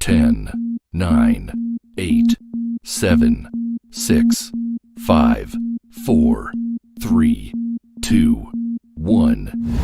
10, 9, 8, 7, 6, 5, 4, 3, 2, 1.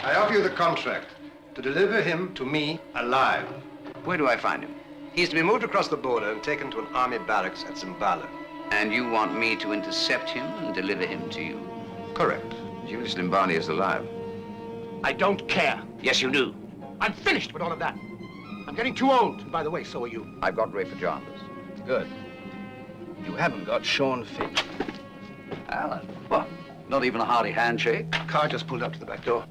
I offer you the contract to deliver him to me alive. Where do I find him? He's to be moved across the border and taken to an army barracks at Zimbabwe. And you want me to intercept him and deliver him to you? Correct. Julius Limbani is alive. I don't care. Yes, you do. I'm finished with all of that. I'm getting too old. And by the way, so are you. I've got Ray for Jarvis. Good. You haven't got Sean Finn. Alan, what? Not even a hearty handshake? Car just pulled up to the back door.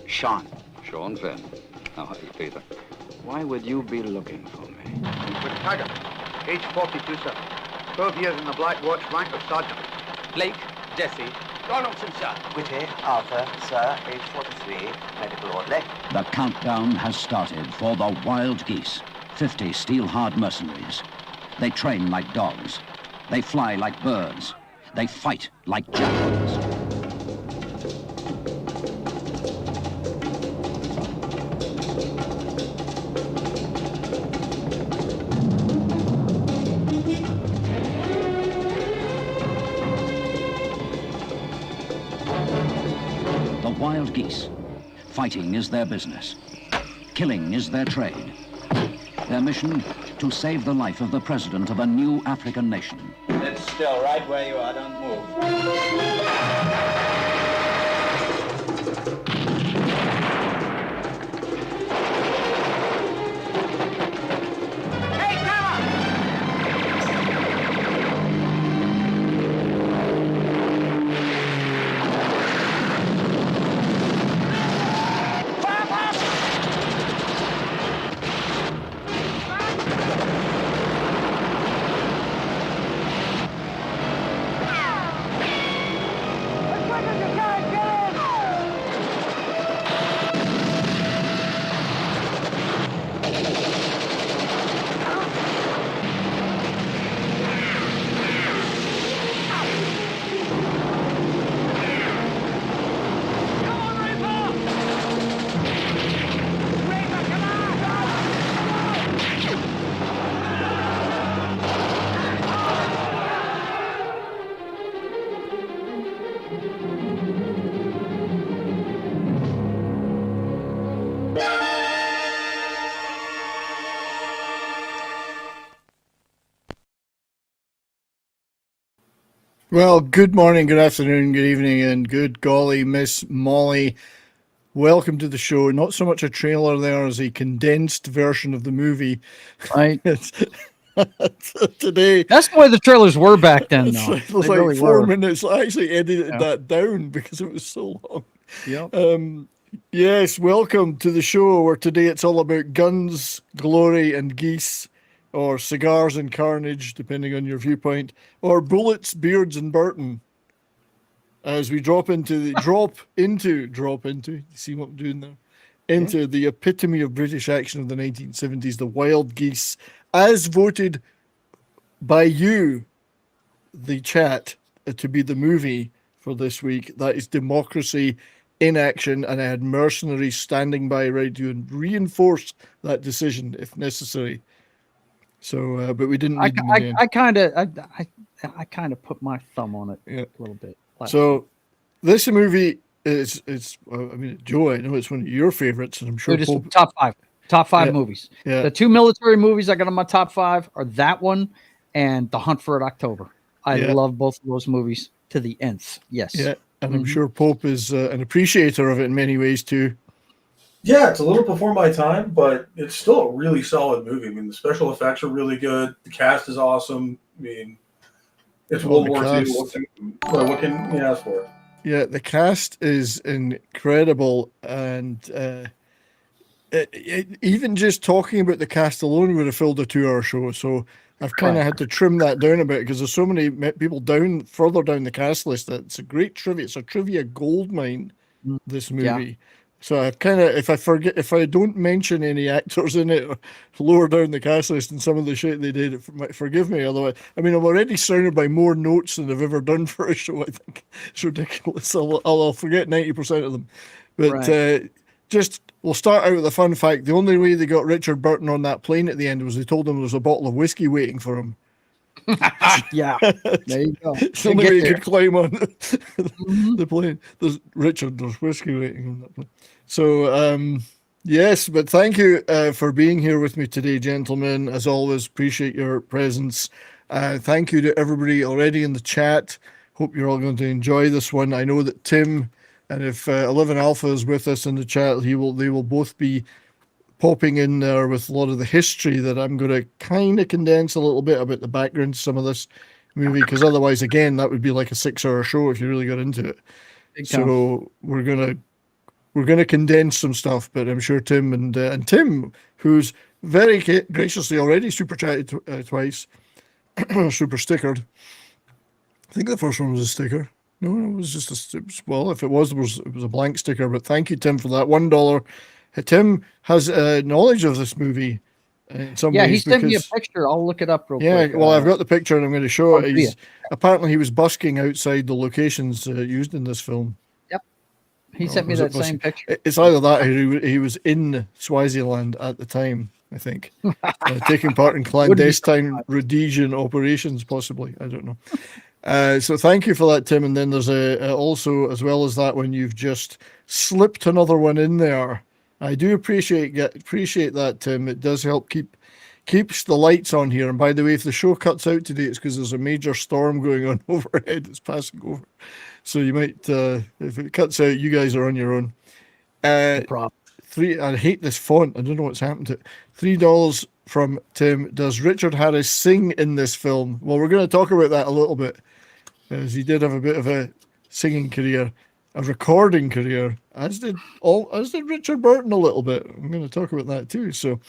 Sean. Sean Finn. How are you, Peter? Why would you be looking for me? With Taggart, age 42, sir. 12 years in the Black Watch, rank of sergeant. Blake, Jesse, Donaldson, sir. Whitty, Arthur, sir, age 43, medical orderly. The countdown has started for the Wild Geese, 50 steel-hard mercenaries. They train like dogs. They fly like birds. They fight like jackals. The Wild Geese. Fighting is their business. Killing is their trade. Their mission, to save the life of the president of a new African nation. Sit still, right where you are, don't move. Well, good morning, good afternoon, good evening, and good golly, Miss Molly. Welcome to the show. Not so much a trailer there as a condensed version of the movie. Right. Today. That's the way the trailers were back then, though. It was like really 4 minutes. I actually edited that down because it was so long. Yep. Yes, welcome to the show where today it's all about guns, glory, and geese. Or cigars and carnage, depending on your viewpoint, or bullets, beards, and Burton. As we drop into, you see what I'm doing there? Into the epitome of British action of the 1970s, the Wild Geese, as voted by you, the chat, to be the movie for this week. That is democracy in action, and I had mercenaries standing by ready to reinforce that decision if necessary. So, but we didn't need them again. I kind of put my thumb on it a little bit. So, this movie is I mean, Joe, I know it's one of your favorites, and I'm sure top 5. Top 5 movies. Yeah. The 2 military movies I got on my top 5 are that one and The Hunt for Red October. I love both of those movies to the nth. Yes. Yeah, and I'm sure Pope is an appreciator of it in many ways too. Yeah, it's a little before my time, but it's still a really solid movie. I mean, the special effects are really good. The cast is awesome. I mean, it's World War II. What can you ask for? Yeah, the cast is incredible, and even just talking about the cast alone would have filled a 2-hour show. So I've kind of had to trim that down a bit because there's so many people further down the cast list that it's a great trivia. It's a trivia goldmine, this movie. Yeah. So I kind of, if I don't mention any actors in it or lower down the cast list and some of the shit they did, forgive me. Otherwise, I mean, I'm already surrounded by more notes than I've ever done for a show. I think it's ridiculous. I'll forget 90% of them. But we'll start out with a fun fact. The only way they got Richard Burton on that plane at the end was they told him there was a bottle of whiskey waiting for him. Yeah, there you go. It's the only way he could climb on the plane. There's whiskey waiting on that plane. So, yes, but thank you for being here with me today, gentlemen. As always, appreciate your presence. Thank you to everybody already in the chat. Hope you're all going to enjoy this one. I know that Tim and if 11 Alpha is with us in the chat, they will both be popping in there with a lot of the history that I'm going to kind of condense a little bit about the background to some of this movie, because otherwise, again, that would be like a 6-hour show if you really got into it. So we're gonna condense some stuff, but I'm sure Tim and Tim, who's very graciously already super chatted twice, super stickered. I think the first one was a sticker. No, it was just if it was a blank sticker. But thank you, Tim, for that $1. Tim has knowledge of this movie in some ways. Yeah, he sent me a picture. I'll look it up real quick. Yeah, well, I've got the picture and I'm going to show it. Apparently, he was busking outside the locations used in this film. Yep. He sent me that same picture. It's either that or he was in Swaziland at the time, I think, taking part in clandestine Rhodesian operations, possibly. I don't know. So thank you for that, Tim. And then there's also, as well as that one, you've just slipped another one in there. I do appreciate that, Tim. It does help keeps the lights on here. And by the way, if the show cuts out today, it's because there's a major storm going on overhead. It's passing over. So you might, if it cuts out, you guys are on your own. I hate this font. I don't know what's happened to it. $3 from Tim. Does Richard Harris sing in this film? Well, we're going to talk about that a little bit, as he did have a bit of a singing career, a recording career, as did Richard Burton a little bit. I'm going to talk about that too. So,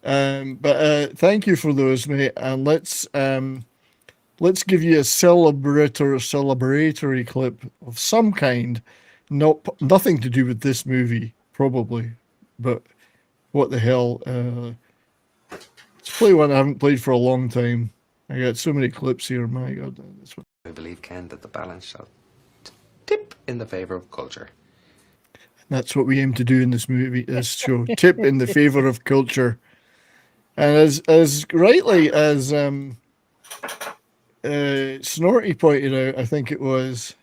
but thank you for those, mate. And let's give you a celebratory clip of some kind. Nothing to do with this movie, probably, but what the hell? Let's play one I haven't played for a long time. I got so many clips here. My God, this one. I believe, Ken, that the balance shall tip in the favor of culture. That's what we aim to do in this show. Tip in the favor of culture. And as rightly as Snorty pointed out, I think it was,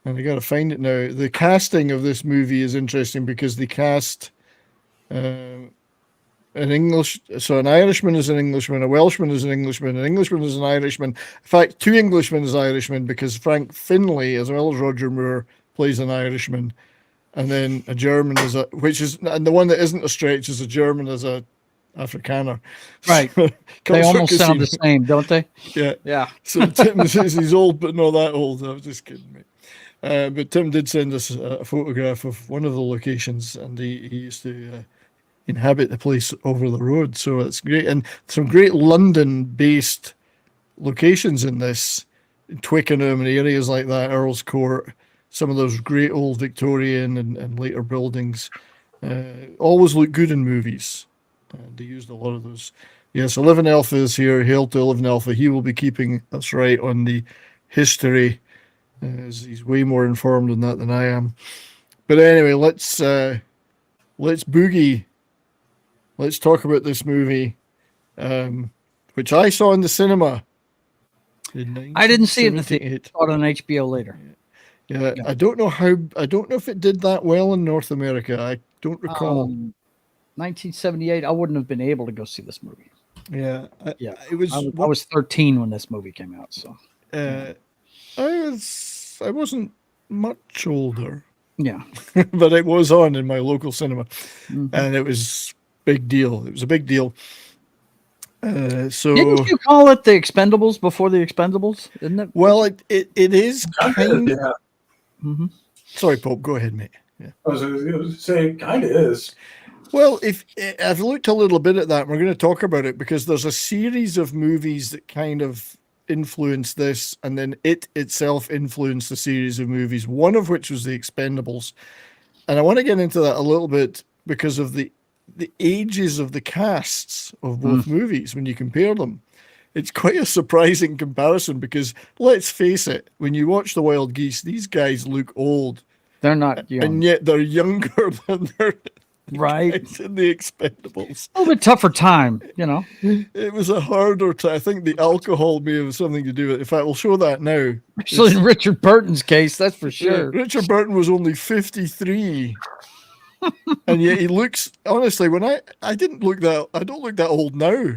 and I got to find it now. The casting of this movie is interesting because they cast an English, so an Irishman is an Englishman, a Welshman is an Englishman is an Irishman. In fact, 2 Englishmen is Irishman because Frank Finlay, as well as Roger Moore, plays an Irishman, and then a German is and the one that isn't a stretch is a German as a Afrikaner. Right. They almost sound the same, don't they? Yeah. Yeah. So Tim says he's old, but not that old. I was just kidding, mate. But Tim did send us a photograph of one of the locations, and he used to inhabit the place over the road. So it's great. And some great London-based locations in this, Twickenham and areas like that, Earl's Court, some of those great old Victorian and later buildings. Always look good in movies. They used a lot of those. Yes, 11 Alpha is here. Hail to 11 Alpha. He will be keeping us right on the history, as he's way more informed on that than I am. But anyway, let's boogie. Let's talk about this movie, which I saw in the cinema. I didn't see it in the theater. I saw it on HBO later. Yeah, I don't know if it did that well in North America. I don't recall. 1978. I wouldn't have been able to go see this movie. Yeah, It was. I was 13 when this movie came out. So I wasn't much older. Yeah, but it was on in my local cinema, and it was big deal. It was a big deal. So didn't you call it the Expendables before the Expendables? Isn't it? Well, it is kind of. Yeah. Mm-hmm. Sorry, Pope. Go ahead, mate. Yeah. I was saying, kind of is. Well, if I've looked a little bit at that, we're going to talk about it because there's a series of movies that kind of influenced this, and then it itself influenced the series of movies, one of which was the Expendables. And I want to get into that a little bit because of the ages of the casts of both movies when you compare them. It's quite a surprising comparison because, let's face it, when you watch The Wild Geese, these guys look old. They're not young. And yet they're younger than their right guys in the Expendables. A little bit tougher time, you know. It was a harder time. I think the alcohol may have something to do with it. In fact, we'll show that now. Especially in Richard Burton's case, that's for sure. Yeah, Richard Burton was only 53. And yet he looks, honestly, when I don't look that old now.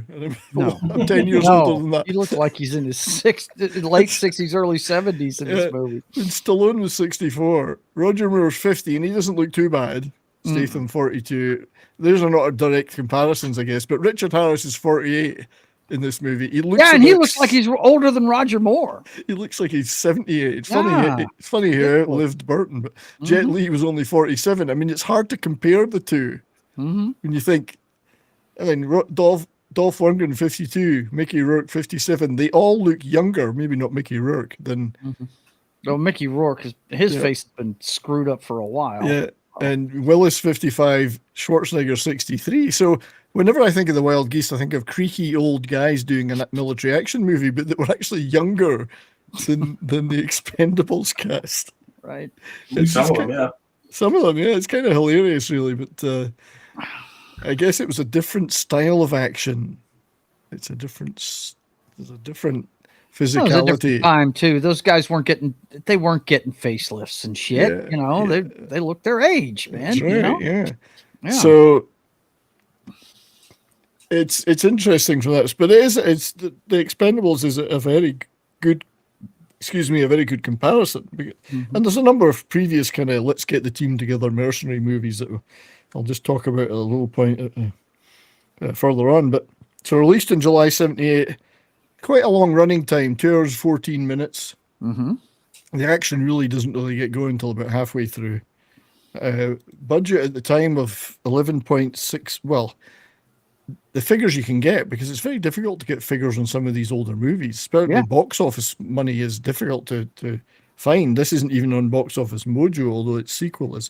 No. I'm 10 years older than that. He looks like he's in his late 60s, early 70s in this movie. And Stallone was 64. Roger Moore's 50, and he doesn't look too bad. Statham 42. Those are not direct comparisons, I guess, but Richard Harris is 48 in this movie. He looks he looks like he's older than Roger Moore. He looks like he's 78. It's funny he outlived Burton, but Jet Li was only 47. I mean, it's hard to compare the two when you think, I mean, Dolph Lundgren 52, Mickey Rourke 57. They all look younger, maybe not Mickey Rourke, than Well, Mickey Rourke, his face has been screwed up for a while. Yeah, and Willis 55, Schwarzenegger 63. So whenever I think of The Wild Geese, I think of creaky old guys doing a military action movie, but that were actually younger than the Expendables cast. Right. Some of them, yeah. Some of them, yeah. It's kind of hilarious, really, but I guess it was a different style of action. There's a different physicality. It was a different time too. Those guys weren't getting facelifts and shit. Yeah, you know, they look their age, man. That's right, you know? yeah. So it's interesting for that, but it's the Expendables is a very good comparison. And there's a number of previous kind of let's get the team together mercenary movies that I'll just talk about at a little point further on. But so released in July 78. Quite a long running time, 2 hours, 14 minutes. The action really doesn't get going until about halfway through. Budget at the time of 11.6. Well, the figures you can get, because it's very difficult to get figures on some of these older movies. Especially box office money is difficult to find. This isn't even on Box Office Mojo, although its sequel is.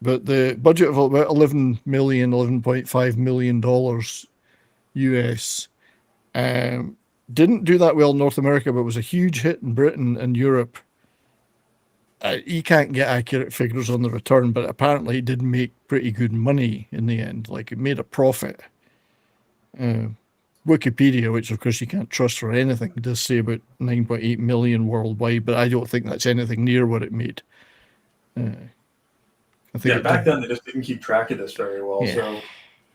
But the budget of about $11.5 million US. Didn't do that well in North America, but was a huge hit in Britain and Europe. You can't get accurate figures on the return, but apparently it did make pretty good money in the end. Like, it made a profit. Wikipedia, which of course you can't trust for anything, does say about 9.8 million worldwide, but I don't think that's anything near what it made. I think back then they just didn't keep track of this very well. Yeah. So.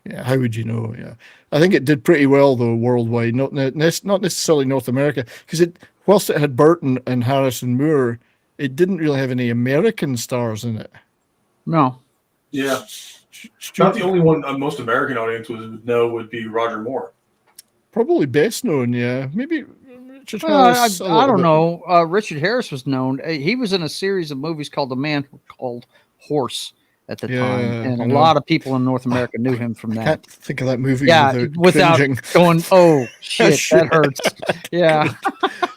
Yeah, how would you know? Yeah, I think it did pretty well though worldwide, not necessarily North America, because whilst it had Burton and Harrison Moore, it didn't really have any American stars in it. No. Yeah, not the only one most American audience would know would be Roger Moore. Probably best known, yeah. Maybe Richard Harris. I don't know. Richard Harris was known. He was in a series of movies called The Man Called Horse at the time, and a lot of people in North America knew him from that. I can't think of that movie without cringing. going, oh shit, that hurts. Yeah.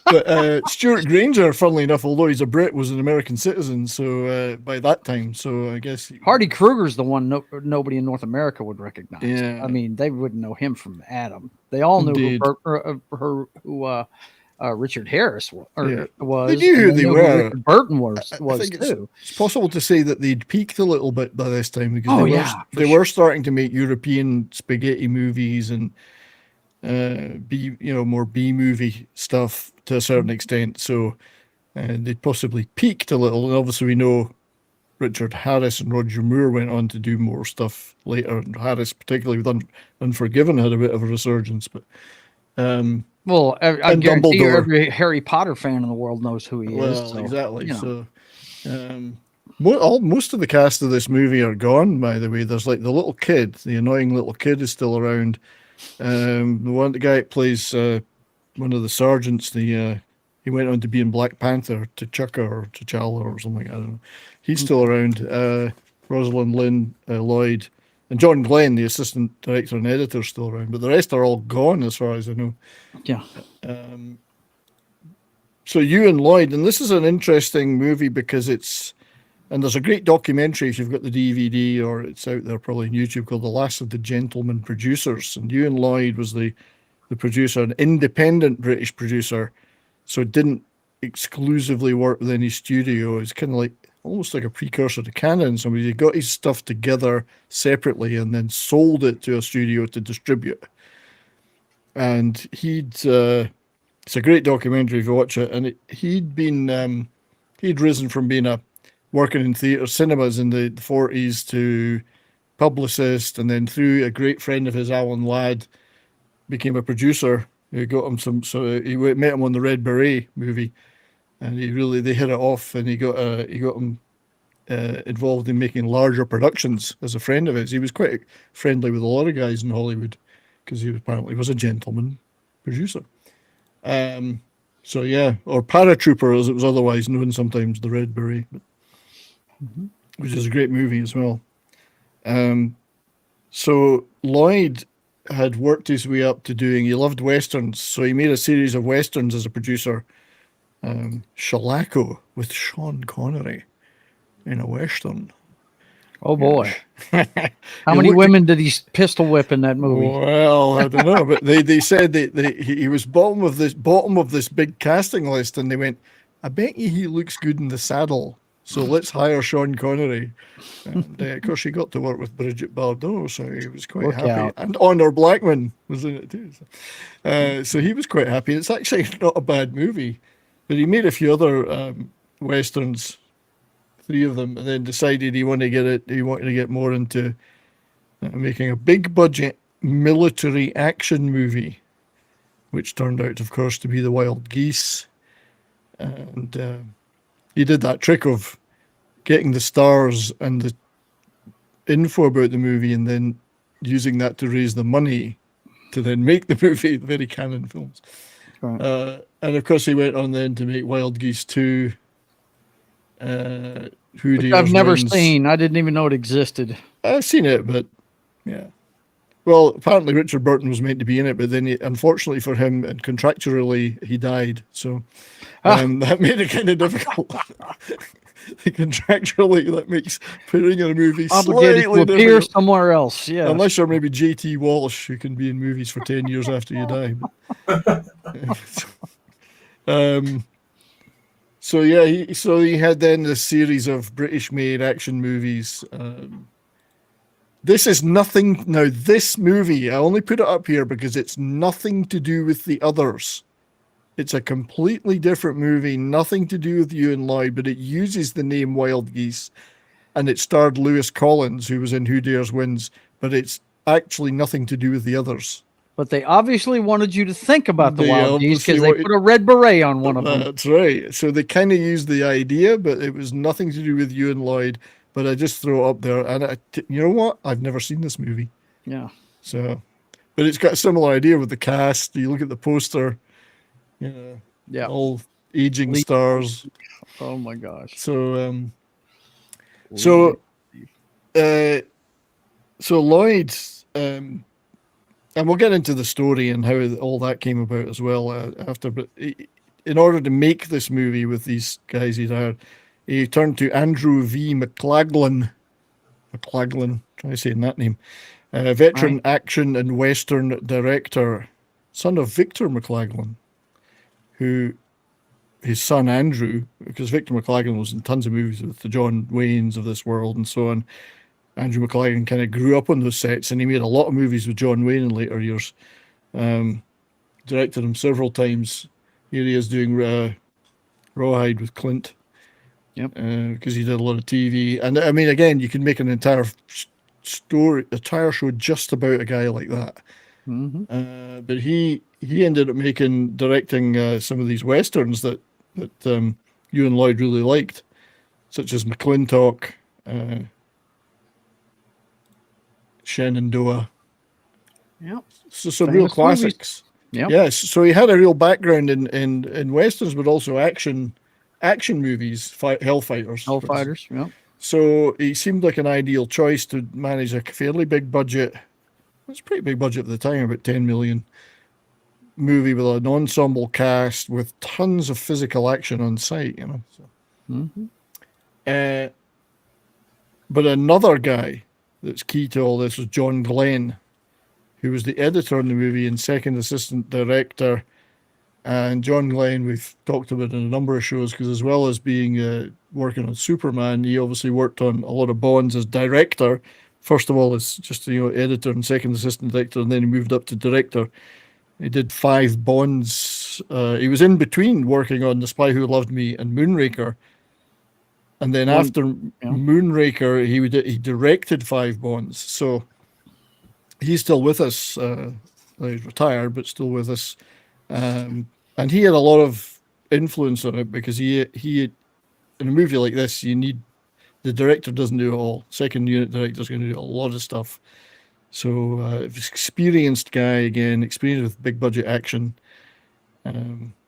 But Stuart Granger, funnily enough, although he's a Brit, was an American citizen. So by that time, so I guess Hardy Krüger's the one nobody in North America would recognize. Yeah. I mean, they wouldn't know him from Adam. They all knew who Richard Harris was. They knew who they were. Richard Burton was too. It's possible to say that they'd peaked a little bit by this time because they were starting to make European spaghetti movies and more B movie stuff to a certain extent. So they'd possibly peaked a little. And obviously we know Richard Harris and Roger Moore went on to do more stuff later. And Harris, particularly with Unforgiven, had a bit of a resurgence. But well, I guarantee you Dumbledore. Every Harry Potter fan in the world knows who he is. So, exactly. you know. So, most of the cast of this movie are gone. By the way, there's like the little kid, the annoying little kid, is still around. The guy that plays one of the sergeants, he went on to be in Black Panther, T'Chaka or T'Challa or something. I don't know. He's still around. Rosalind Lynn, Lloyd, and John Glenn, the assistant director and editor, is still around. But the rest are all gone, as far as I know. Yeah. So you and Lloyd, and this is an interesting movie because and there's a great documentary if you've got the DVD, or it's out there probably on YouTube, called The Last of the Gentlemen Producers. And Ewan Lloyd was the producer, an independent British producer. So it didn't exclusively work with any studio. It's kind of like almost like a precursor to Canon. Somebody he got his stuff together separately and then sold it to a studio to distribute. And it's a great documentary if you watch it. And he'd risen from being working in theatre cinemas in the 40s to publicist, and then through a great friend of his, Alan Ladd, became a producer. He got him he met him on the Red Beret movie, and they hit it off, and he got him involved in making larger productions as a friend of his. He was quite friendly with a lot of guys in Hollywood because he apparently was a gentleman producer. So yeah, or paratrooper as it was otherwise known sometimes, the Red Beret, which is a great movie as well. So Lloyd had worked his way up to he loved westerns, so he made a series of westerns as a producer. Shalako with Sean Connery in a western. Oh boy. How many women did he pistol whip in that movie? Well, I don't know, but they said he was bottom of this big casting list, and they went, I bet you he looks good in the saddle, so let's hire Sean Connery. And of course, he got to work with Brigitte Bardot, so he was quite happy. And Honor Blackman was in it too. So he was quite happy. It's actually not a bad movie, but he made a few other westerns, 3 of them, and then decided he wanted to get more into making a big budget military action movie, which turned out, of course, to be The Wild Geese. And he did that trick of getting the stars and the info about the movie and then using that to raise the money to then make the movie, the very Canon films. Right. And of course, he went on then to make Wild Geese 2. Which I've never seen. I didn't even know it existed. I've seen it, but yeah. Well, apparently Richard Burton was meant to be in it, but then unfortunately for him and contractually, he died. So that made it kind of difficult. Contractually, that makes putting in a movie obligated to appear somewhere else. Yeah, unless you're maybe J.T. Walsh, who can be in movies for 10 years after you die. So yeah, he had then this series of British-made action movies. This is nothing. Now, this movie, I only put it up here because it's nothing to do with the others. It's a completely different movie, nothing to do with Ewan Lloyd, but it uses the name Wild Geese, and it starred Lewis Collins, who was in Who Dares Wins, but it's actually nothing to do with the others. But they obviously wanted you to think about the Wild Geese because they put a red beret on one of them. That's right. So they kind of used the idea, but it was nothing to do with Ewan Lloyd. But I just throw it up there. And you know what? I've never seen this movie. Yeah. So, but it's got a similar idea with the cast. You look at the poster, yeah, all aging stars. Oh my gosh. So, Lloyd, and we'll get into the story and how all that came about as well after. But in order to make this movie with these guys he'd hired, he turned to Andrew V. McLaglen, try saying that name, veteran action and Western director, son of Victor McLaglen, who his son Andrew, because Victor McLaglen was in tons of movies with the John Waynes of this world and so on. Andrew McLaglen kind of grew up on those sets, and he made a lot of movies with John Wayne in later years. Directed him several times. Here he is doing Rawhide with Clint. Yep. Because he did a lot of TV, and I mean, again, you can make an entire show just about a guy like that. But he ended up directing some of these westerns that you and Lloyd really liked, such as McClintock, Shenandoah. Yep. So some real classics. Yeah. Yes. So he had a real background in westerns, but also action movies, Hellfighters. Hellfighters. Yeah. So he seemed like an ideal choice to manage a fairly big budget. It's a pretty big budget at the time, about 10 million. Movie with an ensemble cast with tons of physical action on site, you know. So. But another guy that's key to all this was John Glenn, who was the editor in the movie and second assistant director. And John Glenn, we've talked about in a number of shows, because as well as being working on Superman, he obviously worked on a lot of Bonds as director. First of all, as just editor and second assistant director, and then he moved up to director. He did 5 Bonds. He was in between working on The Spy Who Loved Me and Moonraker. And then after Moonraker, he directed 5 Bonds. So he's still with us. He's retired, but still with us. And he had a lot of influence on it, because he in a movie like this, the director doesn't do it all. Second unit director's going to do a lot of stuff. So experienced guy again, experienced with big budget action.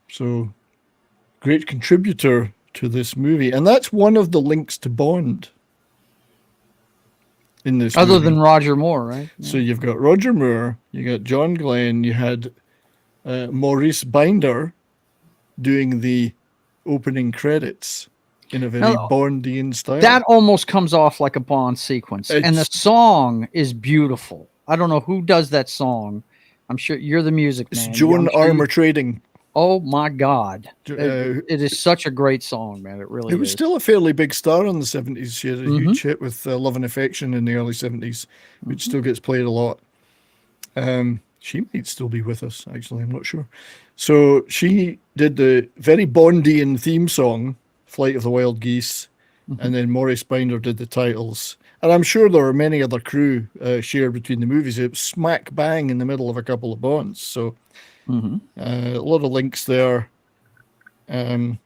So great contributor to this movie, and that's one of the links to Bond in this other movie. than Roger Moore, right? So you've got Roger Moore, you got John Glenn, you had Maurice Binder doing the opening credits in a very Bondian style. That almost comes off like a Bond sequence, and the song is beautiful. I don't know who does that song. I'm sure you're the music man. It's Joan Armour Trading. Oh my God. It is such a great song, man. It really is. It was still a fairly big star in the 70s. She had a huge hit with Love and Affection in the early 70s, which still gets played a lot. She might still be with us, actually. I'm not sure. So she did the very Bondian theme song, Flight of the Wild Geese, and then Maurice Binder did the titles. And I'm sure there were many other crew shared between the movies. It was smack bang in the middle of a couple of Bonds. So a lot of links there. Joan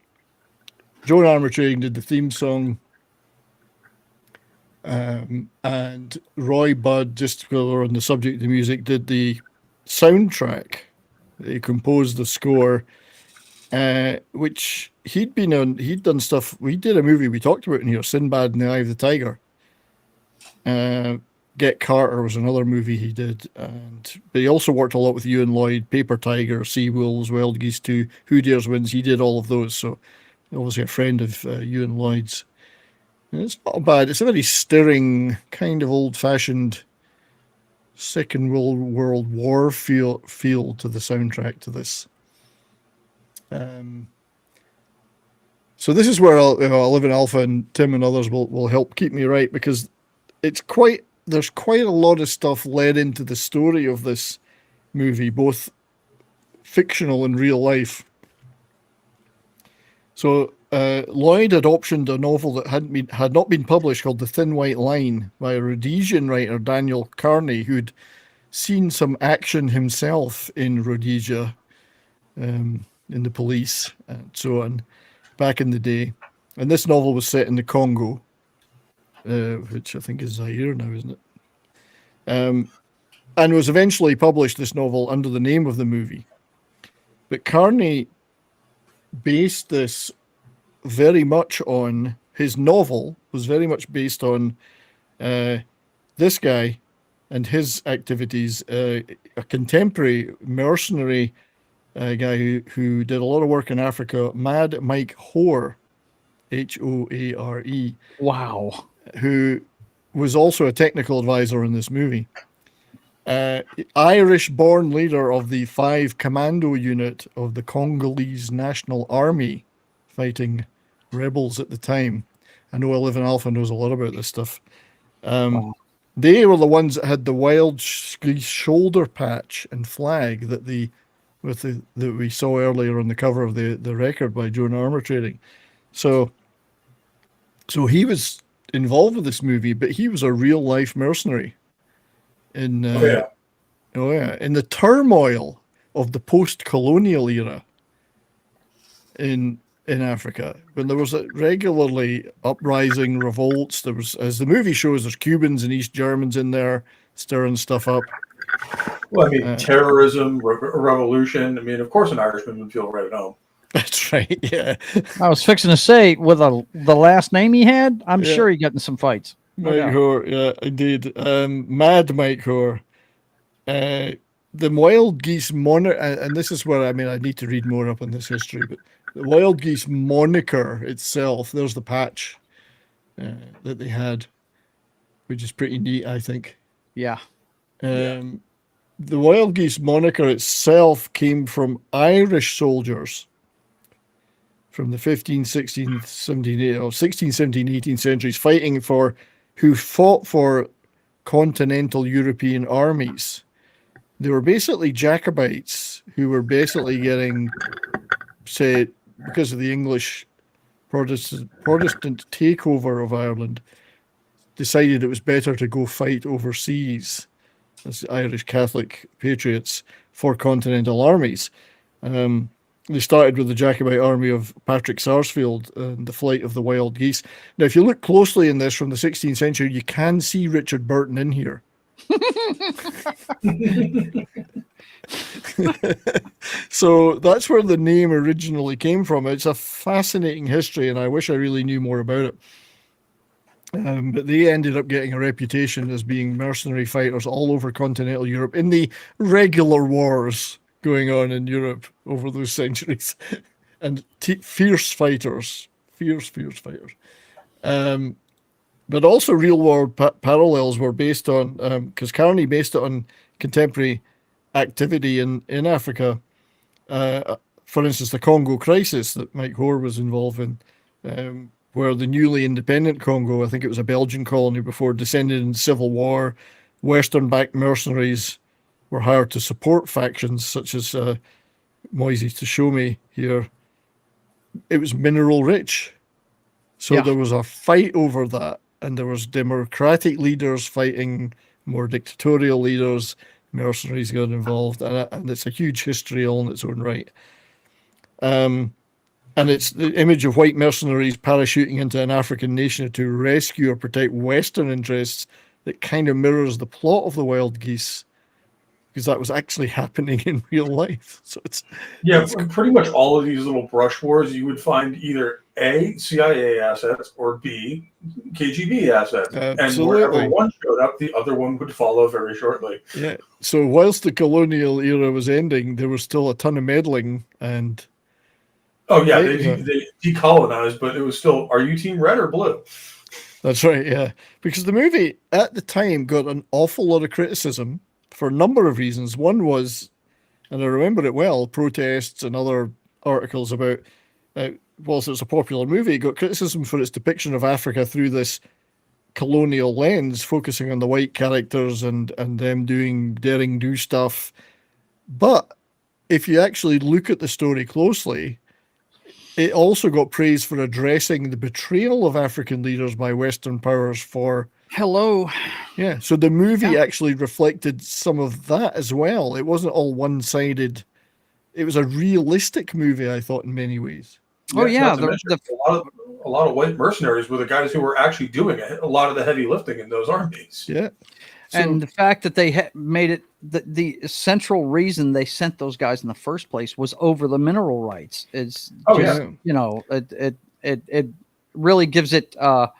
Armour Trading did the theme song. And Roy Budd, just because we're on the subject of the music, did the soundtrack. He composed the score, which he'd done stuff. We did a movie we talked about in here, Sinbad and the Eye of the Tiger. Get Carter was another movie he did, but he also worked a lot with Ewan Lloyd, Paper Tiger, Sea Wolves, Wild Geese 2, Who Dares Wins. He did all of those, so obviously a friend of Ewan Lloyd's. And it's not bad. It's a very stirring, kind of old-fashioned Second World War feel to the soundtrack to this. So this is where I'll live in Alpha, and Tim and others will help keep me right, because there's quite a lot of stuff led into the story of this movie, both fictional and real life. So Lloyd had optioned a novel that had not been published called The Thin White Line by a Rhodesian writer, Daniel Carney, who'd seen some action himself in Rhodesia, in the police and so on, back in the day. And this novel was set in the Congo, which I think is Zaire now, isn't it? And was eventually published, this novel, under the name of the movie. But Carney based this very much on, his novel was very much based on this guy and his activities, a contemporary mercenary guy who did a lot of work in Africa, Mad Mike Hoare, Hoare. Wow. Who was also a technical advisor in this movie. Irish-born leader of the 5 Commando unit of the Congolese National Army, fighting rebels at the time. I know 11 Alpha knows a lot about this stuff. They were the ones that had the Wild Geese shoulder patch and flag that we saw earlier on the cover of the record by Joan Armour Trading. So So he was involved with this movie, but he was a real life mercenary in in the turmoil of the post-colonial era in Africa, when there was regularly uprising, revolts. There was, as the movie shows, there's Cubans and East Germans in there stirring stuff up. Well, I mean, terrorism, revolution. I mean, of course, an Irishman would feel right at home. That's right. Yeah. I was fixing to say, with the last name he had, I'm sure he got in some fights. Mike Hoare, yeah, indeed. Mad Mike Hoare. The Wild Geese and this is where, I mean, I need to read more up on this history, but the Wild Geese moniker itself, there's the patch that they had, which is pretty neat, I think. Yeah. The Wild Geese moniker itself came from Irish soldiers from the 15th, 16th, 17th, 16th, 17th, 18th centuries, who fought for continental European armies. They were basically Jacobites who were basically getting, say, because of the English Protestant takeover of Ireland, decided it was better to go fight overseas as Irish Catholic patriots for continental armies. They started with the Jacobite army of Patrick Sarsfield and the flight of the Wild Geese. Now, if you look closely in this from the 16th century, you can see Richard Burton in here. So that's where the name originally came from. It's a fascinating history, and I wish I really knew more about it. But they ended up getting a reputation as being mercenary fighters all over continental Europe in the regular wars going on in Europe over those centuries, and fierce fighters. But also real world parallels were based on, because Carney based it on contemporary activity in Africa. For instance, the Congo crisis that Mike Hoare was involved in, where the newly independent Congo, I think it was a Belgian colony before, descended into civil war. Western-backed mercenaries were hired to support factions such as Moise Tshome here. It was mineral rich. So there was a fight over that, and there was democratic leaders fighting more dictatorial leaders. Mercenaries got involved, and it's a huge history all in its own right. And it's the image of white mercenaries parachuting into an African nation to rescue or protect Western interests that kind of mirrors the plot of the Wild Geese, because that was actually happening in real life. So it's pretty much all of these little brush wars, you would find either A, CIA assets, or B, KGB assets. Absolutely. And wherever one showed up, the other one would follow very shortly. Yeah. So whilst the colonial era was ending, there was still a ton of meddling and. Oh yeah, they decolonized, but it was still, are you team red or blue? That's right, yeah. Because the movie at the time got an awful lot of criticism for a number of reasons. One was, and I remember it well, protests and other articles about, whilst it's a popular movie, it got criticism for its depiction of Africa through this colonial lens, focusing on the white characters and them doing daring do stuff. But if you actually look at the story closely, it also got praise for addressing the betrayal of African leaders by Western powers for... Hello. Yeah, so the movie actually reflected some of that as well. It wasn't all one-sided. It was a realistic movie, I thought, in many ways. Oh, yeah. A lot of white mercenaries were the guys who were actually doing a lot of the heavy lifting in those armies. Yeah. So, and the fact that they made it, the central reason they sent those guys in the first place was over the mineral rights. It's you know, it really gives it a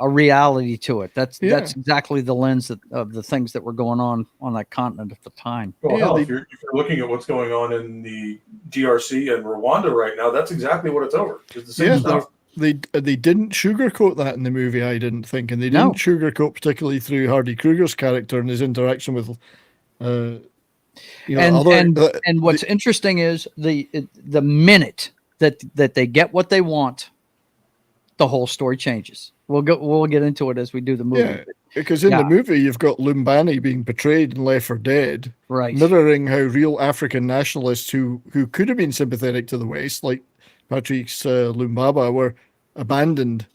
reality to it. That's exactly the lens of the things that were going on that continent at the time. Well, if you're looking at what's going on in the DRC and Rwanda right now, that's exactly what it's over. It's the same stuff. They didn't sugarcoat that in the movie, I didn't think, and they didn't sugarcoat particularly through Hardy Krüger's character and his interaction with, and what's interesting is the minute that they get what they want, the whole story changes. We'll get into it as we do the movie. Yeah, because in the movie you've got Lumbani being betrayed and left for dead, right? Mirroring how real African nationalists who could have been sympathetic to the West, like Patrice Lumbaba, were abandoned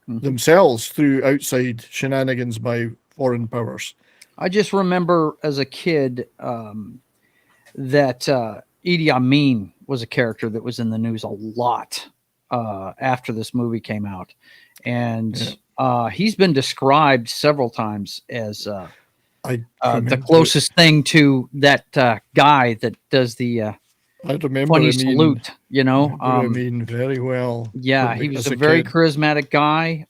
themselves through outside shenanigans by foreign powers. I just remember as a kid that Idi Amin was a character that was in the news a lot after this movie came out. And he's been described several times as the closest thing to that guy that does the I remember funny salute, you know. I mean, very well. Yeah, he was a very charismatic guy.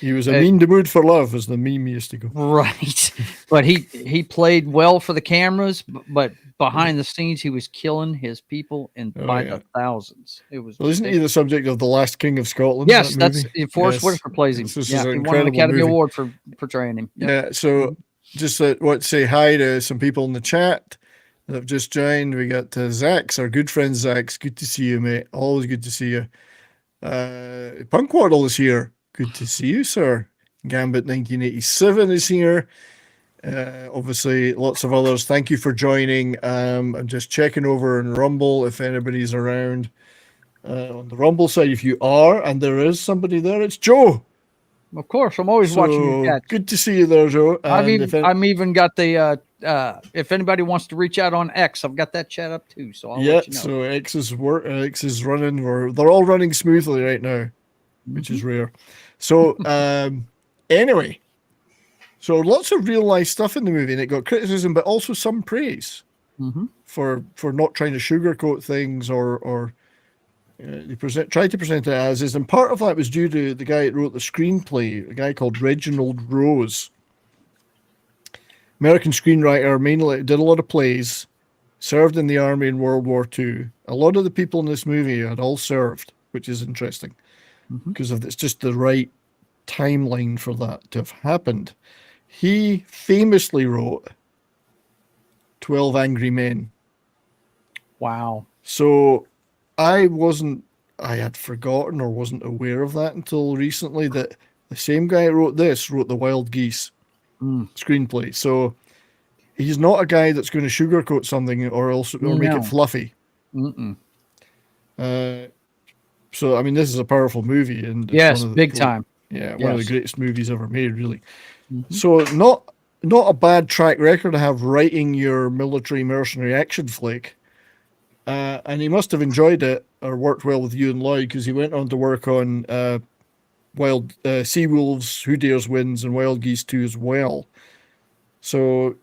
He was a mean to mood for love, as the meme used to go. Right, but he played well for the cameras, but behind the scenes, he was killing his people by the thousands. It was. Well, isn't he the subject of The Last King of Scotland? Yes, that's Forrest Whitaker plays him. This he is an won an Academy movie. Award for portraying him. Yeah, so just say hi to some people in the chat that have just joined. We got Zax, our good friend Zax. Good to see you, mate. Always good to see you. Punkwaddle is here. Good to see you, sir. Gambit 1987 is here. Obviously, lots of others. Thank you for joining. I'm just checking over in Rumble if anybody's around. On the Rumble side, if you are, and there is somebody there, it's Joe. Of course, I'm always watching your chat. Good to see you there, Joe. I'm even got the if anybody wants to reach out on X, I've got that chat up too. So I'll let you know. So X is running. They're all running smoothly right now, which is rare. So anyway, so lots of real life stuff in the movie, and it got criticism, but also some praise for not trying to sugarcoat things or they tried to present it as is, and part of that was due to the guy that wrote the screenplay, a guy called Reginald Rose, American screenwriter, mainly did a lot of plays, served in the army in World War II. A lot of the people in this movie had all served, which is interesting because it's just the right timeline for that to have happened. He famously wrote 12 Angry Men. Wow. So I had forgotten or wasn't aware of that until recently, that the same guy who wrote the Wild Geese screenplay. So he's not a guy that's going to sugarcoat something or make it fluffy. So I mean, this is a powerful movie, and yes, big time. Yeah, one of the greatest movies ever made, really. So not a bad track record to have writing your military mercenary action flick. And he must have enjoyed it or worked well with you and Lloyd, because he went on to work on Wild Sea Wolves, Who Dares Wins, and Wild Geese 2 as well. So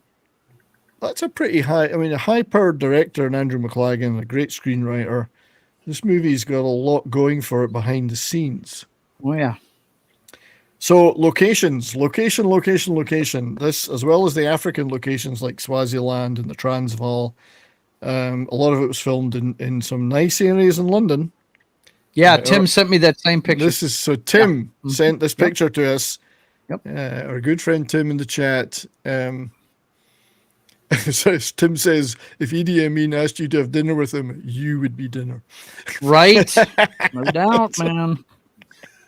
that's a pretty a high-powered director in Andrew McLagan, a great screenwriter. This movie's got a lot going for it behind the scenes. Oh, yeah. So location. This, as well as the African locations like Swaziland and the Transvaal, a lot of it was filmed in some nice areas in London. Yeah, Tim sent me that same picture. Tim sent this picture to us. Yep. Our good friend Tim in the chat. Tim says, if Idi Amin asked you to have dinner with him, you would be dinner. Right? No doubt, man.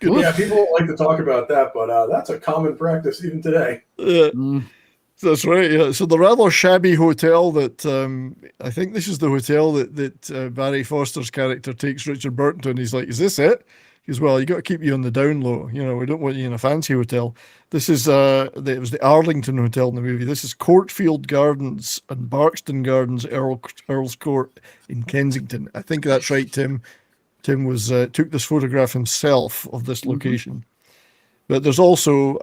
Yeah, people like to talk about that, but that's a common practice even today. That's right. Yeah. So the rather shabby hotel that I think this is the hotel that Barry Foster's character takes Richard Burton to, and he's like, "Is this it?" He goes, "Well, you got to keep you on the down low. You know, we don't want you in a fancy hotel." This is it was the Arlington Hotel in the movie. This is Courtfield Gardens and Barkston Gardens, Earl's Court in Kensington. I think that's right, Tim. Tim was took this photograph himself of this location. But there's also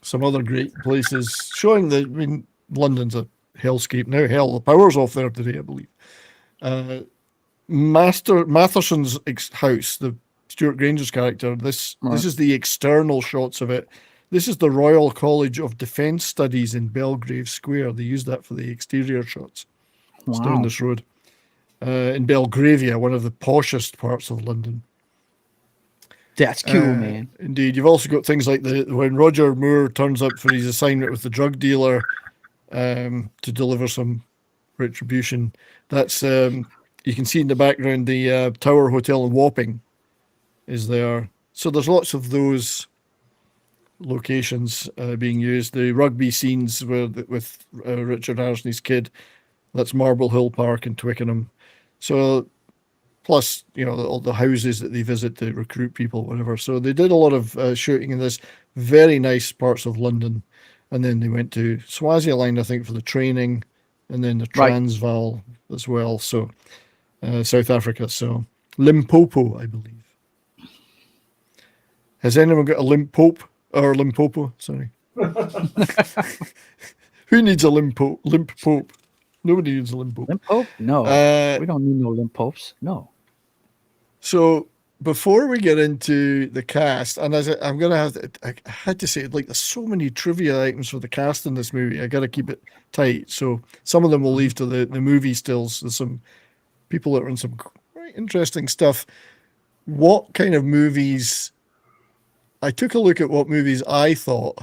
some other great places showing that, I mean, London's a hellscape now. Hell, the power's off there today, I believe. Matherson's house, the Stuart Granger's character, this is the external shots of it. This is the Royal College of Defence Studies in Belgrave Square. They use that for the exterior shots. It's down this road. In Belgravia, one of the poshest parts of London. That's cool, man. Indeed. You've also got things like when Roger Moore turns up for his assignment with the drug dealer to deliver some retribution. That's you can see in the background the Tower Hotel in Wapping is there. So there's lots of those locations being used. The rugby scenes with Richard Harrison's kid, that's Marble Hill Park in Twickenham. So plus, all the houses that they visit to recruit people, whatever. So they did a lot of shooting in this very nice parts of London. And then they went to Swaziland, I think, for the training, and then the Transvaal as well. So South Africa. So Limpopo, I believe. Has anyone got a Limpopo? Sorry. Who needs a limp pope? Nobody needs a limp pope. Limp pope? No. We don't need no limp popes. No. So before we get into the cast, and I'm going to have to, I had to say, like, there's so many trivia items for the cast in this movie. I got to keep it tight. So some of them we'll leave to the movie stills. There's some people that are in some quite interesting stuff. What kind of movies? I took a look at what movies I thought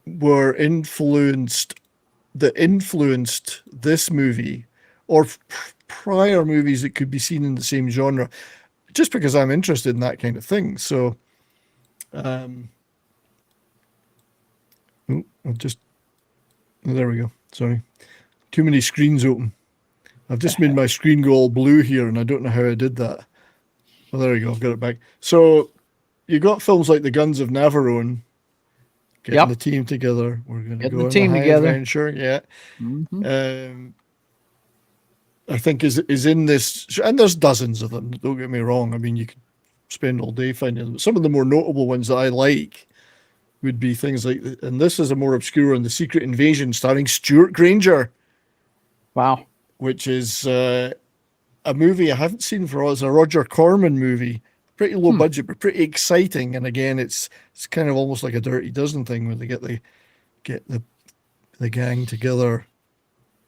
were influenced this movie, or prior movies that could be seen in the same genre, just because I'm interested in that kind of thing. So, there we go. Sorry, too many screens open. I've just made my screen go all blue here, and I don't know how I did that. Well, there we go. I've got it back. So you got films like The Guns of Navarone, getting the team together. We're going to go the team together. Sure, yeah. I think is in this, and there's dozens of them. Don't get me wrong. I mean, you could spend all day finding them. Some of the more notable ones that I like would be things like, and this is a more obscure one, The Secret Invasion, starring Stuart Granger. Wow. Which is a movie I haven't seen for all. It's a Roger Corman movie, pretty low budget, but pretty exciting. And again, it's kind of almost like a Dirty Dozen thing where they get the gang together.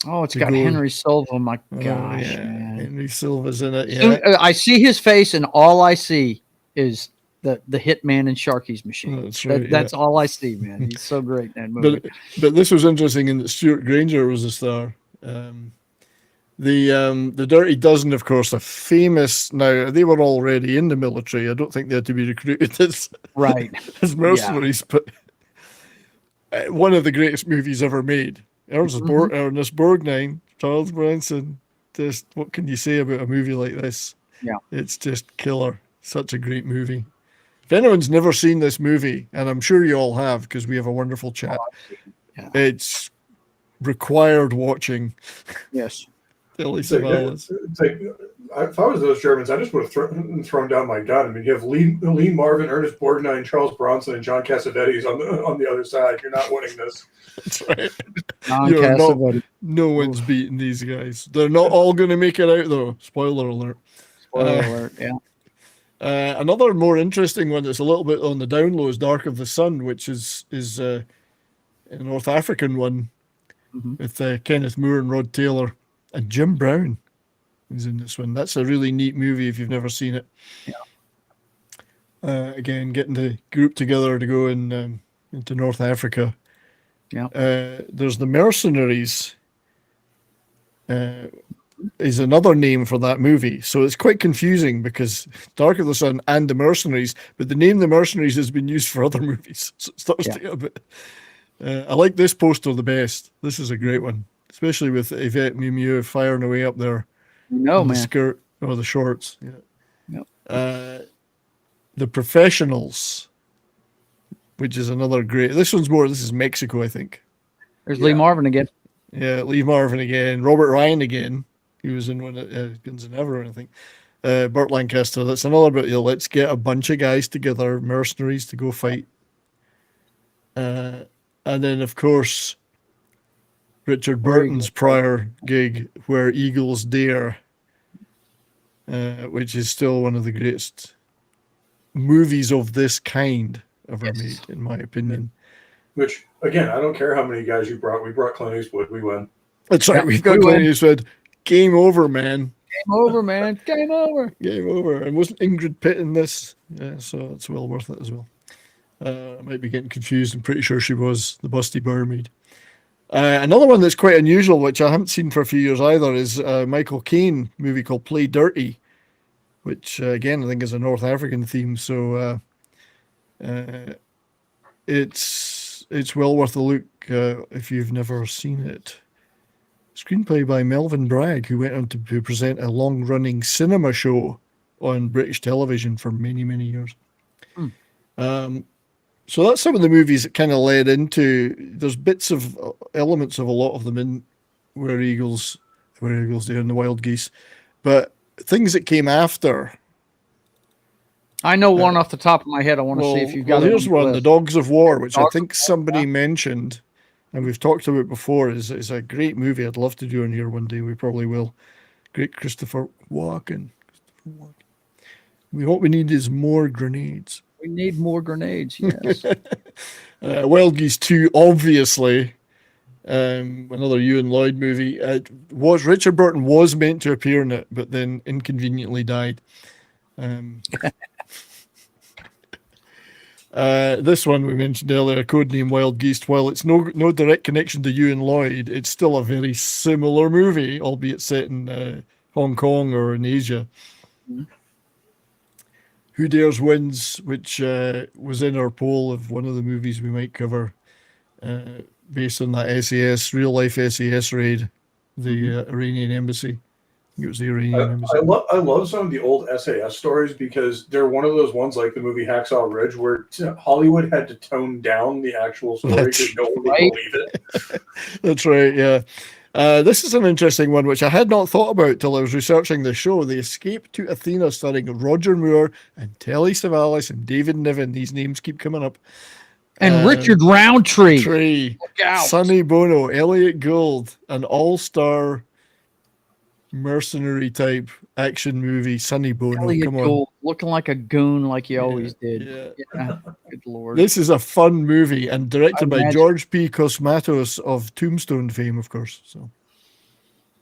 Oh, it's got Henry Silva. My gosh, man. Henry Silva's in it. Yeah, I see his face, and all I see is the Hitman and Sharky's machine. That's right. That's all I see, man. He's so great in that movie. But this was interesting in that Stuart Granger was a star. The Dirty Dozen, of course, are famous. Now, they were already in the military. I don't think they had to be recruited as mercenaries, but one of the greatest movies ever made. Ernest Borgnine, Charles Bronson. Just what can you say about a movie like this? Yeah, it's just killer. Such a great movie. If anyone's never seen this movie, and I'm sure you all have because we have a wonderful chat, it's required watching. Yes. If I was those Germans, I just would have thrown down my gun. I mean, you have Lee Marvin, Ernest Borgnine, Charles Bronson, and John Cassavetes on the other side. You're not winning this. That's right. No one's beating these guys. They're not all going to make it out, though. Spoiler alert. Yeah. Another more interesting one that's a little bit on the down low is Dark of the Sun, which is a North African one with Kenneth Moore and Rod Taylor. And Jim Brown is in this one. That's a really neat movie if you've never seen it. Yeah. Again, getting the group together to go into North Africa. Yeah. There's The Mercenaries. Is another name for that movie. So it's quite confusing because Dark of the Sun and The Mercenaries, but the name The Mercenaries has been used for other movies. So it starts to get a bit... I like this poster the best. This is a great one. Especially with Yvette Mimieux firing away up there. Man. The skirt or the shorts. Yeah. Yep. The Professionals, which is another great. This is Mexico, I think. There's Lee Marvin again. Yeah, Lee Marvin again. Robert Ryan again. He was in one of Guns and Navarone, I think. Burt Lancaster. That's another bit. Let's get a bunch of guys together, mercenaries, to go fight. And then, of course, Richard Burton's prior gig, Where Eagles Dare, which is still one of the greatest movies of this kind ever made, in my opinion. Which, again, I don't care how many guys you brought. We brought Clint Eastwood. We won. That's right. We've got Clint Eastwood. Game over, man. Game over, man. Game over. Game over. And wasn't Ingrid Pitt in this? Yeah, so it's well worth it as well. I might be getting confused. I'm pretty sure she was the busty barmaid. Another one that's quite unusual, which I haven't seen for a few years either, is a Michael Caine movie called Play Dirty, which, again, I think is a North African theme. So it's well worth a look if you've never seen it. Screenplay by Melvin Bragg, who went on to present a long-running cinema show on British television for many, many years. So that's some of the movies that kind of led into. There's bits of elements of a lot of them in Where Eagles Dare and the Wild Geese, but things that came after. I know one off the top of my head. I want to see if you've got. Well, here's one: The Dogs of War, which I think somebody yeah. mentioned, and we've talked about before. Is a great movie. I'd love to do on here one day. We probably will. Great Christopher Walken. What we need is more grenades. We need more grenades. Yes. Wild Geese 2, obviously. Another Ewan Lloyd movie. Richard Burton was meant to appear in it, but then inconveniently died. This one we mentioned earlier, Codename Wild Geese. While it's no direct connection to Ewan Lloyd, it's still a very similar movie, albeit set in Hong Kong or in Asia. Mm-hmm. Who Dares Wins, which was in our poll of one of the movies we might cover, based on that real life SAS raid, the Iranian embassy. I think it was the Iranian embassy. I love some of the old SAS stories because they're one of those ones like the movie Hacksaw Ridge where Hollywood had to tone down the actual story because no one would believe it. That's right, yeah. This is an interesting one, which I had not thought about till I was researching the show. The Escape to Athena, starring Roger Moore and Telly Savalas and David Niven. These names keep coming up. And Richard Roundtree. Look out. Sonny Bono, Elliot Gould, an all-star mercenary type action movie. Sonny Bono, Elliot come on. Gould, looking like a goon like he always did. Yeah. Good Lord. This is a fun movie and directed by George P. Cosmatos of Tombstone fame, of course. So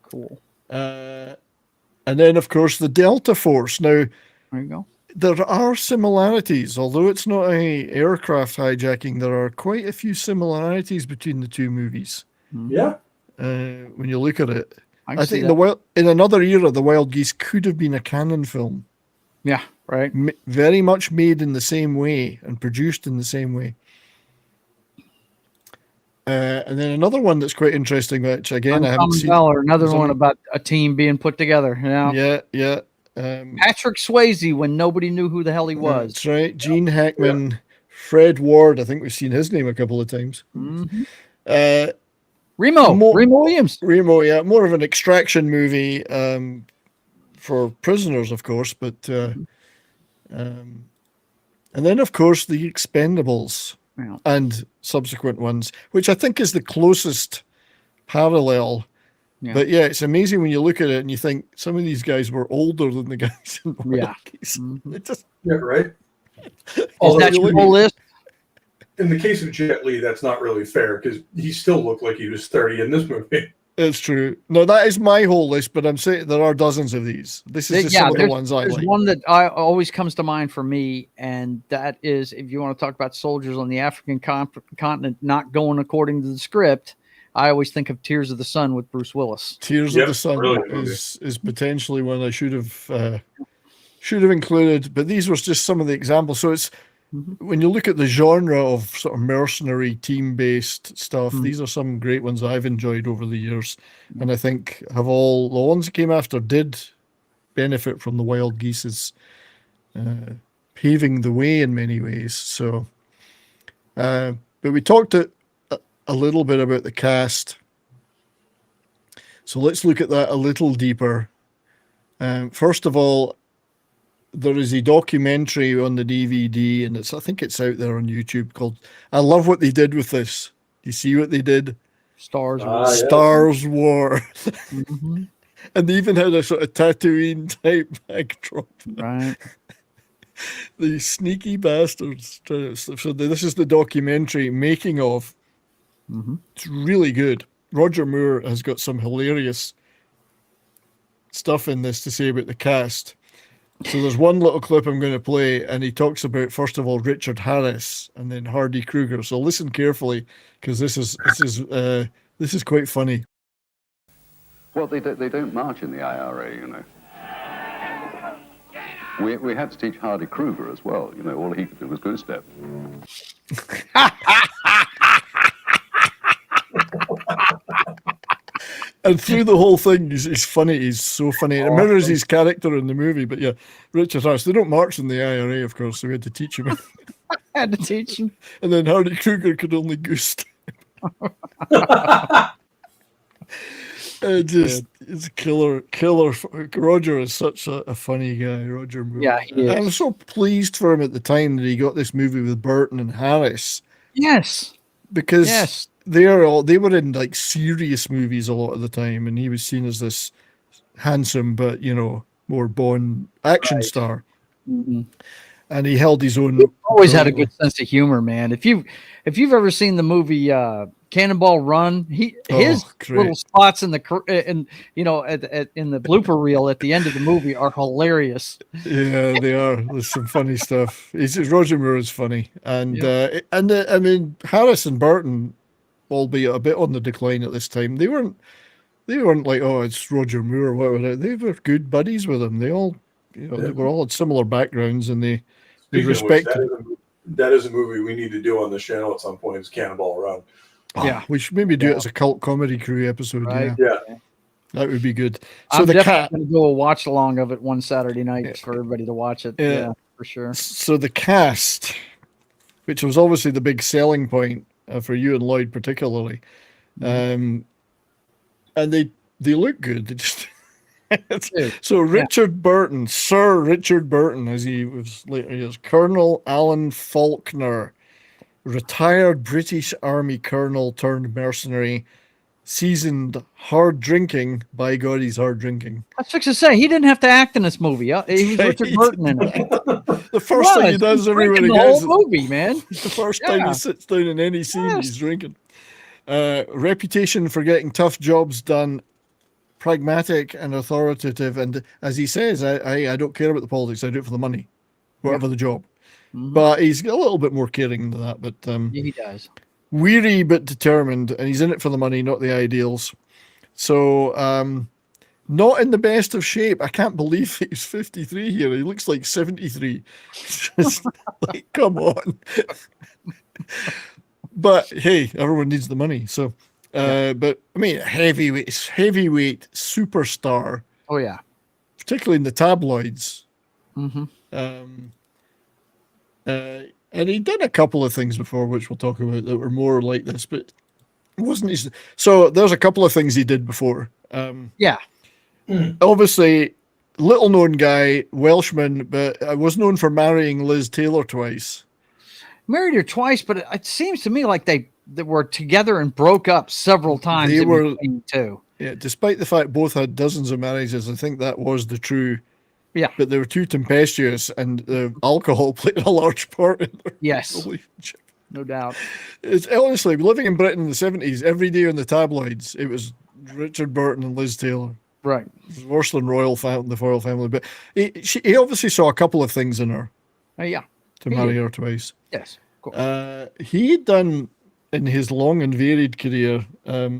cool. And then, of course, the Delta Force. Now, there you go. There are similarities, although it's not a aircraft hijacking. There are quite a few similarities between the two movies. Yeah. When you look at it, I think in another era, the Wild Geese could have been a canon film. Yeah, right. Very much made in the same way and produced in the same way. And then another one that's quite interesting, which again I haven't seen. Another one about a team being put together. Yeah. Patrick Swayze when nobody knew who the hell he was. That's right. Gene Hackman, Fred Ward. I think we've seen his name a couple of times. Mm-hmm. Remo Williams. Remo, yeah, more of an extraction movie for prisoners, of course, but and then of course the Expendables and subsequent ones, which I think is the closest parallel. Yeah. But yeah, it's amazing when you look at it and you think some of these guys were older than the guys in the Wild Geese. Yeah, right. Is that your whole list? In the case of Jet Li, that's not really fair because he still looked like he was 30 in this movie. It's true. No, that is my whole list, but I'm saying there are dozens of these. This is just some of the ones I like. There's one that always comes to mind for me, and that is if you want to talk about soldiers on the African continent not going according to the script, I always think of Tears of the Sun with Bruce Willis. Tears of the Sun is potentially one I should have included, but these were just some of the examples. So it's when you look at the genre of sort of mercenary team-based stuff, these are some great ones I've enjoyed over the years, and I think the ones that came after did benefit from the Wild Geese's paving the way in many ways. So, but we talked a little bit about the cast, so let's look at that a little deeper. First of all, there is a documentary on the DVD, and I think it's out there on YouTube called I Love What They Did with This. Do you see what they did? Stars War. Stars War. And they even had a sort of Tatooine type backdrop. Right. The sneaky bastards. So this is the documentary making of. It's really good. Roger Moore has got some hilarious stuff in this to say about the cast. So there's one little clip I'm going to play, and he talks about, first of all, Richard Harris and then Hardy Krüger. So listen carefully, because this is quite funny. Well, they don't march in the IRA, you know. We had to teach Hardy Krüger as well. You know, all he could do was goose step. And through the whole thing, he's funny. He's so funny. It mirrors his character in the movie. But yeah, Richard Harris. They don't march in the IRA, of course, so we had to teach him. I had to teach him. And then Hardy Krüger could only goose. It's a killer. Roger is such a funny guy. Roger Moore. Yeah, he is. I was so pleased for him at the time that he got this movie with Burton and Harris. Yes, because they were in like serious movies a lot of the time, and he was seen as this handsome but more Bond action star. Mm-hmm. And he held his own. He always had a good sense of humor, man. If you've ever seen the movie Cannonball Run, his little spots in the in the blooper reel at the end of the movie are hilarious. Yeah, they are. There's some funny stuff. Roger Moore is funny, and I mean Harris and Burton, albeit a bit on the decline at this time, they weren't like, oh, it's Roger Moore or whatever. They were good buddies with him. They all, they were all had similar backgrounds, and they respected. That is a movie we need to do on the channel at some point. Is Cannonball Run? Yeah, we should maybe do it as a cult comedy crew episode. Right. Yeah, that would be good. So I'm definitely going to do a watch along of it one Saturday night for everybody to watch it. Yeah, for sure. So the cast, which was obviously the big selling point for you and Lloyd particularly, and they look good. They just so Richard Burton, Sir Richard Burton, as he was later, he was Colonel Alan Faulkner, retired British Army colonel turned mercenary, seasoned hard drinking. By God, he's hard drinking. I was fixing to say he didn't have to act in this movie. He was Richard Burton in it. The first thing he does everywhere he goes, the whole movie, man. The first time he sits down in any scene, he's drinking. Reputation for getting tough jobs done, pragmatic and authoritative, and as he says, I don't care about the politics. I do it for the money, whatever the job. Mm-hmm. But he's a little bit more caring than that. But he does. Weary but determined, and he's in it for the money, not the ideals. So, not in the best of shape. I can't believe he's 53 here. He looks like 73. Just like, come on. But hey, everyone needs the money. So, but I mean, heavyweight superstar. Oh yeah, particularly in the tabloids. Mm-hmm. And he'd done a couple of things before, which we'll talk about, that were more like this, but it wasn't his. So there's a couple of things he did before. Obviously, little known guy, Welshman, but I was known for marrying Liz Taylor twice. Married her twice, but it seems to me like they were together and broke up several times. They were too. Yeah, despite the fact both had dozens of marriages, I think that was the true. Yeah, but they were too tempestuous, and alcohol played a large part in their relationship. No doubt. It's honestly living in Britain in the 70s. Every day on the tabloids, it was Richard Burton and Liz Taylor. Right, it was worse than the royal family. But he obviously saw a couple of things in her. To marry her twice. Yes, of course. He'd done in his long and varied career.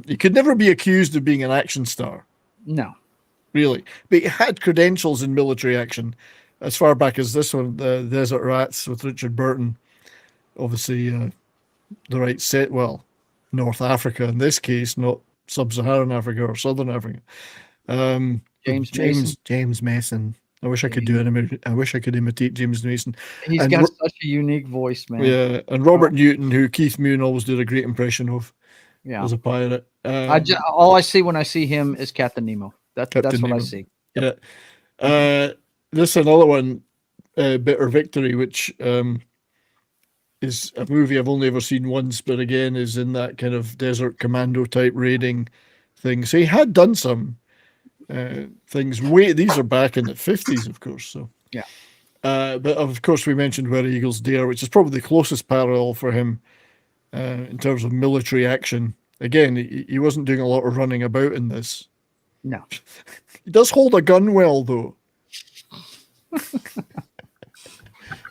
He could never be accused of being an action star. No. Really, but he had credentials in military action as far back as this one, the Desert Rats with Richard Burton. Obviously, the right set. Well, North Africa in this case, not Sub-Saharan Africa or Southern Africa. James Mason. I wish I could do it. I wish I could imitate James Mason. He's got such a unique voice, man. Yeah, and Robert Newton, who Keith Moon always did a great impression of. Yeah, as a pirate. All I see when I see him is Captain Nemo. That's what Nemo. I see. Yep. Yeah. This is another one, Bitter Victory, which is a movie I've only ever seen once, but again is in that kind of desert commando type raiding thing. So he had done some things. These are back in the 50s, of course. So yeah. But of course we mentioned Where Eagles Dare, which is probably the closest parallel for him in terms of military action. Again, he wasn't doing a lot of running about in this. No. He does hold a gun well, though.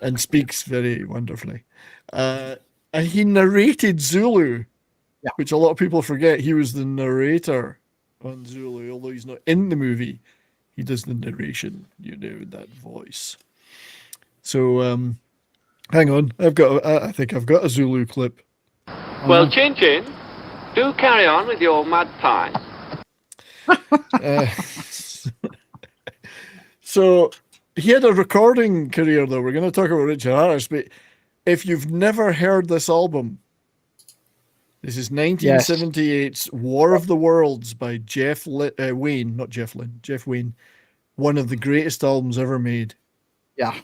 And speaks very wonderfully. And he narrated Zulu, which a lot of people forget. He was the narrator on Zulu, although he's not in the movie. He does the narration, that voice. So, hang on. I think I've got a Zulu clip. Well, Chin Chin, do carry on with your mud pie. So he had a recording career, though. We're going to talk about Richard Harris, but if you've never heard this album, this is 1978's War of the Worlds by Jeff Wayne, not Jeff Lynne, Jeff Wayne. One of the greatest albums ever made. Yeah.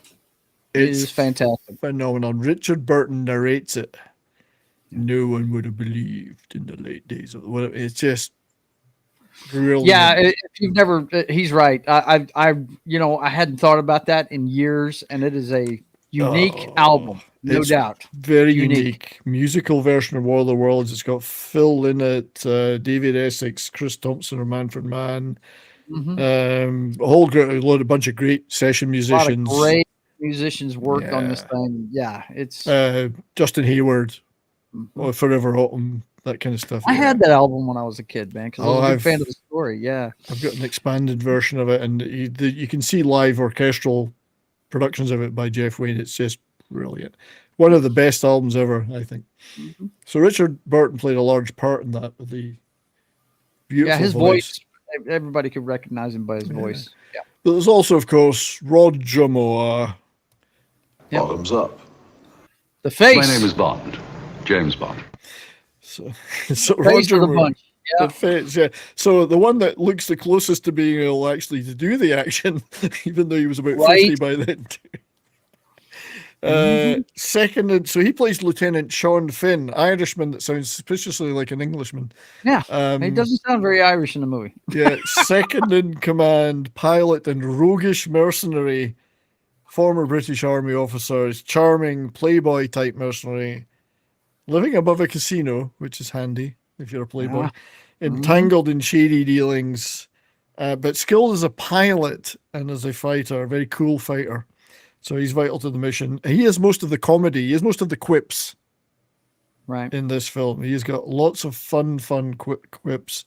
It is fantastic. Phenomenal. Richard Burton narrates it. No one would have believed in the late days of it's just brilliant. Yeah, if you've never, he's right. I hadn't thought about that in years, and it is a unique album, no doubt. Very unique. Musical version of War of the Worlds. It's got Phil Lynott, David Essex, Chris Thompson, or Manfred Mann. A bunch of great session musicians. A lot of great musicians worked on this thing. Yeah, it's Justin Hayward, Forever Autumn, that kind of stuff. I had that album when I was a kid, man, because I was a big fan of the story. Yeah, I've got an expanded version of it, and you can see live orchestral productions of it by Jeff Wayne. It's just brilliant. One of the best albums ever, I think. So Richard Burton played a large part in that with the beautiful his voice. Everybody could recognize him by his voice. Yeah. But there's also, of course, Roger Moore. Bottoms up. The face. My name is Bond. James Bond. So Roger the Moore. bunch. Yeah. The face, yeah. So the one that looks the closest to being able actually to do the action, even though he was about 50 by then. Second, so he plays Lieutenant Sean Finn, Irishman that sounds suspiciously like an Englishman. Yeah, he doesn't sound very Irish in the movie. Yeah, second in command, pilot and roguish mercenary, former British Army officers, charming playboy type mercenary, living above a casino, which is handy if you're a playboy, entangled in shady dealings, but skilled as a pilot and as a fighter, a very cool fighter. So he's vital to the mission. He has most of the comedy. He has most of the quips. Right. In this film, he's got lots of fun quips.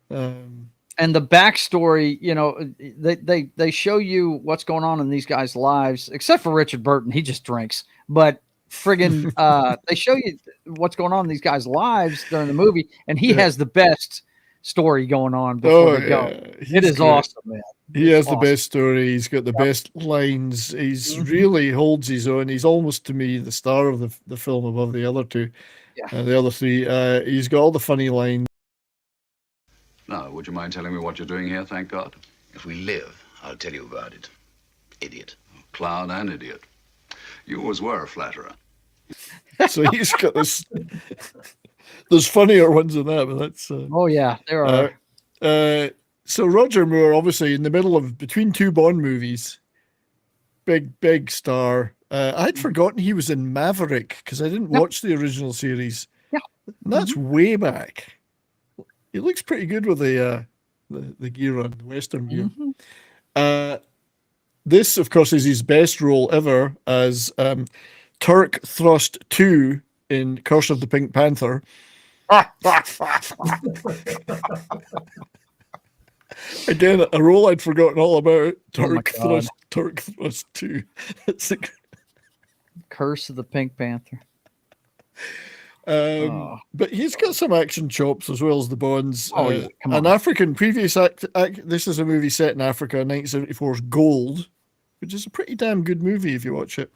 And the backstory, they show you what's going on in these guys' lives, except for Richard Burton. He just drinks. But friggin', they show you what's going on in these guys' lives during the movie, and he has the best story going on before they go. It is awesome, man. He has the best story. He's got the best lines. He's really holds his own. He's almost, to me, the star of the film above the other two. Yeah. The other three. He's got all the funny lines. Now, would you mind telling me what you're doing here, thank God? If we live, I'll tell you about it. Idiot. Clown and idiot. You always were a flatterer. So he's got this... There's funnier ones than that, but that's... oh, yeah, there are. So Roger Moore, obviously, in the middle of between two Bond movies, big star. I'd forgotten he was in Maverick because I didn't watch the original series. Yeah, and that's way back. He looks pretty good with the gear on, the Western gear. This, of course, is his best role ever as Turk Thrust 2 in Curse of the Pink Panther. Again, a role I'd forgotten all about. Turk Thrust 2. Curse of the Pink Panther. But he's got some action chops as well as the Bonds. Come on. An African previous this is a movie set in Africa, 1974's Gold, which is a pretty damn good movie if you watch it.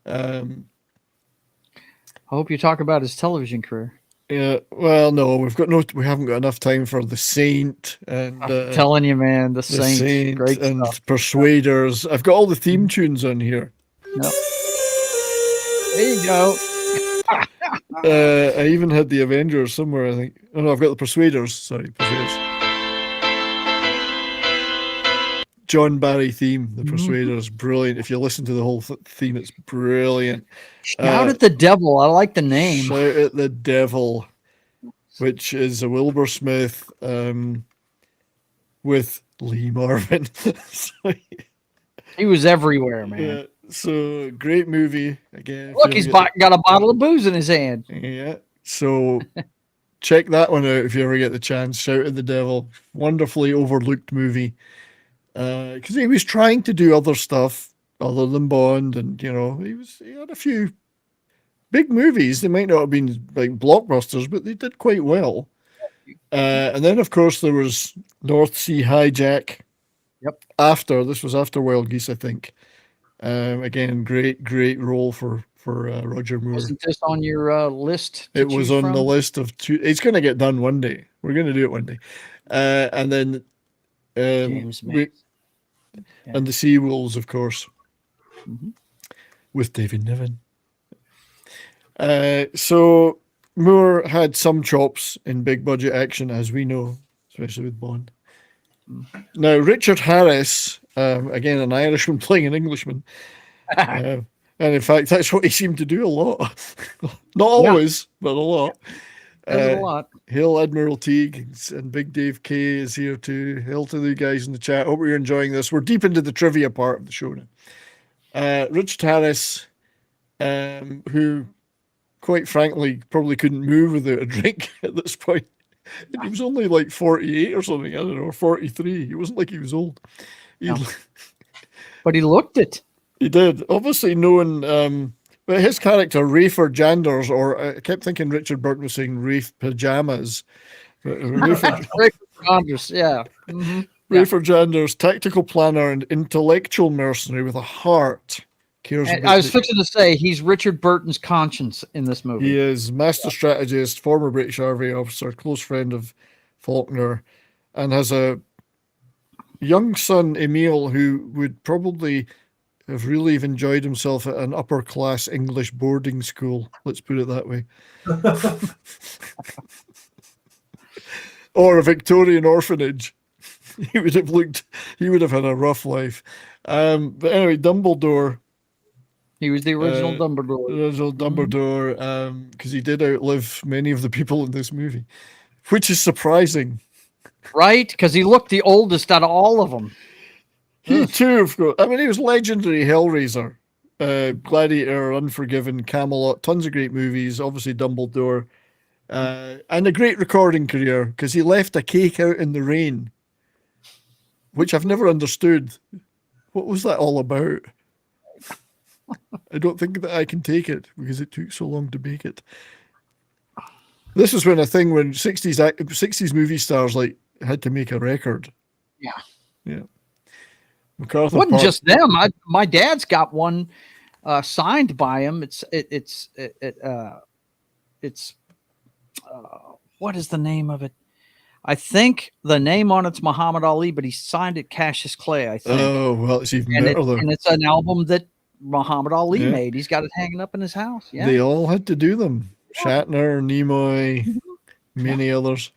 I hope you talk about his television career. Yeah, well, no, we haven't got enough time for The Saint and I'm telling you, man, The Saint great and stuff. Persuaders. I've got all the theme tunes on here. Yep. There you go. I even had the Avengers somewhere, I think. Oh no, I've got the Persuaders. Sorry, Persuaders. John Barry theme, the Persuaders, brilliant. If you listen to the whole theme, it's brilliant. Shout at the Devil. I like the name. Shout at the Devil, which is a Wilbur Smith with Lee Marvin. He was everywhere, man. Yeah, so great movie. Again, look, he's got a bottle of booze in his hand. Yeah, so check that one out if you ever get the chance. Shout at the Devil, wonderfully overlooked movie. Because he was trying to do other stuff other than Bond, and he had a few big movies. They might not have been like blockbusters, but they did quite well. And then, of course, there was North Sea Hijack. Yep. This was after Wild Geese, I think. Again, great role for Roger Moore. Wasn't this on your list? It was on the list of two. It's going to get done one day. We're going to do it one day. And then James and the Sea Wolves, of course, with David Niven. So Moore had some chops in big budget action, as we know, especially with Bond. Now, Richard Harris, again, an Irishman playing an Englishman. And in fact, that's what he seemed to do a lot. Not always, but a lot. A lot. Hail Admiral Teague and Big Dave K is here too. Hail to the guys in the chat. Hope you're enjoying this. We're deep into the trivia part of the show now. Richard Harris, who, quite frankly, probably couldn't move without a drink at this point. And he was only like 48 or something, I don't know, or 43. He wasn't like he was old. But he looked it. He did. Obviously known, but his character, Rafer Janders, or I kept thinking Richard Burton was saying Rafe Pajamas. Rafer Janders, yeah. Mm-hmm. Rafer Janders, tactical planner and intellectual mercenary with a heart. I was fixing to say he's Richard Burton's conscience in this movie. He is master strategist, former British Army officer, close friend of Faulkner, and has a young son, Emil, who would probably have really enjoyed himself at an upper class English boarding school. Let's put it that way. Or a Victorian orphanage. He would have had a rough life. But anyway, Dumbledore. He was the original Dumbledore. Because he did outlive many of the people in this movie, which is surprising. Right? Because he looked the oldest out of all of them. He too, of course. I mean, he was legendary Hellraiser, Gladiator, Unforgiven, Camelot, tons of great movies, obviously Dumbledore, and a great recording career because he left a cake out in the rain, which I've never understood. What was that all about? I don't think that I can take it because it took so long to bake it. This was when 60s movie stars like had to make a record. Yeah. MacArthur Wasn't Park. just them. My dad's got one signed by him. It's what is the name of it? I think the name on it's Muhammad Ali, but he signed it Cassius Clay, I think. Oh, well, it's even better though. And it's an album that Muhammad Ali made. He's got it hanging up in his house. Yeah. They all had to do them. Shatner, Nimoy, many others.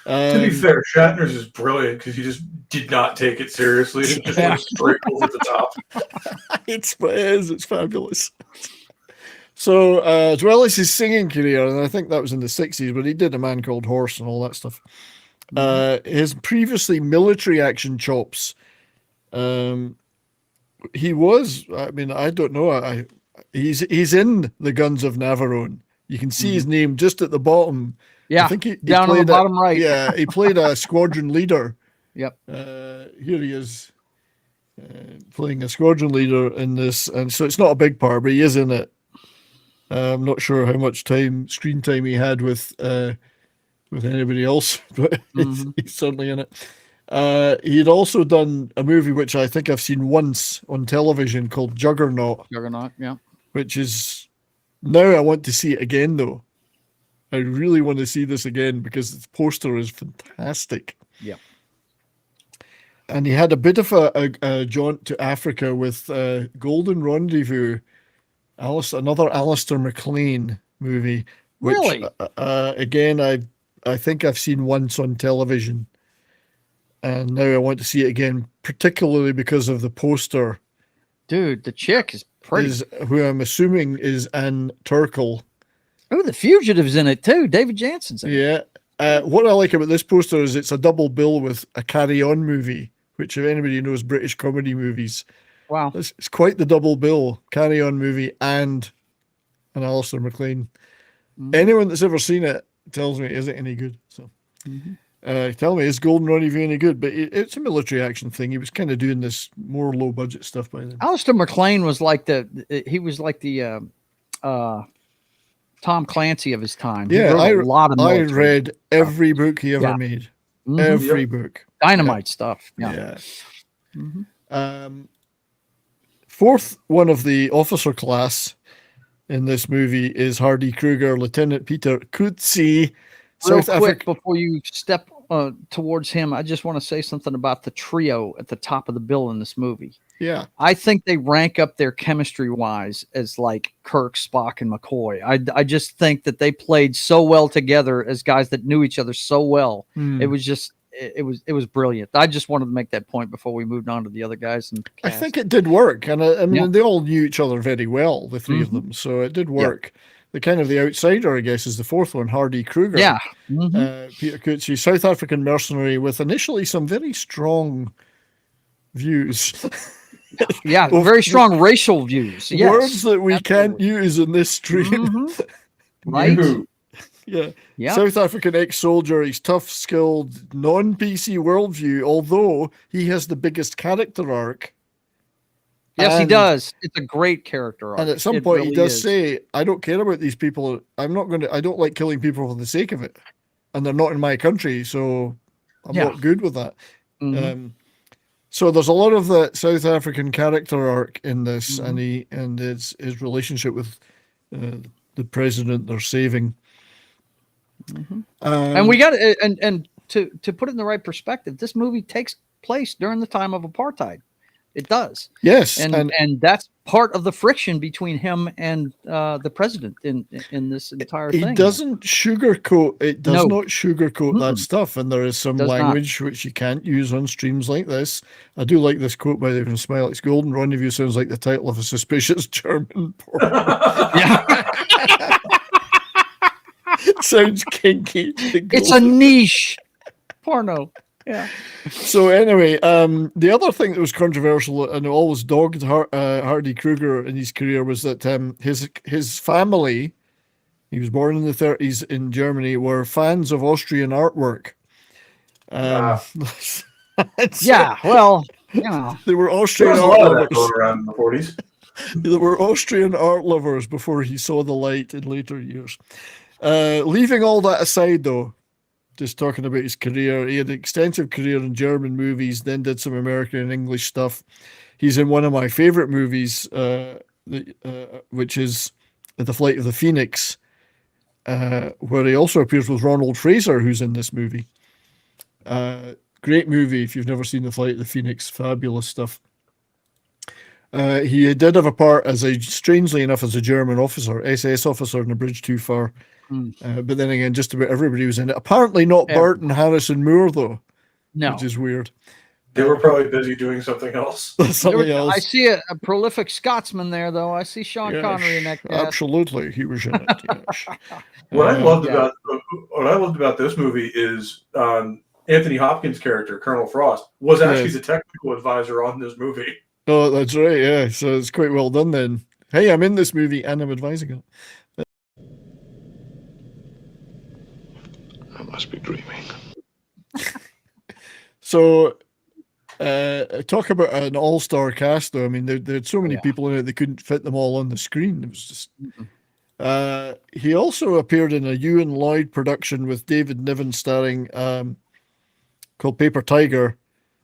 To be fair, Shatner's is brilliant because he just did not take it seriously. It just went straight over the top. It's fabulous. So, as well as his singing career, and I think that was in the 60s, but he did A Man Called Horse and all that stuff. His previously military action chops. He was, I mean, I don't know. He's in the Guns of Navarone. You can see his name just at the bottom. Yeah, I think he down on the bottom right. Yeah, he played a squadron leader. Yep. Here he is playing a squadron leader in this, and so it's not a big part, but he is in it. I'm not sure how much screen time he had with anybody else, but he's certainly in it. He had also done a movie which I think I've seen once on television called Juggernaut. Juggernaut, yeah. Which is now I want to see it again though. I really want to see this again because the poster is fantastic. Yeah. And he had a bit of a jaunt to Africa with Golden Rendezvous, another Alistair MacLean movie. Which, really? Again, I think I've seen once on television. And now I want to see it again, particularly because of the poster. Dude, the chick is pretty. Who I'm assuming is Anne Turkel. Oh, The Fugitive's in it too. David Jansen's in it. Yeah. What I like about this poster is it's a double bill with a Carry On movie, which if anybody knows British comedy movies. Wow. It's quite the double bill. Carry On movie and an Alistair MacLean. Anyone that's ever seen it tells me, is it any good? So tell me, is Golden Rendezvous any good? But it's a military action thing. He was kind of doing this more low budget stuff by then. Alistair MacLean was like the Tom Clancy of his time. Yeah, I read every book he ever made. Mm-hmm. Every book. Dynamite stuff. Yeah. Mm-hmm. Fourth one of the officer class in this movie is Hardy Krüger, Lieutenant Peter Coetzee. Real quick, before you step towards him, I just want to say something about the trio at the top of the bill in this movie. Yeah. I think they rank up their chemistry-wise as like Kirk, Spock, and McCoy. I just think that they played so well together as guys that knew each other so well. It was just it was brilliant. I just wanted to make that point before we moved on to the other guys. And I think it did work, and I mean they all knew each other very well, the three of them, so it did work. The kind of the outsider, I guess, is the fourth one, Hardy Krüger. Yeah. Peter Coetzee, South African mercenary with initially some very strong views. Yeah, very strong racial views. Yes, words that we can't use in this stream. Right? Yeah. South African ex-soldier. He's tough, skilled, non-PC worldview, although he has the biggest character arc. Yes, he does. It's a great character arc. And at some point, he does say, I don't care about these people. I don't like killing people for the sake of it. And they're not in my country, so I'm not good with that. So there's a lot of the South African character arc in this, and his relationship with the president they're saving. And we got and to put it in the right perspective, this movie takes place during the time of apartheid. It does. Yes, and that's part of the friction between him and the president in this entire thing. He doesn't sugarcoat. It does not sugarcoat that stuff, and there is some language which you can't use on streams like this. I do like this quote by the way from Smile. It's Golden Rendezvous sounds like the title of a suspicious German porn. Sounds kinky. It's a niche porno. Yeah. So anyway, the other thing that was controversial and always dogged Hardy Krüger in his career was that his family, he was born in the 30s in Germany, were fans of Austrian artwork. They were Austrian art lovers around the 40s. They were Austrian art lovers before he saw the light in later years. Leaving all that aside, though. Just talking about his career. He had an extensive career in German movies, then did some American and English stuff. He's in one of my favorite movies, which is The Flight of the Phoenix, where he also appears with Ronald Fraser, who's in this movie. Great movie if you've never seen The Flight of the Phoenix. Fabulous stuff. He did have a part strangely enough, as a German officer, SS officer in A Bridge Too Far. But then again, just about everybody was in it. Apparently not Burton, Harrison Moore, though. No. Which is weird. They were probably busy doing something else. I see a prolific Scotsman there, though. I see Sean Connery in that cast. Absolutely. He was in it, yes. What I loved about this movie is Anthony Hopkins' character, Colonel Frost, was actually the technical advisor on this movie. Oh, that's right, yeah. So it's quite well done then. Hey, I'm in this movie and I'm advising it. I must be dreaming. So, talk about an all-star cast, though. I mean, there had so many people in it, they couldn't fit them all on the screen. It was just... he also appeared in a Ewan Lloyd production with David Niven starring, called Paper Tiger,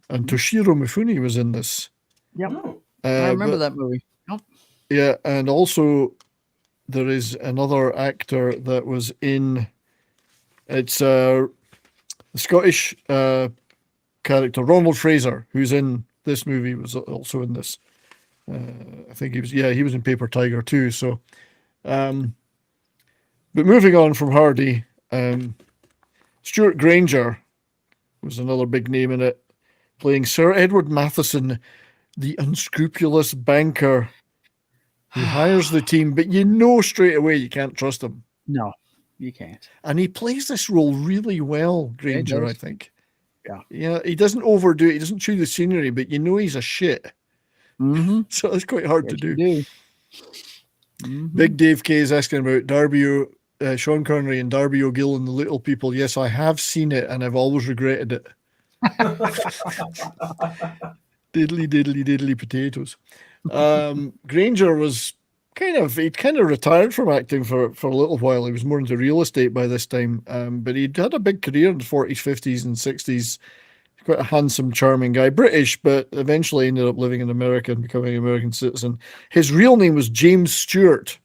and Toshiro Mifune was in this. Yep. I remember that movie. Yep. Yeah, and also there is another actor that was in... It's the Scottish character Ronald Fraser, who's in this movie, was also in this. I think he was in Paper Tiger too. So, but moving on from Hardy, Stuart Granger was another big name in it, playing Sir Edward Matheson, the unscrupulous banker who hires the team, but you know straight away you can't trust him. No. You can't. And he plays this role really well, Granger, I think. Yeah. Yeah, he doesn't overdo it. He doesn't chew the scenery, but you know he's a shit. So it's quite hard to do. Big Dave K is asking about Darby, Sean Connery and Darby O'Gill and the Little People. Yes, I have seen it and I've always regretted it. Diddly, diddly, diddly potatoes. Granger was he'd kind of retired from acting for a little while. He was more into real estate by this time, but he'd had a big career in the 40s, 50s, and 60s. Quite a handsome, charming guy, British, but eventually ended up living in America and becoming an American citizen. His real name was James Stewart,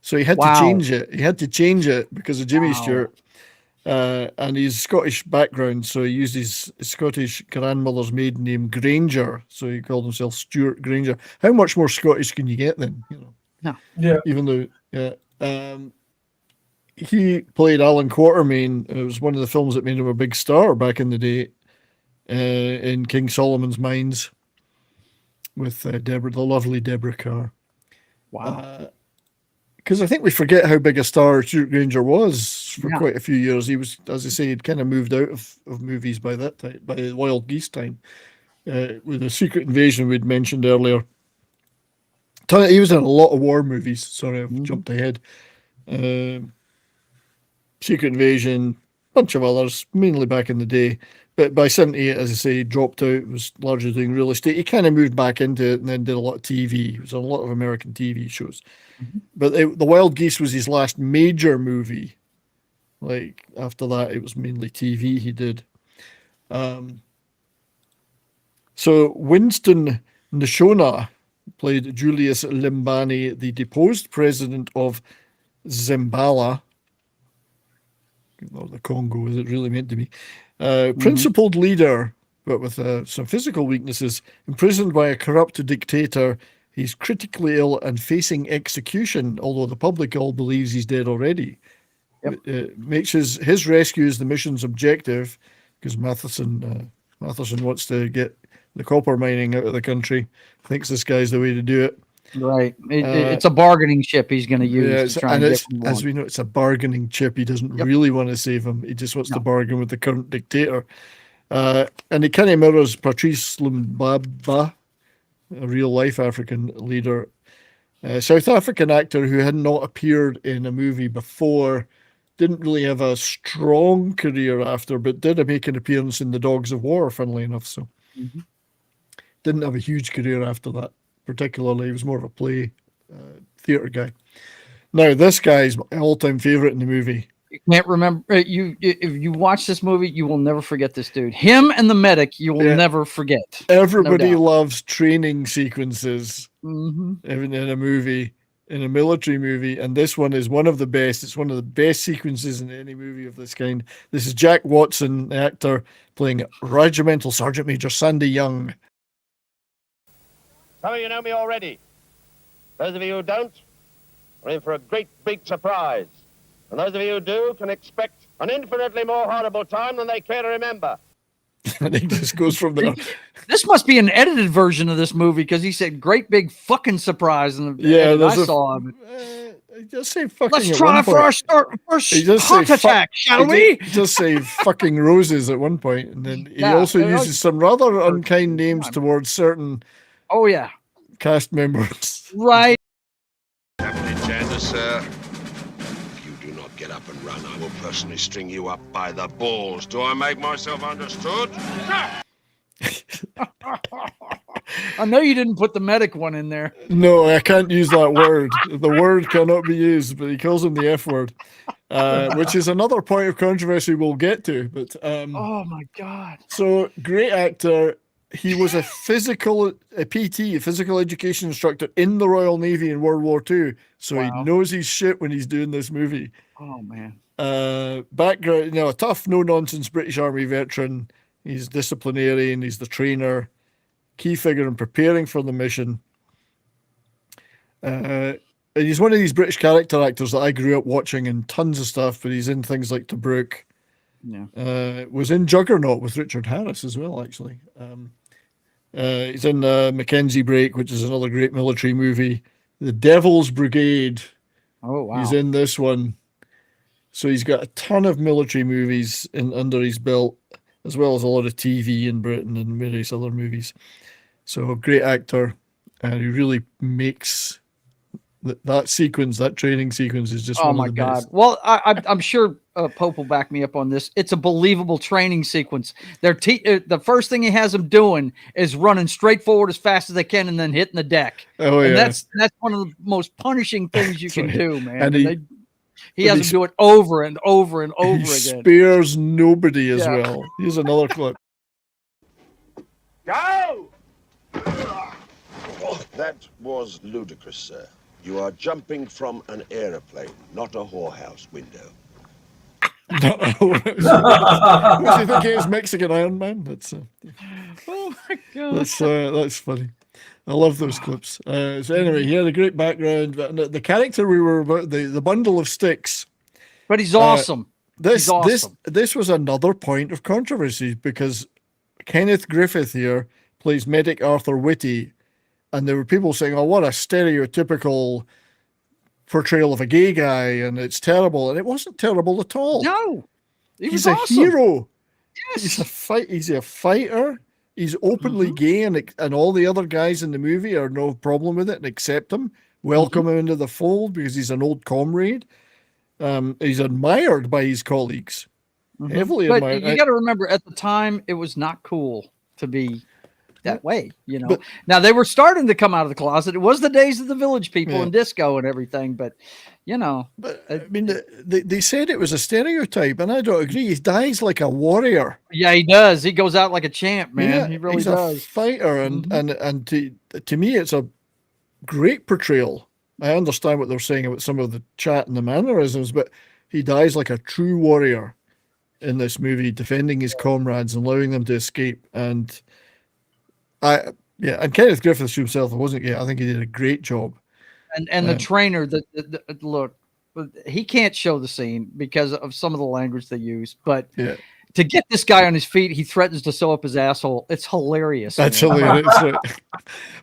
so he had to change it. He had to change it because of Jimmy Stewart, and he's Scottish background, so he used his Scottish grandmother's maiden name Granger, so he called himself Stuart Granger. How much more Scottish can you get then? No. Yeah. Even though, he played Alan Quatermain. It was one of the films that made him a big star back in the day. In King Solomon's Mines with the lovely Deborah Kerr. Wow. Because I think we forget how big a star Stuart Granger was for quite a few years. He was, as I say, he'd kind of moved out of movies by that time, by the Wild Geese time, with the Secret Invasion we'd mentioned earlier. He was in a lot of war movies. Sorry, I've jumped ahead. Secret Invasion, bunch of others, mainly back in the day. But by 78, as I say, he dropped out, was largely doing real estate. He kind of moved back into it and then did a lot of TV. He was on a lot of American TV shows. But The Wild Geese was his last major movie. Like, after that, it was mainly TV he did. So Winston Nshona played Julius Limbani, the deposed president of Zimbabwe, or the Congo, is it really meant to be? Principled leader, but with some physical weaknesses, imprisoned by a corrupt dictator. He's critically ill and facing execution, although the public all believes he's dead already. Yep. Makes his rescue is the mission's objective, because Matheson wants to get the copper mining out of the country. Thinks this guy's the way to do it. Right. It's a bargaining chip he's going to use to try and get what he as we know, it's a bargaining chip. He doesn't really want to save him. He just wants to bargain with the current dictator. And he kind of mirrors Patrice Lumbaba, a real-life African leader. South African actor who had not appeared in a movie before, didn't really have a strong career after, but did make an appearance in The Dogs of War, funnily enough. So didn't have a huge career after that. Particularly, he was more of a play theater guy. Now, this guy's my all-time favorite in the movie. You can't remember. If you watch this movie, you will never forget this dude. Him and the medic, you will never forget. Everybody loves training sequences even in a movie, in a military movie, and this one is one of the best. It's one of the best sequences in any movie of this kind. This is Jack Watson, the actor, playing Regimental Sergeant Major Sandy Young. Some of you know me already. Those of you who don't are in for a great big surprise. And those of you who do can expect an infinitely more horrible time than they care to remember. And he just goes from there. This must be an edited version of this movie because he said great big fucking surprise. And I saw him. He just say fucking. Let's try for our first heart attack, shall we? He just say fucking roses at one point, and then he also uses some rather unkind names towards certain cast members. Right. Captain Jander, sir. If you do not get up and run, I will personally string you up by the balls. Do I make myself understood? I know you didn't put the medic one in there. No, I can't use that word. The word cannot be used, but he calls him the F word, which is another point of controversy we'll get to. But oh my God! So great actor. He was a physical education instructor in the Royal Navy in World War II. So he knows his shit when he's doing this movie. Oh man. Background, a tough, no-nonsense British Army veteran. He's disciplinarian. He's the trainer. Key figure in preparing for the mission. And he's one of these British character actors that I grew up watching in tons of stuff, but he's in things like Tobruk. Yeah. Was in Juggernaut with Richard Harris as well, actually. He's in Mackenzie Break, which is another great military movie. The Devil's Brigade. Oh, wow. He's in this one. So he's got a ton of military movies under his belt, as well as a lot of TV in Britain and various other movies. So a great actor, and he really makes that sequence, that training sequence, is just Oh one my of the God! best. Well, I'm sure Pope will back me up on this. It's a believable training sequence. The first thing he has them doing is running straight forward as fast as they can, and then hitting the deck. Oh, and yeah. that's one of the most punishing things you can Right. do, man. And he has them do it over and over and over he again. spares nobody as Yeah. well. Here's another clip. Go! That was ludicrous, sir. You are jumping from an aeroplane, not a whorehouse window. What do you think he is, Mexican Iron Man? That's Oh my God! that's funny. I love those clips. So anyway, he had a great background. The character we were about, the bundle of sticks. But he's awesome. This He's awesome. this was another point of controversy because Kenneth Griffith here plays medic Arthur Whitty, and there were people saying, "Oh, what a stereotypical portrayal of a gay guy, and it's terrible." And it wasn't terrible at all. No, he's was a awesome. hero. Yes. He's a fighter. He's openly gay, and all the other guys in the movie are no problem with it and accept him, welcome him into the fold because he's an old comrade. He's admired by his colleagues, heavily But admired. you got to remember, at the time, it was not cool to be that way. Now they were starting to come out of the closet. It was the days of the Village People and disco and everything. But But I mean, they said it was a stereotype, and I don't agree. He dies like a warrior. Yeah, he does. He goes out like a champ, man. Yeah, He really he's does. a fighter, and to me, it's a great portrayal. I understand what they're saying about some of the chat and the mannerisms, but he dies like a true warrior in this movie, defending his comrades and allowing them to escape. And and Kenneth Griffith himself, I think he did a great job. And the trainer, look, he can't show the scene because of some of the language they use, but to get this guy on his feet, he threatens to sew up his asshole. It's hilarious. That's man. hilarious.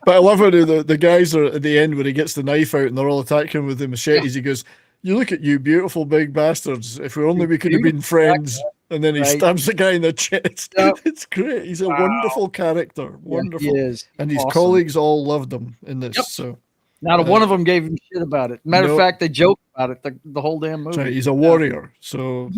But I love how the guys are at the end when he gets the knife out and they're all attacking him with the machetes. He goes, "You look at you, beautiful big bastards. If we could have been friends." And then he stabs the guy in the chest. It's great. He's a wonderful character. Wonderful. Yeah, he is. And his Awesome. colleagues all loved him in this. Yep. So not one of them gave him shit about it. Matter of fact, they joke about it the whole damn movie. Right, he's a warrior. So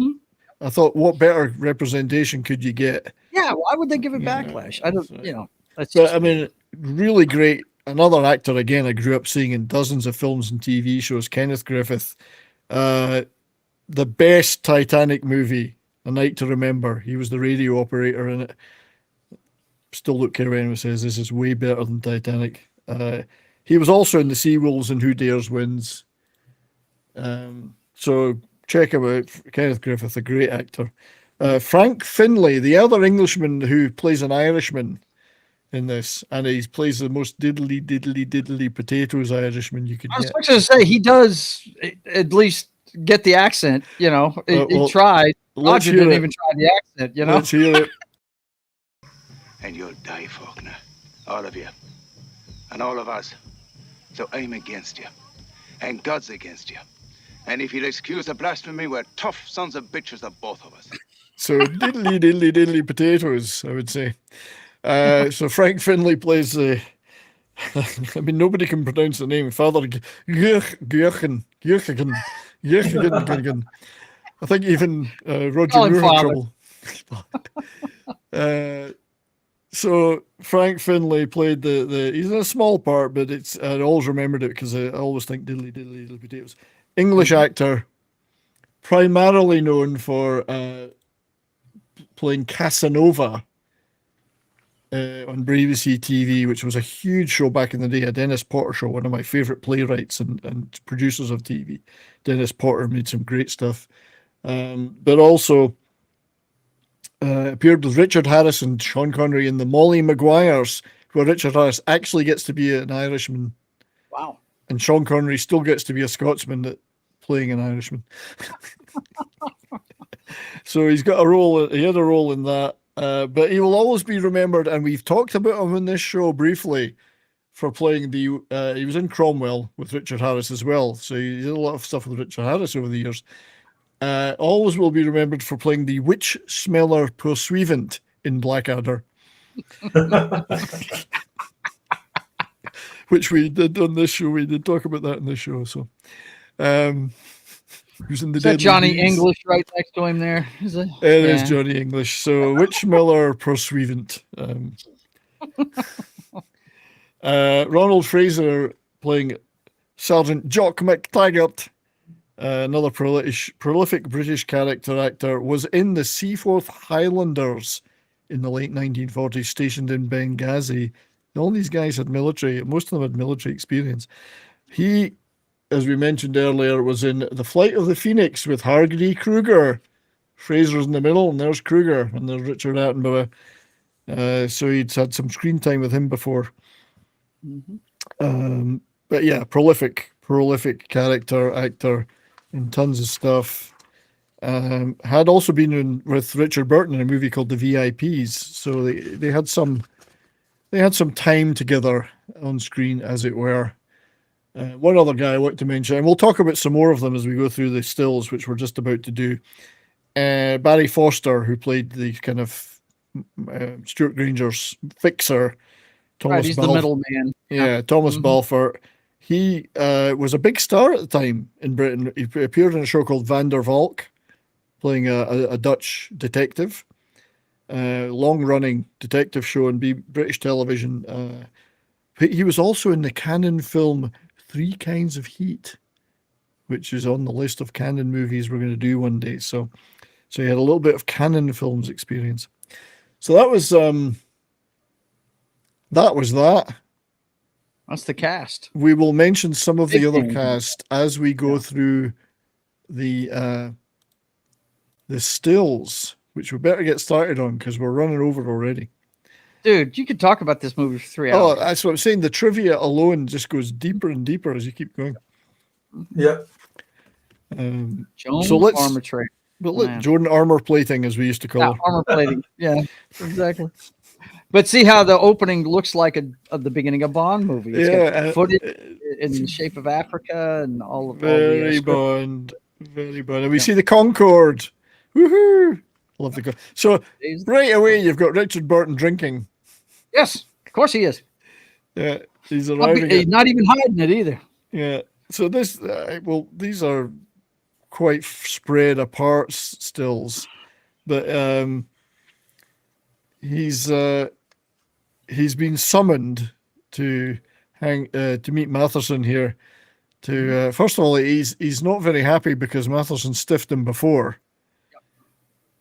I thought, what better representation could you get? Yeah, why would they give it backlash? I don't, That's But I mean, really great. Another actor, again, I grew up seeing in dozens of films and TV shows, Kenneth Griffith. The best Titanic movie, A Night to Remember. He was the radio operator in it. Still don't care when anyone says this is way better than Titanic. He was also in The Seawolves and Who Dares Wins. So check him out. Kenneth Griffith, a great actor. Frank Finlay, the other Englishman who plays an Irishman in this, and he plays the most diddly potatoes Irishman you could I was get. going to say, he does at least get the accent, he tried. Roger didn't even try the accent, Let's hear it. And you'll die, Faulkner. All of you. And all of us. So I'm against you. And God's against you. And if you'll excuse the blasphemy, we're tough sons of bitches, the both of us. So diddly potatoes, I would say. So Frank Finlay plays the... I mean, nobody can pronounce the name. Father Gürgen. I think even Roger Moore had trouble. So Frank Finlay played the. He's in a small part, but I always remembered it because I always think diddly potatoes. English actor, primarily known for playing Casanova on BBC TV, which was a huge show back in the day, a Dennis Potter show, one of my favorite playwrights and producers of TV. Dennis Potter made some great stuff. But also appeared with Richard Harris and Sean Connery in the Molly Maguires, where Richard Harris actually gets to be an Irishman. Wow. And Sean Connery still gets to be a Scotsman playing an Irishman. So he had a role in that. But he will always be remembered, and we've talked about him in this show briefly, for playing he was in Cromwell with Richard Harris as well. So he did a lot of stuff with Richard Harris over the years. Always will be remembered for playing the witch smeller pursuivant in Blackadder. which we did on this show. We did talk about that in this show. So, who's in the Is that Deadly Johnny Bees? English right next to him there? Is it? It is Johnny English. So, which Miller pursuivant? Ronald Fraser playing Sergeant Jock McTaggart, another prolific British character actor, was in the Seaforth Highlanders in the late 1940s, stationed in Benghazi. All these guys had military, most of them had military experience. He, as we mentioned earlier, was in The Flight of the Phoenix with Hargreaves Krüger. Fraser's in the middle, and there's Krüger, and there's Richard Attenborough. So he'd had some screen time with him before. Mm-hmm. But yeah, prolific character actor in tons of stuff. Had also been with Richard Burton in a movie called The VIPs, so they had some time together on screen, as it were. One other guy I want to mention, and we'll talk about some more of them as we go through the stills, which we're just about to do. Barry Foster, who played the kind of Stuart Granger's fixer. Thomas he's the middleman. Yeah, Thomas Balfour. He was a big star at the time in Britain. He appeared in a show called Van der Valk, playing a Dutch detective. Long-running detective show on British television. He was also in the Cannon film Three Kinds of Heat, which is on the list of Cannon movies we're going to do one day. So he had a little bit of Cannon films experience. So that was that. That's the cast. We will mention some of the other cast as we go through the stills, which we better get started on because we're running over already. Dude, you could talk about this movie for 3 hours. Oh, that's what I'm saying. The trivia alone just goes deeper and deeper as you keep going. Yeah. Joan So let's armor trade. But Jordan armor plating, as we used to call it. Armor plating. Yeah, exactly. But see how the opening looks like of the beginning of Bond movie. It's got footage in the shape of Africa and all of very Bond. And we see the Concorde. Woohoo! Love the So right away, you've got Richard Burton drinking. Yes, of course he is. Yeah, he's arriving. He's not even hiding it either. Yeah. So this, these are quite spread apart stills, but he's been summoned to meet Matheson here. To first of all, he's not very happy because Matheson stiffed him before.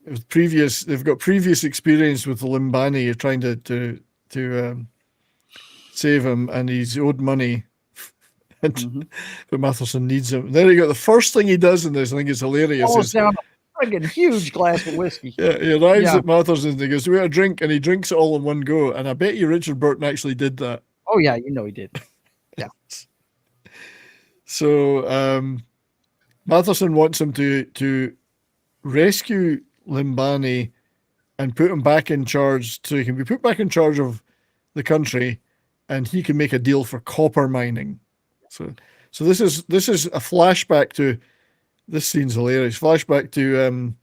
They've got previous experience with the Limbani trying to save him, and he's owed money. But Matheson needs him. There you go. The first thing he does in this, I think, is hilarious. Falls down a friggin' huge glass of whiskey. Yeah, he arrives at Matheson and he goes, "We have a drink," and he drinks it all in one go. And I bet you Richard Burton actually did that. Oh yeah, you know he did. Yeah. So Matheson wants him to rescue Limbani and put him back in charge, so he can be put back in charge of the country, and he can make a deal for copper mining. So this is a flashback to, this scene's hilarious. Flashback to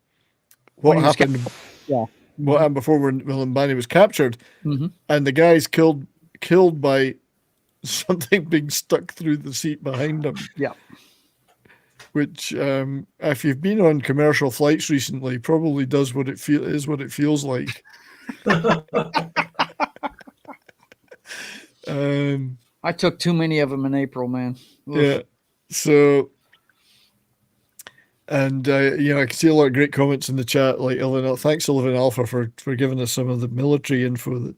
what happened. What happened before when Limbani was captured, and the guy's killed by something being stuck through the seat behind him. Yeah. Which, if you've been on commercial flights recently, probably does what it feels like. I took too many of them in April, man. Oof. Yeah. So, and I can see a lot of great comments in the chat. Like, thanks, Sullivan Alpha, for giving us some of the military info.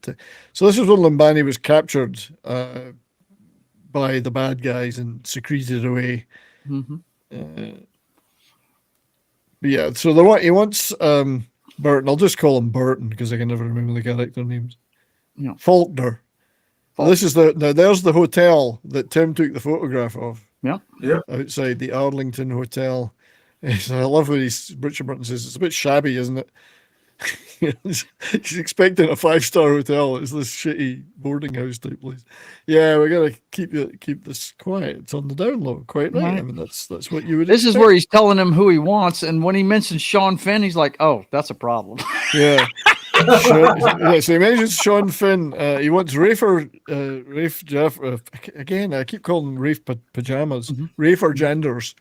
So this is when Limbani was captured by the bad guys and secreted away. But yeah, so he wants Burton. I'll just call him Burton because I can never remember the character names. Yeah. Faulkner. This is there's the hotel that Tim took the photograph of. Yeah. Outside the Arlington Hotel. I love what Richard Burton says. It's a bit shabby, isn't it? He's expecting a 5-star hotel. It's this shitty boarding house type place. Yeah, we gotta keep this quiet. It's on the down low, quite right. I mean, that's what you would. This is where he's telling him who he wants, and when he mentions Sean Fenn, he's like, "Oh, that's a problem." Yeah. So he mentions Sean Finn. He wants Rafe Jeff. Again, I keep calling them Rafe pajamas. Rafe or genders.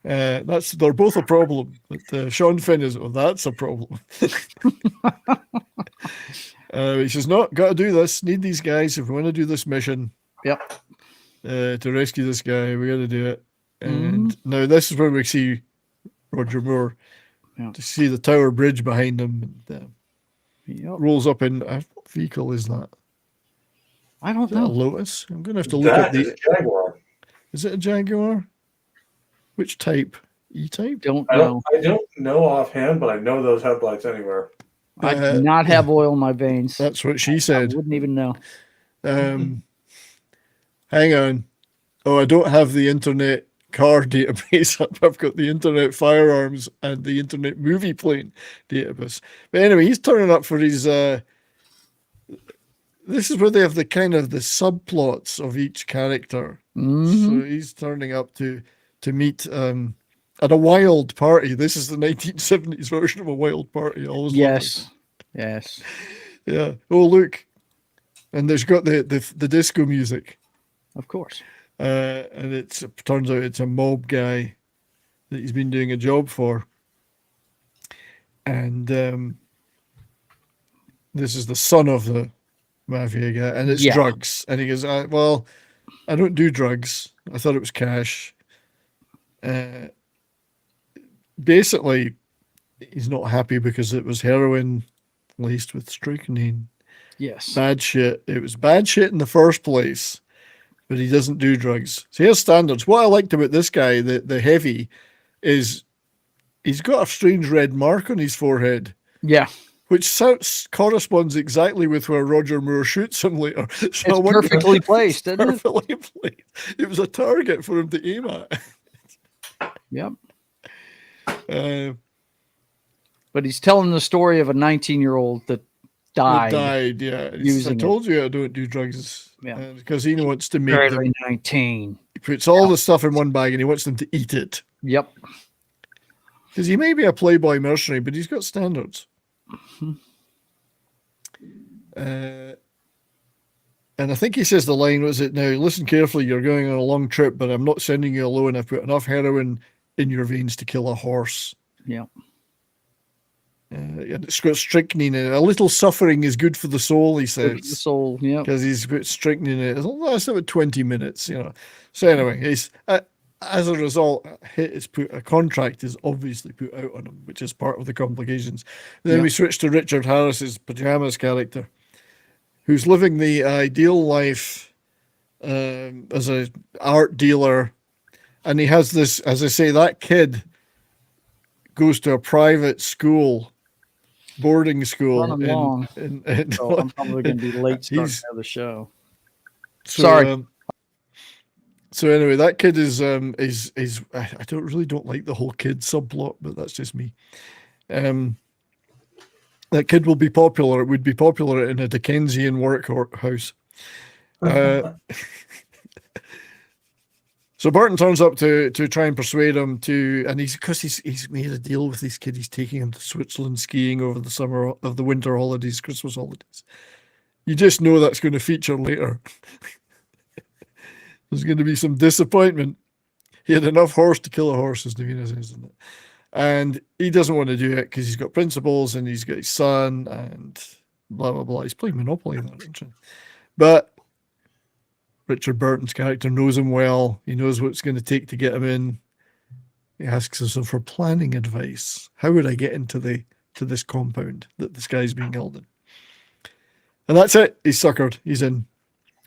They're both a problem. But Sean Finn is. Oh, that's a problem. He says, "No, got to do this. Need these guys if we want to do this mission. Yep. To rescue this guy, we got to do it." And now this is where we see Roger Moore. To see the Tower Bridge behind him, and rolls up in. What vehicle is that? I don't know. A Lotus. I'm going to have to look at the Jaguar. Is it a Jaguar? Which type? E-type? I don't know offhand, but I know those headlights anywhere. I do not have oil in my veins. That's what she said. I wouldn't even know. Hang on. Oh, I don't have the internet car database up. I've got the internet firearms and the internet movie plane database. But anyway, he's turning up for his this is where they have the kind of the subplots of each character. So he's turning up to meet at a wild party. This is the 1970s version of a wild party. Always yes. Yeah. Oh, look. And there's got the disco music. Of course. And it turns out it's a mob guy that he's been doing a job for. And this is the son of the mafia guy, and it's drugs. And he goes, well, I don't do drugs. I thought it was cash. Basically, he's not happy because it was heroin laced with strychnine. Yes. Bad shit. It was bad shit in the first place. But he doesn't do drugs. So here's standards. What I liked about this guy, the heavy, is he's got a strange red mark on his forehead. Yeah. Which corresponds exactly with where Roger Moore shoots him later. So it's perfectly placed, isn't it? Perfectly placed. It was a target for him to aim at. Yep. But he's telling the story of a 19-year-old that died. Yeah. I told you I don't do drugs. Yeah. Because he wants to make Barely 19. He puts all the stuff in one bag and he wants them to eat it. Yep. Because he may be a playboy mercenary, but he's got standards. And I think he says the line, was it, now listen carefully, you're going on a long trip, but I'm not sending you alone. I've put enough heroin in your veins to kill a horse. Yeah. And it's got strychnine in it. A little suffering is good for the soul, he says. Good for the soul, yeah. Because he's put strychnine in it. It'll last about 20 minutes, So anyway, he's as a result, a contract is obviously put out on him, which is part of the complications. Then we switch to Richard Harris's pajamas character, who's living the ideal life as an art dealer. And he has this, as I say, that kid goes to a private school, boarding school. So I'm probably going to be late starting the show. Sorry. So anyway, that kid is I don't like the whole kid subplot, but that's just me. That kid will be popular. It would be popular in a Dickensian workhouse. So Burton turns up to try and persuade him to, and he's made a deal with this kid. He's taking him to Switzerland skiing over the winter holidays, Christmas holidays. You just know that's going to feature later. There's going to be some disappointment. He had enough horse to kill a horse, as Davina says, isn't it? And he doesn't want to do it because he's got principles and he's got his son and blah, blah, blah. He's playing Monopoly in that, isn't he? But Richard Burton's character knows him well. He knows what it's going to take to get him in. He asks us for planning advice. How would I get into this compound that this guy's being held in? And that's it. He's suckered. He's in.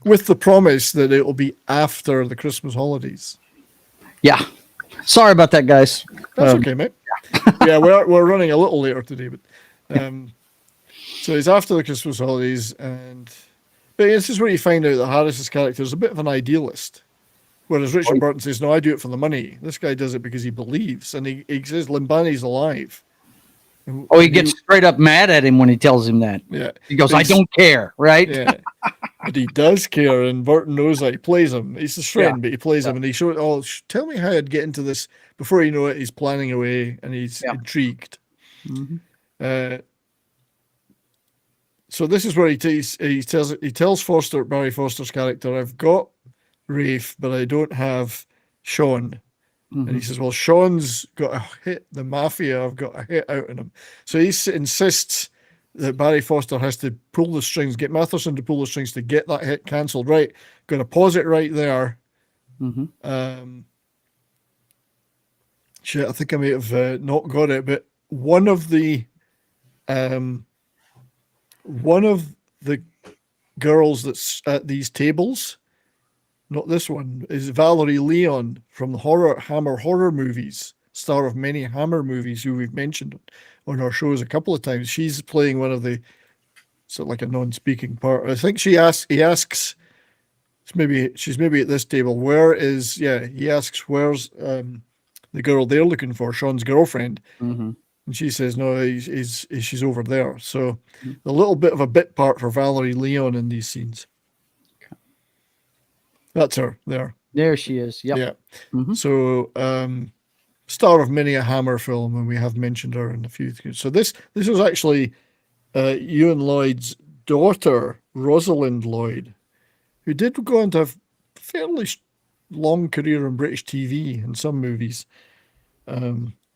With the promise that it will be after the Christmas holidays. Yeah. Sorry about that, guys. That's okay, mate. Yeah, we're running a little later today, but so it's after the Christmas holidays, but this is where you find out that Harris's character is a bit of an idealist, whereas Richard Burton says, "No, I do it for the money." This guy does it because he believes, and he says Limbani's alive. Oh, he gets straight up mad at him when he tells him that. Yeah, he goes, "I don't care," right? Yeah, but he does care, and Burton knows that. He plays him. He's his friend, but he plays him, and he shows, "Oh, tell me how I'd get into this." Before you know it, he's planning away, and he's intrigued. Mm-hmm. so this is where he tells Foster, Barry Foster's character, I've got Rafe, but I don't have Sean. And he says, well, Sean's got a hit, the mafia, I've got a hit out on him. So he insists that Barry Foster has to pull the strings, get Matheson to pull the strings to get that hit cancelled. Right, going to pause it right there. Shit, I think I may have not got it, but one of the girls that's at these tables, not this one, is Valerie Leon from the Hammer horror movies, star of many Hammer movies, who we've mentioned on our shows a couple of times. She's playing one of the sort of like a non-speaking part. I think he asks, she's maybe at this table. He asks where's the girl they're looking for, Sean's girlfriend, and she says no, she's over there. So a little bit of a bit part for Valerie Leon in these scenes. That's her there. There she is. Yep. Yeah. So, star of many a Hammer film, and we have mentioned her in a few. So this was actually Ewan Lloyd's daughter, Rosalind Lloyd, who did go on to have a fairly long career in British TV and some movies.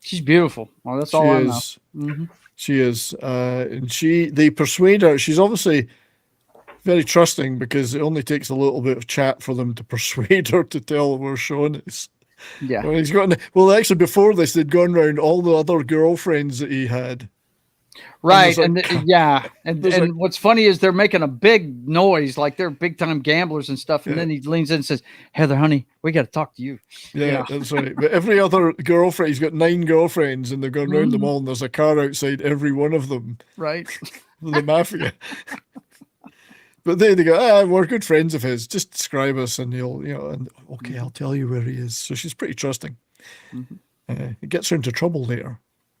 She's beautiful. Well, that's all I know. She is, and they persuade her. She's obviously very trusting, because it only takes a little bit of chat for them to persuade her to tell where Sean is. Yeah. Actually, before this, they'd gone around all the other girlfriends that he had. Right. And what's funny is they're making a big noise, like they're big time gamblers and stuff. And then he leans in and says, Heather, honey, we got to talk to you. Yeah, that's right. But every other girlfriend, he's got 9 girlfriends, and they've gone around them all, and there's a car outside every one of them. Right. The mafia. But they go, we're good friends of his. Just describe us, and okay, I'll tell you where he is. So she's pretty trusting. It gets her into trouble later.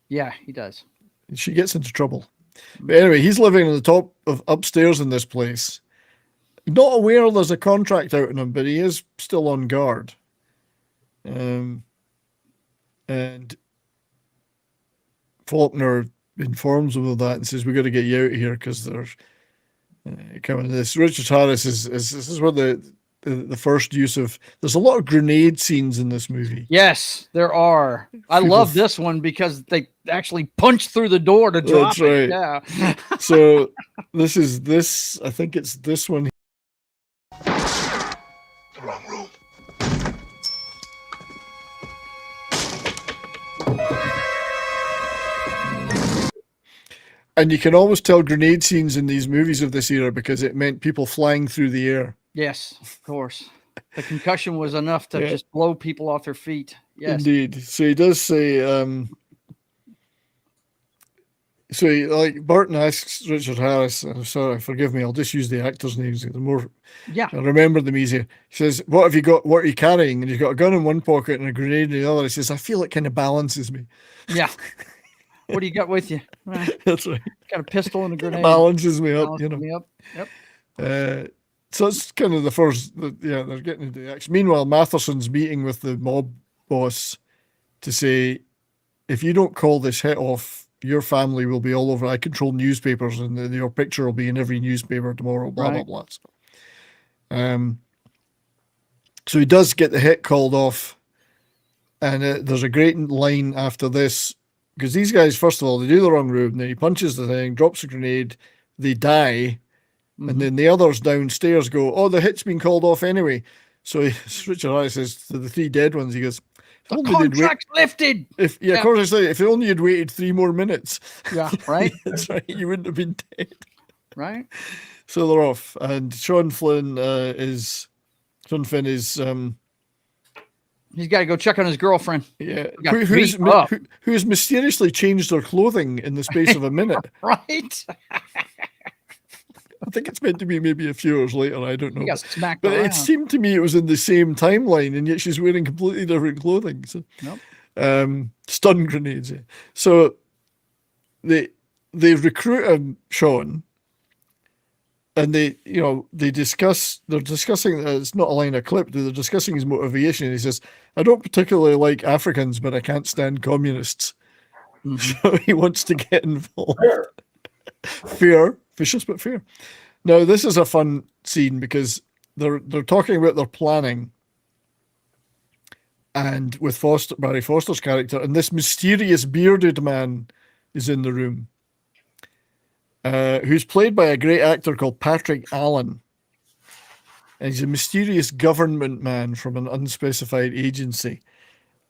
Yeah, he does. She gets into trouble. But anyway, he's living on the top of upstairs in this place. Not aware there's a contract out on him, but he is still on guard. And Faulkner informs him of that and says, we got to get you out of here because there's coming to this. Richard Harris is this is where the first use of, there's a lot of grenade scenes in this movie. Yes, there are. I love this one because they actually punch through the door to drop it. Yeah. So I think it's this one. The wrong room. And you can always tell grenade scenes in these movies of this era because it meant people flying through the air. Yes, of course. The concussion was enough to just blow people off their feet. Yes. Indeed. So he does say, Burton asks Richard Harris, I'm sorry, forgive me, I'll just use the actors' names. The more I remember them easier. He says, what have you got? What are you carrying? And he's got a gun in one pocket and a grenade in the other. He says, I feel it kind of balances me. Yeah. What do you got with you? That's right. Got a pistol and a grenade. Balances me up, Yep. So it's kind of the first, they're getting into the action. Meanwhile, Matheson's meeting with the mob boss to say, if you don't call this hit off, your family will be all over. I control newspapers, and your picture will be in every newspaper tomorrow, blah, blah, blah. So he does get the hit called off, and there's a great line after this, because these guys, first of all, they do the wrong room, then he punches the thing, drops a grenade, they die, and then the others downstairs go, oh, the hit's been called off anyway. So Richard Harris says to the 3 dead ones, he goes, the contract's lifted. Of course, if only you'd waited 3 more minutes. Yeah, right. That's right. You wouldn't have been dead. Right. So they're off, and Sean Finn is he's got to go check on his girlfriend. Yeah, who's mysteriously changed her clothing in the space of a minute. Right. I think it's meant to be maybe a few hours later. I don't know. He got smacked but around. It seemed to me it was in the same timeline, and yet she's wearing completely different clothing. So, stun grenades. Yeah. So they recruit Sean, and they're discussing that it's not a line of clip. They're discussing his motivation. He says, "I don't particularly like Africans, but I can't stand communists." So he wants to get involved. Fair Vicious but fair. Now, this is a fun scene because they're talking about their planning, and with Barry Foster's character, and this mysterious bearded man is in the room, who's played by a great actor called Patrick Allen. And he's a mysterious government man from an unspecified agency,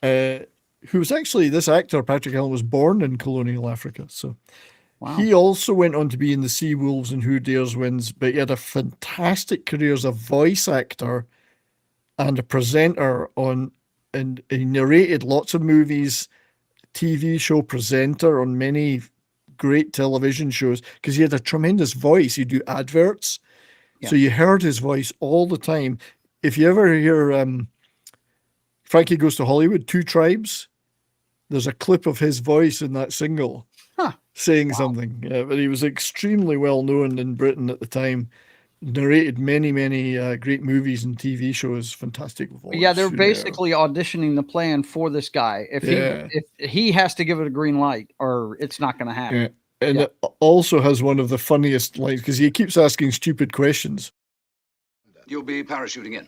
who was actually, this actor, Patrick Allen, was born in colonial Africa. So he also went on to be in The Sea Wolves and Who Dares Wins, but he had a fantastic career as a voice actor and a presenter and he narrated lots of movies, TV show presenter on many great television shows, because he had a tremendous voice. He'd do adverts. Yeah. So you heard his voice all the time. If you ever hear Frankie Goes to Hollywood, Two Tribes, there's a clip of his voice in that single saying something. Yeah, but he was extremely well known in Britain at the time. Narrated many, many great movies and TV shows. Fantastic voice. Yeah, they're basically auditioning the plan for this guy. If he has to give it a green light, or it's not going to happen. Yeah. And it also has one of the funniest lines, because he keeps asking stupid questions. You'll be parachuting in?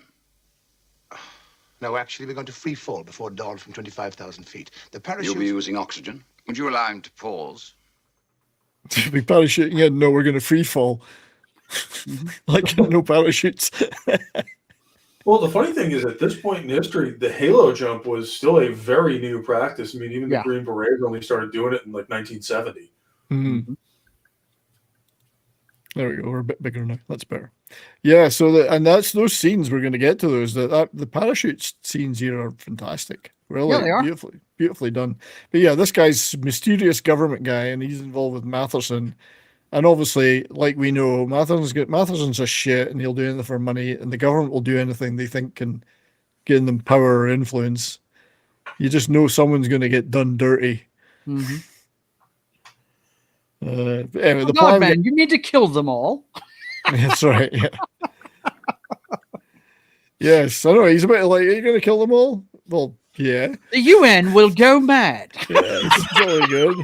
No, actually, we're going to free fall before dawn from 25,000 feet. The parachute... You'll be using oxygen. Would you allow him to pause? To be parachuting in? No, we're going to free fall. Like, no parachutes. Well, the funny thing is, at this point in history, the halo jump was still a very new practice. I mean, even the Green Berets only started doing it in like 1970. Mm-hmm. There we go. We're a bit bigger now. That's better. Yeah. So and that's those scenes. We're going to get to those. That the parachute scenes here are fantastic. Really, they are beautifully done. But yeah, this guy's mysterious government guy, and he's involved with Matherson. And obviously, like we know, Matherson's a shit, and he'll do anything for money, and the government will do anything they think can give them power or influence. You just know someone's going to get done dirty. Mm-hmm. Anyway, the plan, man, you need to kill them all. That's right. Yeah. Yes, I know. He's a bit like, are you going to kill them all? Well, yeah. The UN will go mad. Yeah, it's really good.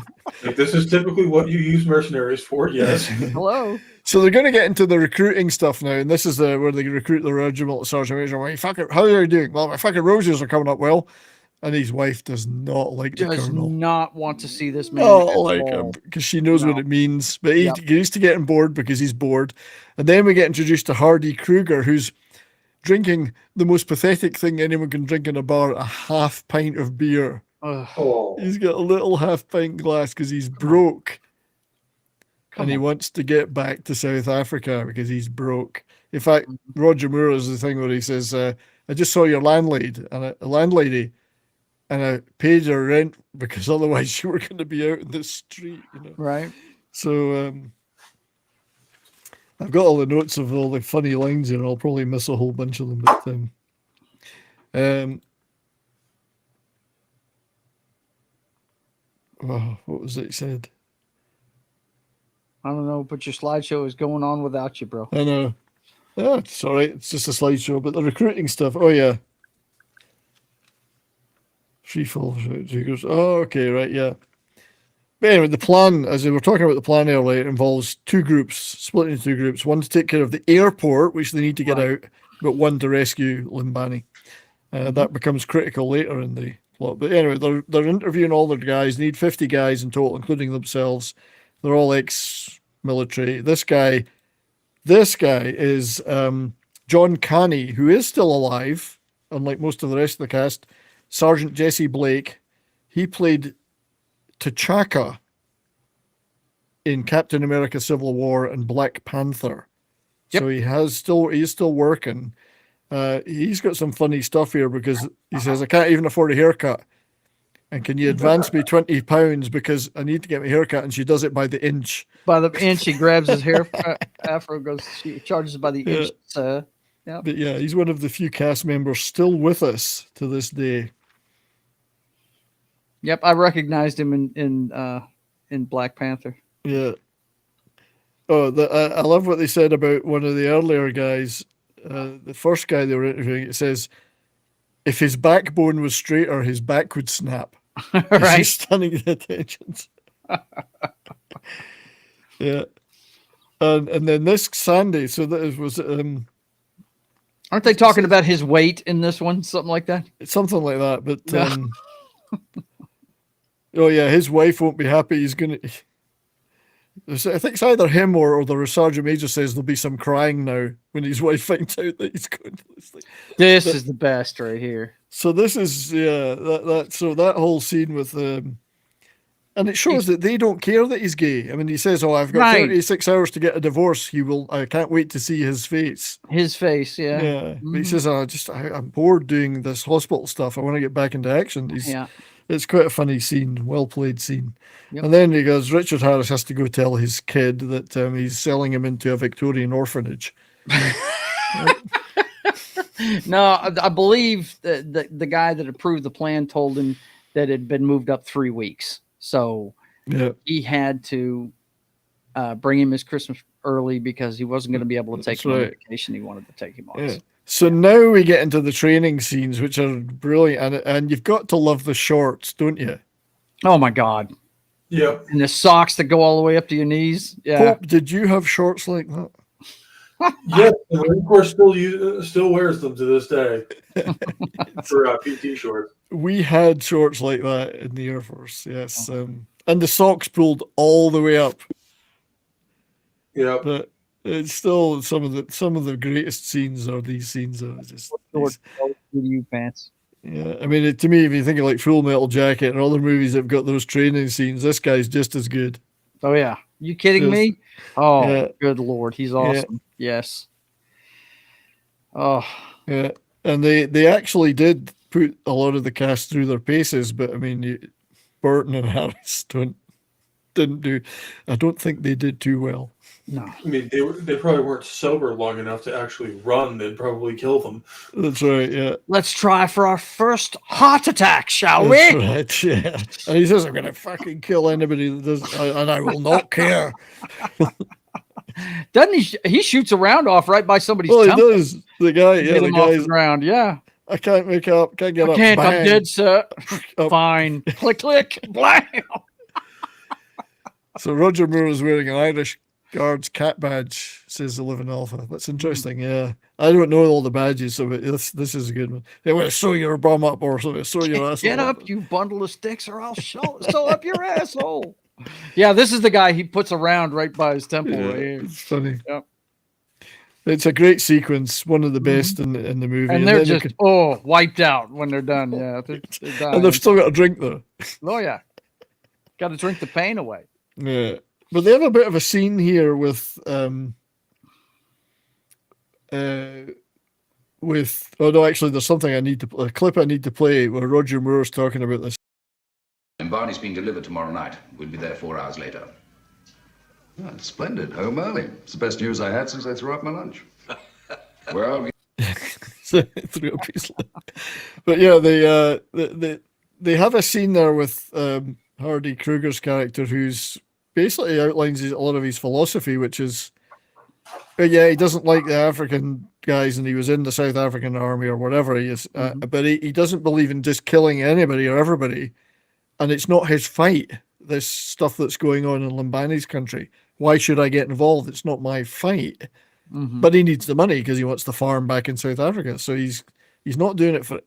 This is typically what you use mercenaries for. Yes. Hello. So they're going to get into the recruiting stuff now, and this is where they recruit the regimental sergeant major. How are you doing? Well, my fucking roses are coming up well. And his wife does not like the colonel. Does not want to see this man. Oh, like him, because she knows what it means. But he used to get him bored because he's bored. And then we get introduced to Hardy Krüger, who's drinking the most pathetic thing anyone can drink in a bar, a half pint of beer. He's got a little half pint glass because he's broke. And he wants to get back to South Africa because he's broke. In fact, Roger Moore is the thing where he says, I just saw your landlady, and I paid her rent because otherwise you were going to be out in the street, you know. Right. So I've got all the notes of all the funny lines here. I'll probably miss a whole bunch of them. But what was it he said? I don't know, but your slideshow is going on without you, bro. I know. Oh, it's all right. It's just a slideshow. But the recruiting stuff. Oh, yeah. Free fall. Oh, okay, right, yeah. But anyway, the plan, as we were talking about the plan earlier, involves two groups, split into two groups. One to take care of the airport, which they need to get out, but one to rescue Limbani. That becomes critical later in the plot. But anyway, they're interviewing all their guys. Need 50 guys in total, including themselves. They're all ex-military. This guy is John Canny, who is still alive, unlike most of the rest of the cast. Sergeant Jesse Blake. He played T'Chaka in Captain America Civil War and Black Panther. So he is still working. He's got some funny stuff here because he says, I can't even afford a haircut. And can you advance me £20 because I need to get my haircut? And she does it by the inch. By the inch, she grabs his hair afro, she charges by the inch. But yeah, he's one of the few cast members still with us to this day. Yep, I recognized him in Black Panther. Yeah. Oh, I love what they said about one of the earlier guys. The first guy they were interviewing, it says, if his backbone was straighter, his back would snap. Right. He's stunning the attentions. Yeah. And then this Sandy, so that was aren't they talking about his weight in this one? Something like that? Something like that. But oh yeah, his wife won't be happy. He's gonna. I think it's either him or the Sergeant Major says there'll be some crying now when his wife finds out that he's going to this thing. This is the best right here. So this is that whole scene with and it shows that they don't care that he's gay. I mean, he says, "Oh, I've got 36 hours to get a divorce. I can't wait to see his face." His face, yeah. Yeah. Mm-hmm. But he says, I'm bored doing this hospital stuff. I want to get back into action. It's quite a funny scene, well played scene. Yep. And then he goes, Richard Harris has to go tell his kid that he's selling him into a Victorian orphanage. No, I believe the guy that approved the plan told him that it had been moved up 3 weeks. So he had to bring him his Christmas early because he wasn't going to be able to take him on the vacation he wanted to take him on. Yeah. So now we get into the training scenes, which are brilliant. And you've got to love the shorts, don't you? Oh, my God. Yep. And the socks that go all the way up to your knees. Yeah. Pope, did you have shorts like that? Yes, the Marine Corps still wears them to this day for PT shorts. We had shorts like that in the Air Force, yes. And the socks pulled all the way up. Yeah. But it's still some of the greatest scenes are these scenes are just you pants. Yeah, I mean, to me, if you think of like Full Metal Jacket and other movies that've got those training scenes, this guy's just as good. Oh yeah, you kidding me? Oh, yeah. Good Lord, he's awesome. Yeah. Yes. Oh yeah, and they actually did put a lot of the cast through their paces, but I mean, Burton and Harris didn't do. I don't think they did too well. No, I mean they probably weren't sober long enough to actually run. They'd probably kill them. That's right. Yeah. Let's try for our first heart attack, shall we? Right. Yeah. And he says, "I'm going to fucking kill anybody that does, and I will not care." Doesn't he? He shoots a round off right by somebody's temple. He does. The guy, yeah, the guy's around. Yeah. I can't make up. Can't get up. Can't. Bang. I'm dead, sir. Fine. Click, click. Blam. So Roger Moore is wearing an Irish Guards cat badge. Says 11 Alpha. That's interesting. Yeah, I don't know all the badges, so this is a good one. They want to sew your bum up or something. Sew your asshole. Get up, you bundle of sticks, or I'll sew up your asshole. Yeah, this is the guy he puts around right by his temple. Yeah, right here. it's funny. Yep. It's a great sequence, one of the best in the movie. And they're just wiped out when they're done. Yeah, they're and they've still got a drink though. Oh yeah, got to drink the pain away. Yeah, but they have a bit of a scene here with actually there's something a clip I need to play where Roger Moore's talking about this. And Barney's being delivered tomorrow night. We'll be there 4 hours later. Oh, it's splendid. Home early. It's the best news I had since I threw up my lunch. Well, So threw up his lunch. But yeah, they have a scene there with Hardy Krüger's character, who's basically outlines a lot of his philosophy, which is, he doesn't like the African guys, and he was in the South African army or whatever he is, but he doesn't believe in just killing anybody or everybody, and it's not his fight. This stuff that's going on in Lambani's country. Why should I get involved? It's not my fight. Mm-hmm. But he needs the money because he wants the farm back in South Africa. So he's not doing it for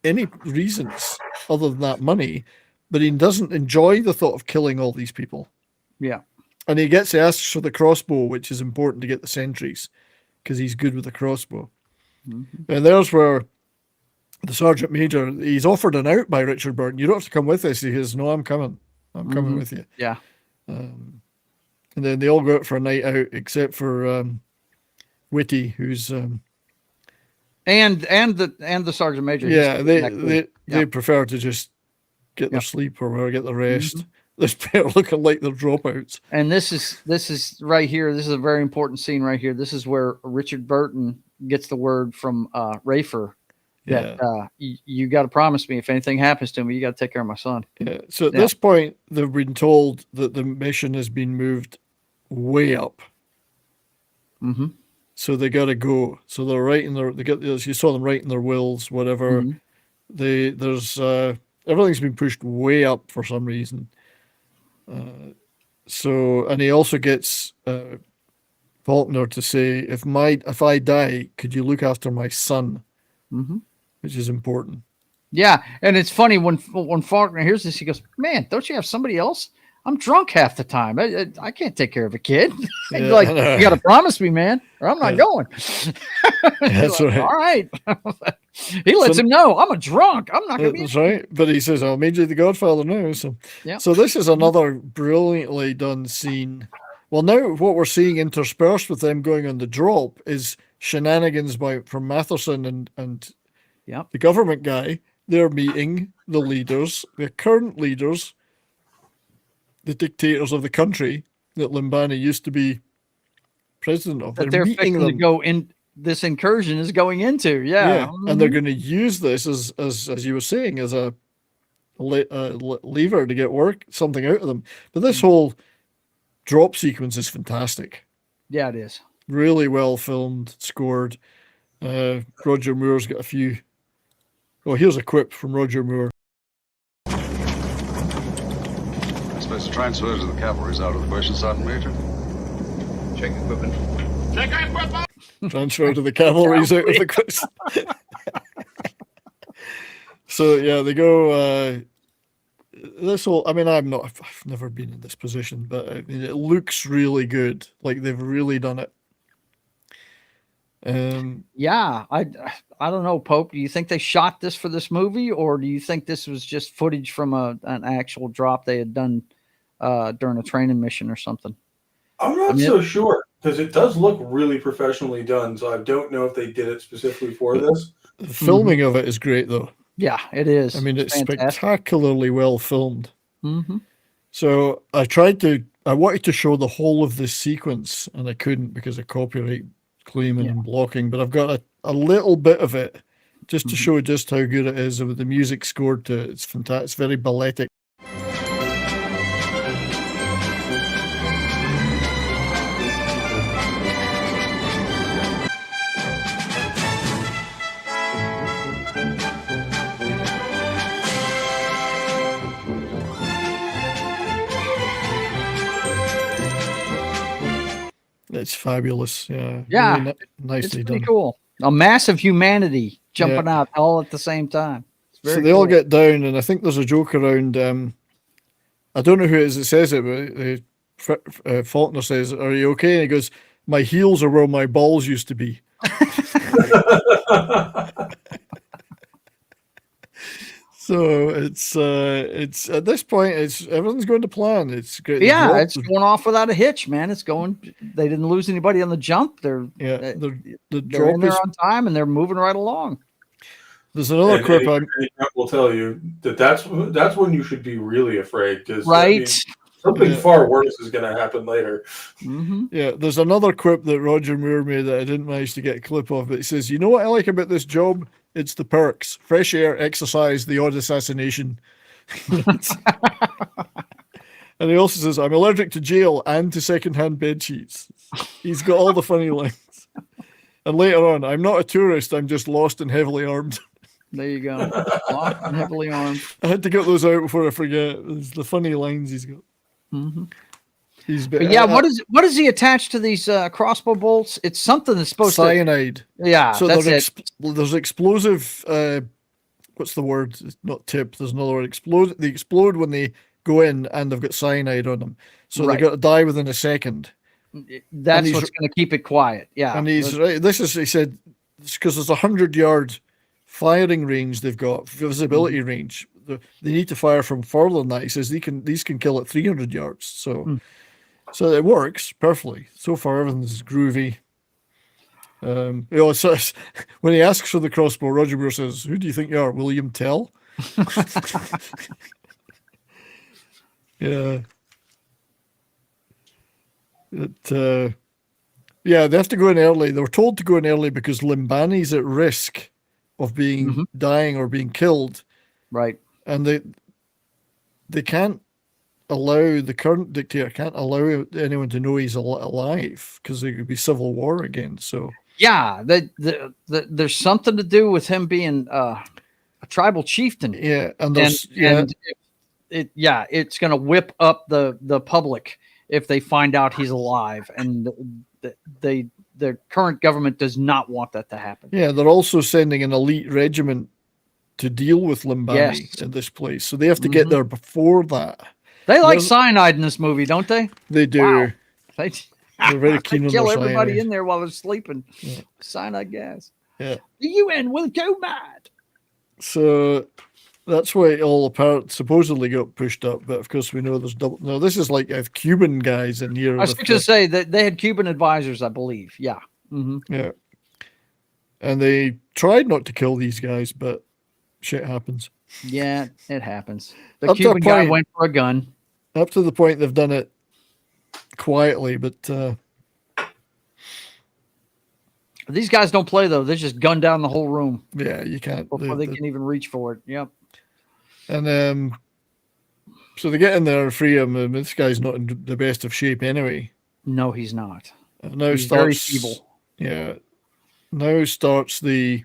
any reasons other than that money. But he doesn't enjoy the thought of killing all these people. Yeah. And he gets asked for the crossbow, which is important to get the sentries because he's good with the crossbow. Mm-hmm. And there's where the Sergeant Major, he's offered an out by Richard Burton. You don't have to come with us. He says, "No, I'm coming. I'm coming with you." Yeah. And then they all go out for a night out, except for Whitty, who's and the Sergeant Major. Yeah, they prefer to just get their sleep or get the rest. Mm-hmm. This pair looking like they're dropouts. And this is right here. This is a very important scene right here. This is where Richard Burton gets the word from Rafer that you got to promise me if anything happens to me, you got to take care of my son. Yeah. So at this point, they've been told that the mission has been moved way up. Mm-hmm. So they got to go. So they're writing you saw them writing their wills, whatever. Mm-hmm. Everything's been pushed way up for some reason. And he also gets Faulkner to say, if I die, could you look after my son? Mm-hmm. Which is important. Yeah, and it's funny when Faulkner hears this, he goes, "Man, don't you have somebody else? I'm drunk half the time. I can't take care of a kid. Yeah, like, you got to promise me, man, or I'm not going." That's like, right. All right. He lets him know, I'm a drunk. I'm not going to be. That's right. But he says, "I made you the Godfather now." So, Yep. So this is another brilliantly done scene. Well, now what we're seeing interspersed with them going on the drop is shenanigans from Matheson and the government guy. They're meeting the leaders, the current leaders, the dictators of the country that Limbani used to be president of. That they're meeting fixing them. to go in. This incursion is going into, yeah. And they're going to use this as you were saying, as a lever to get something out of them. But this whole drop sequence is fantastic. Yeah, it is. Really well filmed, scored. Roger Moore's got a few. Oh, here's a quip from Roger Moore. I suppose the transfer to the cavalry is out of the question, Sergeant Major. Check equipment. Check equipment! Transfer to the cavalry's out of the question. So, yeah, they go... I've never been in this position, but I mean, it looks really good. Like, they've really done it. Yeah, I don't know, Pope. Do you think they shot this for this movie, or do you think this was just footage from an actual drop they had done during a training mission or something? I'm not so sure, because it does look really professionally done. So I don't know if they did it specifically for this. The filming of it is great, though. Yeah, it is. I mean, it's fantastic. spectacularly well filmed. Mm-hmm. So I wanted to show the whole of this sequence, and I couldn't because of copyright claiming and blocking, but I've got a little bit of it just to show just how good it is with the music scored to it. It's fantastic. It's very balletic. It's fabulous. Yeah. Yeah. Really nicely it's pretty done. cool. A massive humanity jumping out all at the same time. It's very So they all get down, and I think there's a joke around. I don't know who it is that says it, but Faulkner says, "Are you okay?" And he goes, "My heels are where my balls used to be." So it's at this point, everything's going to plan. It's good. Yeah, it's going off without a hitch, man. It's going. They didn't lose anybody on the jump. They're the they're drop in there is on time, and they're moving right along. There's another clip. Any will tell you that's when you should be really afraid, because Right. something far worse is going to happen later. Mm-hmm. Yeah, there's another quip that Roger Moore made that I didn't manage to get a clip of, but he says, "You know what I like about this job? It's the perks: fresh air, exercise, the odd assassination." And he also says, "I'm allergic to jail and to secondhand bed sheets." He's got all the funny lines. And later on, "I'm not a tourist. I'm just lost and heavily armed." There you go. Locked and heavily armed. I had to get those out before I forget. It's the funny lines he's got. Mm-hmm. But yeah, what is he attached to these crossbow bolts? It's something that's supposed cyanide. to. Yeah, so that's there's explosive. What's the word? It's not tip. There's another word. Explode. They explode when they go in, and they've got cyanide on them. So Right. they got to die within a second. That's what's going to keep it quiet. Yeah, And he's right. He said, because there's 100-yard firing range. They've got visibility range. They need to fire from further than that. He says these can kill at 300 yards. So. So it works perfectly. So far, everything's groovy. So when he asks for the crossbow, Roger Moore says, "Who do you think you are, William Tell?" Yeah. Yeah, they have to go in early. They were told to go in early because Limbani's at risk of being dying or being killed. Right. And they can't allow, the current dictator can't allow anyone to know he's alive because there could be civil war again. So yeah, there's something to do with him being a tribal chieftain. Yeah, it's going to whip up the public, if they find out he's alive, and the current government does not want that to happen. Yeah, they're also sending an elite regiment to deal with Limbani in this place, so they have to get there before that. They like cyanide in this movie, don't they? They do. Wow. They're very keen on kill their everybody cyanide. in there while they're sleeping. Yeah. Cyanide gas. Yeah. The UN will go mad. So that's why it all supposedly got pushed up, but of course we know there's double. No, this is like Cuban guys in here. I was going to say that they had Cuban advisors, I believe. Yeah. Mm-hmm. Yeah. And they tried not to kill these guys, but shit happens. Yeah, it happens. The Cuban guy went for a gun. Up to the point they've done it quietly, but these guys don't play though. They just gun down the whole room. Yeah, you can't before they can even reach for it. Yep. And so they get in there and free him. And this guy's not in the best of shape anyway. No, he's not. And now he's very feeble. Yeah. Now starts the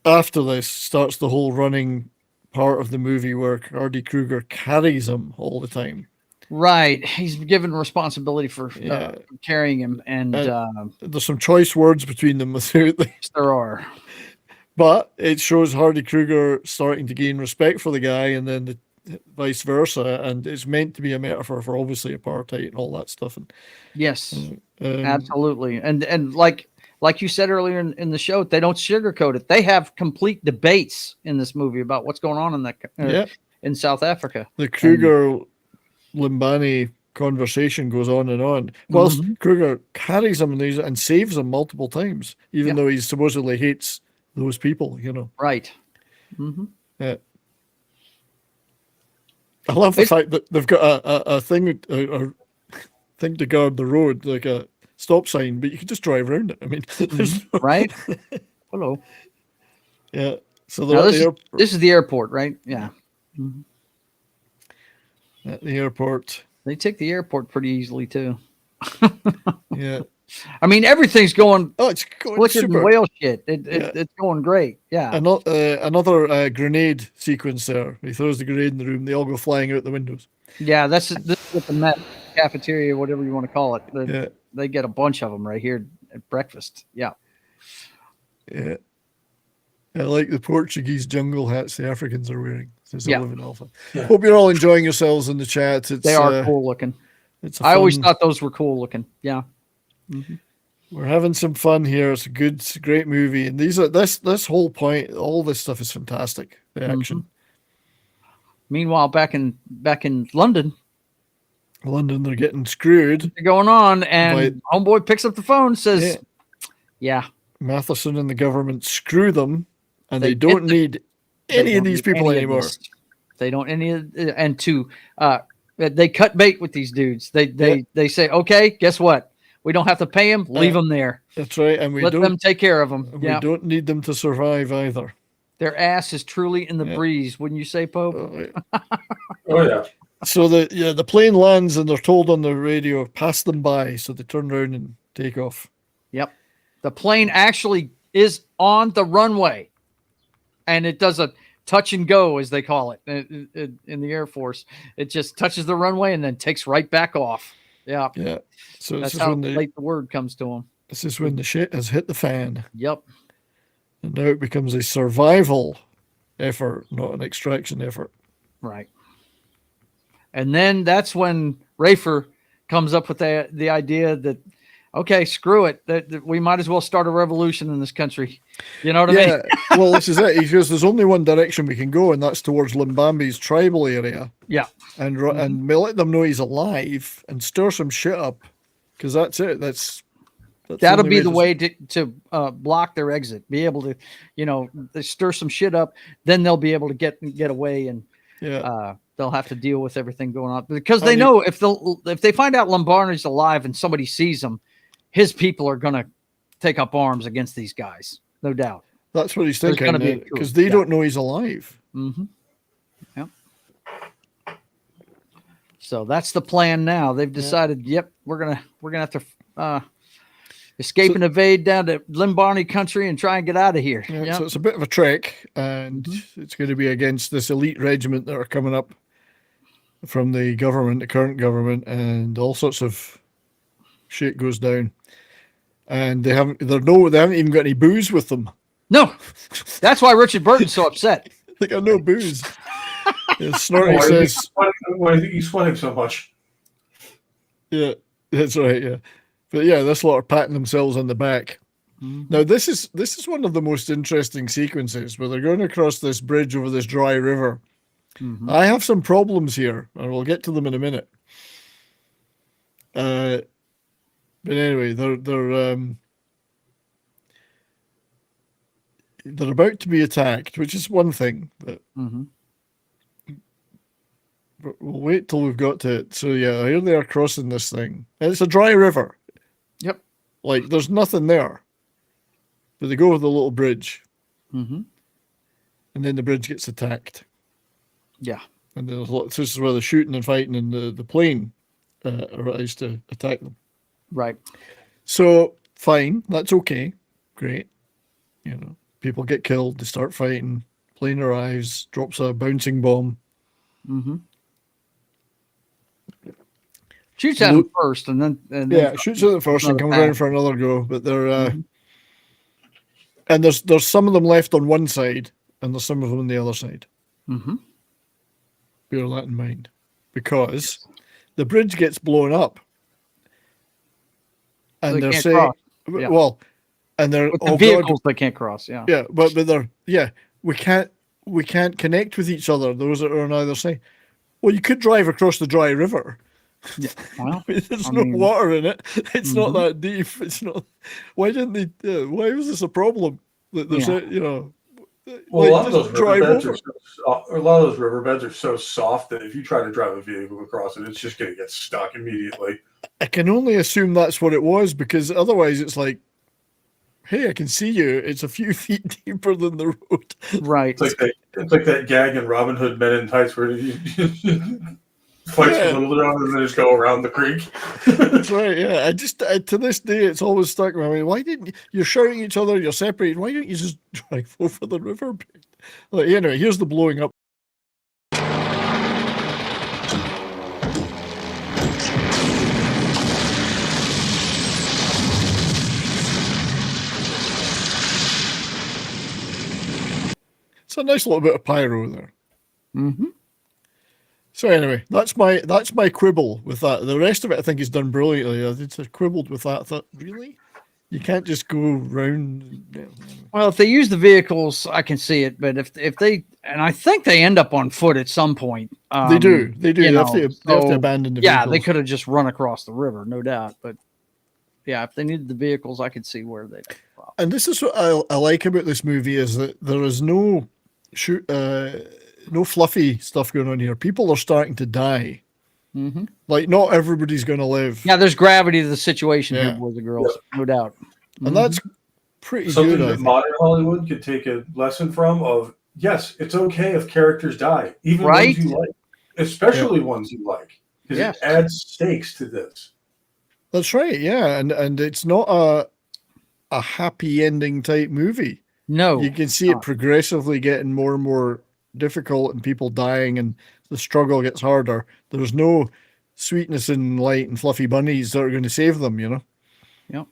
after this starts the whole running part of the movie where Hardy Krüger carries him all the time. Right. He's given responsibility for carrying him. And there's some choice words between them. There are. But it shows Hardy Krüger starting to gain respect for the guy, and then vice versa. And it's meant to be a metaphor for obviously apartheid and all that stuff. And yes, absolutely. And like you said earlier in the show, they don't sugarcoat it. They have complete debates in this movie about what's going on in that in South Africa. The Krüger Limbani conversation goes on and on. Whilst Krüger carries him and saves him multiple times, even though he supposedly hates those people, you know. Right. Mm-hmm. Yeah. I love the fact that they've got a thing to guard the road, like a stop sign, but you can just drive around it. I mean, right? Hello. Yeah. So this is the airport, right? Yeah. Mm-hmm. At the airport. They take the airport pretty easily too. Yeah. I mean, everything's going. Oh, it's going super. Whale shit. It's going great. Yeah. Another grenade sequence there. He throws the grenade in the room. They all go flying out the windows. Yeah, this is what the Met cafeteria, whatever you want to call it. They get a bunch of them right here at breakfast. Yeah. Yeah. I like the Portuguese jungle hats the Africans are wearing. Says Alpha. Yeah. Hope you're all enjoying yourselves in the chat. They are cool looking. I always thought those were cool looking. Yeah. Mm-hmm. We're having some fun here. It's a great movie, and this whole point, all this stuff is fantastic. The action. Meanwhile, back in London, they're getting screwed. They're going on, and homeboy picks up the phone, and says, "Yeah, Matheson and the government screw them, and they don't need any of these people anymore. They don't they cut bait with these dudes. They say, okay, guess what? We don't have to pay them. Leave them there. That's right. And let them take care of them. We don't need them to survive either. Their ass is truly in the breeze, wouldn't you say, Pope? Oh yeah. So the plane lands and they're told on the radio, pass them by. So they turn around and take off. Yep. The plane actually is on the runway, and it does a touch and go, as they call it in the Air Force. It just touches the runway and then takes right back off. Yeah. Yeah. So that's how late the word comes to them. This is when the shit has hit the fan. Yep. And now it becomes a survival effort, not an extraction effort. Right. And then that's when Rafer comes up with the idea that, okay, screw it, that we might as well start a revolution in this country. You know what I mean? Well, this is it. He goes, there's only one direction we can go, and that's towards Limbambi's tribal area. Yeah. And we'll let them know he's alive and stir some shit up, because that's it. That'll be the way to block their exit. Be able to, they stir some shit up, then they'll be able to get away, and they'll have to deal with everything going on, because they know if they find out Lombardi's alive and somebody sees him, his people are going to take up arms against these guys, no doubt. That's what he's thinking, because they don't know he's alive. Mm-hmm. Yep. So that's the plan now. They've decided, we're gonna have to escape and evade down to Limbarny country and try and get out of here. Yeah, so it's a bit of a trek, and it's going to be against this elite regiment that are coming up from the government, the current government, and all sorts of shit goes down. And they haven't even got any booze with them. No, that's why Richard Burton's so upset. They got no booze. Snorty says, "Why do you think he's sweating so much?" Yeah, that's right. Yeah, but yeah, this lot are patting themselves on the back. Now this is one of the most interesting sequences where they're going across this bridge over this dry river. I have some problems here, and we'll get to them in a minute. But anyway, they're about to be attacked, which is one thing. But we'll wait till we've got to it. So yeah, here they are crossing this thing. And it's a dry river. Yep. Like there's nothing there. But they go over the little bridge. And then the bridge gets attacked. Yeah. And this is where they're shooting and fighting, and the plane arrives to attack them. Right. So fine, that's okay. Great. People get killed, they start fighting, plane arrives, drops a bouncing bomb. Shoots at them first, and then shoots at them first and comes around for another go. But they're and there's some of them left on one side, and there's some of them on the other side. Bear that in mind, because the bridge gets blown up, and they're saying, well, and they're the vehicles they can't cross. Yeah, but they're we can't connect with each other. Those that are on either side. Well, you could drive across the dry river. Yeah, well, there's no water in it. It's not that deep. It's not. Why didn't they? Why was this a problem? There's well, a lot of those riverbeds are so soft that if you try to drive a vehicle across it, it's just going to get stuck immediately. I can only assume that's what it was, because otherwise it's like, hey, I can see you. It's a few feet deeper than the road. Right. It's like that gag in Robin Hood Men in Tights where you fights a little bit and then just go around the creek. That's right. Yeah. To this day, it's always stuck with me. Why didn't you're shouting at each other? You're separated. Why don't you just drive over the river? Like, anyway, here's the blowing up. It's a nice little bit of pyro there. So anyway, that's my quibble with that. The rest of it, I think, is done brilliantly. I just quibbled with that. I thought, really? You can't just go round. Well, if they use the vehicles, I can see it. But if they, and I think they end up on foot at some point. They do. They have to abandon the vehicles. Yeah, they could have just run across the river, no doubt. But yeah, if they needed the vehicles, I could see where they. And this is what I like about this movie, is that there is no no fluffy stuff going on here. People are starting to die. Like, not everybody's going to live. Yeah, there's gravity to the situation here, boys and girls, no doubt. And that's pretty something good. That modern Hollywood could take a lesson from. Of yes, it's okay if characters die, even ones you like, especially ones you like, because it adds stakes to this. That's right. Yeah, and it's not a happy ending type movie. No, you can see it progressively getting more and more difficult, and people dying, and the struggle gets harder. There's no sweetness and light and fluffy bunnies that are going to save them, Yep.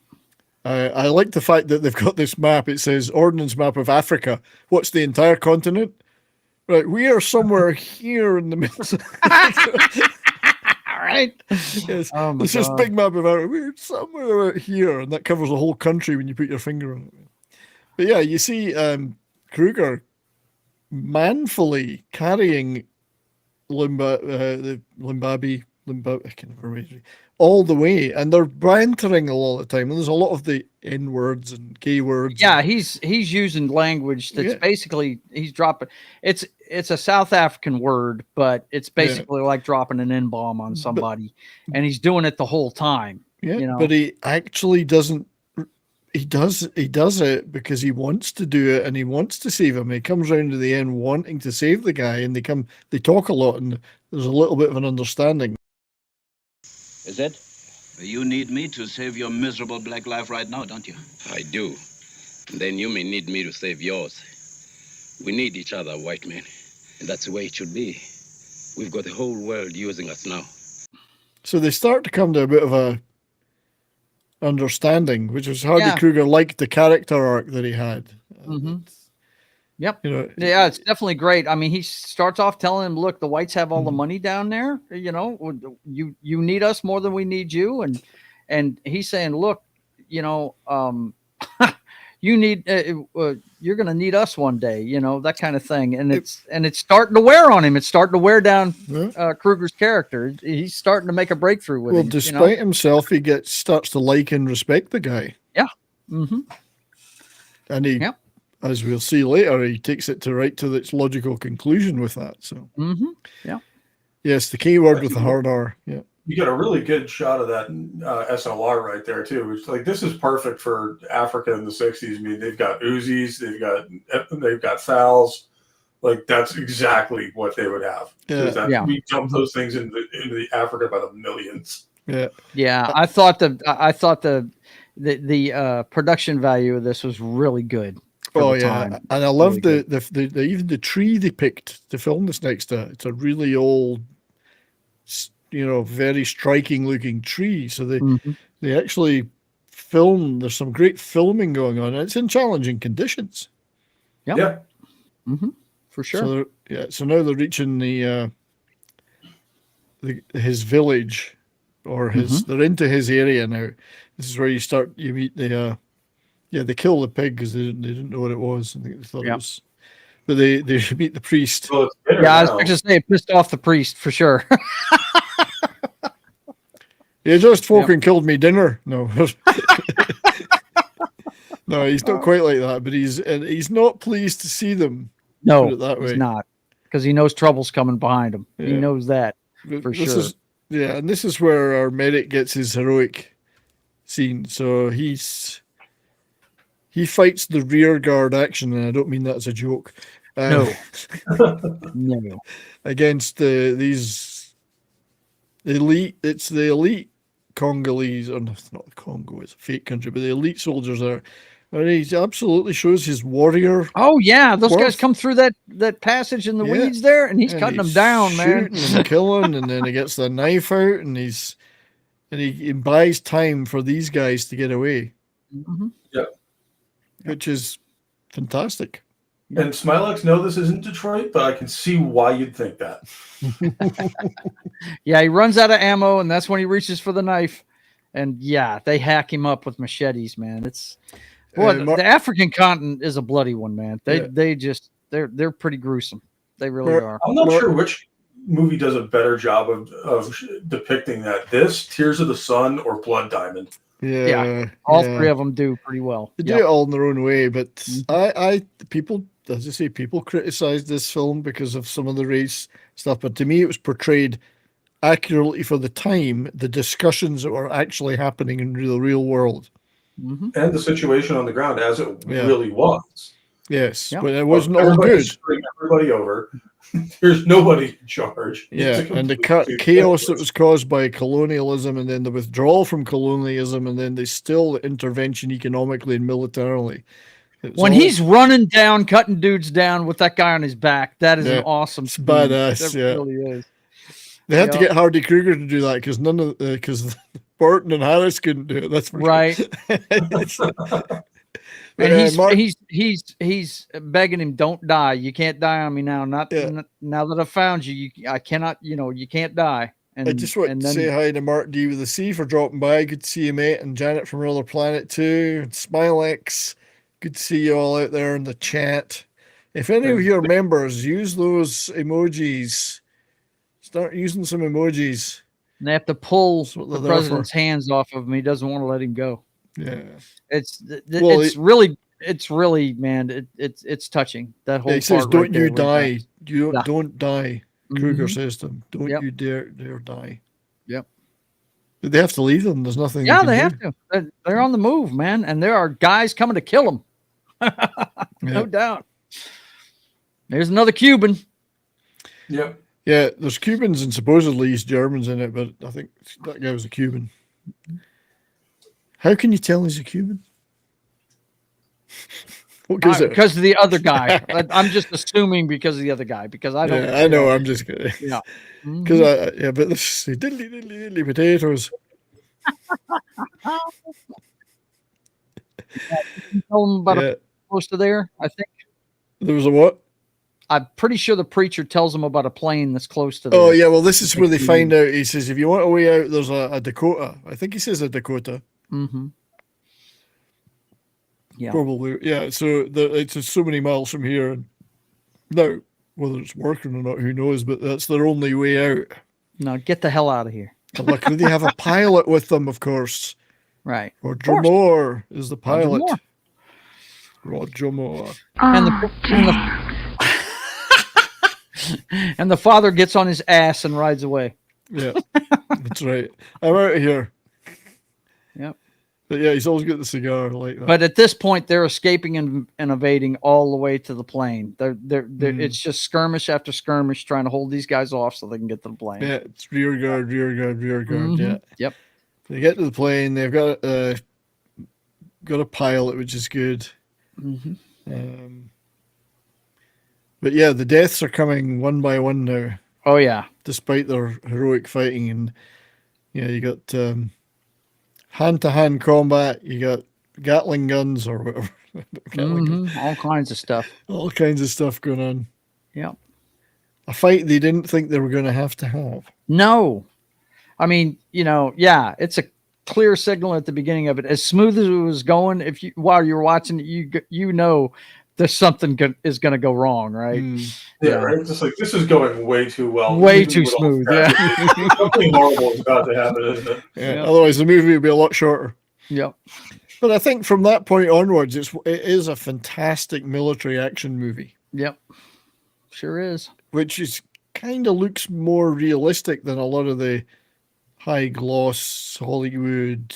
I like the fact that they've got this map. It says ordnance map of Africa. What's the entire continent? Right, we are somewhere here in the middle. All right. Yes. It's this big map of Africa. We're somewhere out here, and that covers the whole country when you put your finger on it. But yeah, you see Krüger manfully carrying Limbabi, I can never remember, all the way, and they're bantering a lot of the time, and there's a lot of the N words and gay words. Yeah, he's using language that's basically he's dropping. It's a South African word, but it's basically like dropping an N-bomb on somebody, and he's doing it the whole time. Yeah, but he actually doesn't. He does it because he wants to do it, and he wants to save him. He comes around to the end wanting to save the guy, and they talk a lot, and there's a little bit of an understanding. Is it? You need me to save your miserable black life right now, don't you? I do. Then you may need me to save yours. We need each other, white men. And that's the way it should be. We've got the whole world using us now. So they start to come to a bit of a understanding, which is Hardy Krüger liked the character arc that he had. Yep. You know, yeah, it's definitely great. I mean, he starts off telling him, "Look, the whites have all the money down there. You know, you need us more than we need you." And he's saying, "Look, you know, you need you're going to need us one day." You know, that kind of thing. And it's starting to wear on him. It's starting to wear down Krüger's character. He's starting to make a breakthrough with him. Well, despite himself, he starts to like and respect the guy. Yeah. And he. As we'll see later, he takes it to its logical conclusion with that. So, yeah, yes, the key word with the hard R. Yeah, you get a really good shot of that SLR right there too. Which, like, this is perfect for Africa in the '60s. I mean, they've got Uzis, they've got FALs. Like, that's exactly what they would have. We dump those things into the Africa by the millions. Yeah. I thought the production value of this was really good. Oh yeah, and I love the even the tree they picked to film this next to. It's a really old, you know, very striking looking tree. So they actually film. There's some great filming going on, and it's in challenging conditions. Yeah. For sure. So now they're reaching his village, or they're into his area now. This is where you meet the. Yeah, they kill the pig because they didn't know what it was. I think they thought it was, but they meet the priest. Well, I was going to say it pissed off the priest for sure. You just fucking killed me dinner. No, no, he's not quite like that. But he's not pleased to see them. No, put it that way. He's not, because he knows trouble's coming behind him. Yeah. He knows that for sure. And this is where our medic gets his heroic scene. So he fights the rear guard action, and I don't mean that as a joke. No. Against these elite, it's the elite Congolese, or not Congo, it's a fake country, but the elite soldiers are. And he absolutely shows his warrior. Oh yeah, those guys come through that passage in the weeds there, and he's cutting them down, man. And killing, and then he gets the knife out, and he buys time for these guys to get away. Yeah. Which is fantastic. And Smilex, no, this isn't Detroit, but I can see why you'd think that. Yeah, he runs out of ammo, and that's when he reaches for the knife. And yeah, they hack him up with machetes, man. It's the African continent is a bloody one, man. They're pretty gruesome. They really are. I'm not sure which movie does a better job of depicting that. This, Tears of the Sun, or Blood Diamond. Yeah, all three of them do pretty well. They do it all in their own way, but people, as I say, people criticized this film because of some of the race stuff, but to me, it was portrayed accurately for the time, the discussions that were actually happening in the real world, and the situation on the ground as it really was. Yes, but it wasn't all good. Everybody over. There's nobody in charge. Yeah, and the chaos that was caused by colonialism, and then the withdrawal from colonialism, and then the intervention economically and militarily. When he's running down, cutting dudes down with that guy on his back, that is an awesome scene. Badass. That really is. They had to get Hardy Krüger to do that because Burton and Harris couldn't do it. That's right. And he's begging him, "Don't die. You can't die on me now. Now that I've found you, I cannot. You can't die." And I just want to say hi to Mark D with the C for dropping by. Good to see you, mate, and Janet from Another Planet too. And Smilex, good to see you all out there in the chat. If any of your members use those emojis, start using some emojis. And they have to pull the president's hands off of him. He doesn't want to let him go. Yeah, it's really, man. It's touching. That whole. He says, "Don't you die? Don't die." Krüger says to them, "Don't you dare die." Yep. But they have to leave them. There's nothing. Yeah, they have to. They're on the move, man, and there are guys coming to kill them. No doubt. There's another Cuban. Yep. Yeah, there's Cubans and supposedly East Germans in it, but I think that guy was a Cuban. How can you tell he's a Cuban? Because of the other guy. I'm just assuming because of the other guy, because I don't. Yeah, I know. I'm just kidding. Yeah. Because but this diddly potatoes. Tell them about close to there. I think there was a what? I'm pretty sure the preacher tells them about a plane that's close to there. Oh yeah, well this is where they find out. He says, if you want a way out, there's a Dakota. I think he says a Dakota. Mm-hmm. Yeah, probably. Yeah, so it's so many miles from here, and now whether it's working or not, who knows? But that's their only way out. No, get the hell out of here. And luckily, they have a pilot with them, of course. Right. Roger Moore is the pilot. Roger Moore. And the father gets on his ass and rides away. Yeah, that's right. I'm out of here. Yep. But yeah, he's always got the cigar like that. But at this point, they're escaping and evading all the way to the plane. It's just skirmish after skirmish, trying to hold these guys off so they can get to the plane. Yeah, it's rear guard. Mm-hmm. Yeah. Yep. They get to the plane. They've got a pilot, which is good. Mm-hmm. But yeah, the deaths are coming one by one now. Oh yeah, despite their heroic fighting, and you got hand-to-hand combat. You got Gatling guns or whatever. All kinds of stuff. All kinds of stuff going on. Yep. A fight they didn't think they were going to have. No. I mean, it's a clear signal at the beginning of it. As smooth as it was going, while you're watching it, there's something is going to go wrong, right? Yeah, right. Just like this is going way too well, way too smooth. Yeah, something horrible is about to happen, isn't it? Yeah. Otherwise, the movie would be a lot shorter. Yep. But I think from that point onwards, it is a fantastic military action movie. Yep, sure is. Which is kind of looks more realistic than a lot of the high gloss Hollywood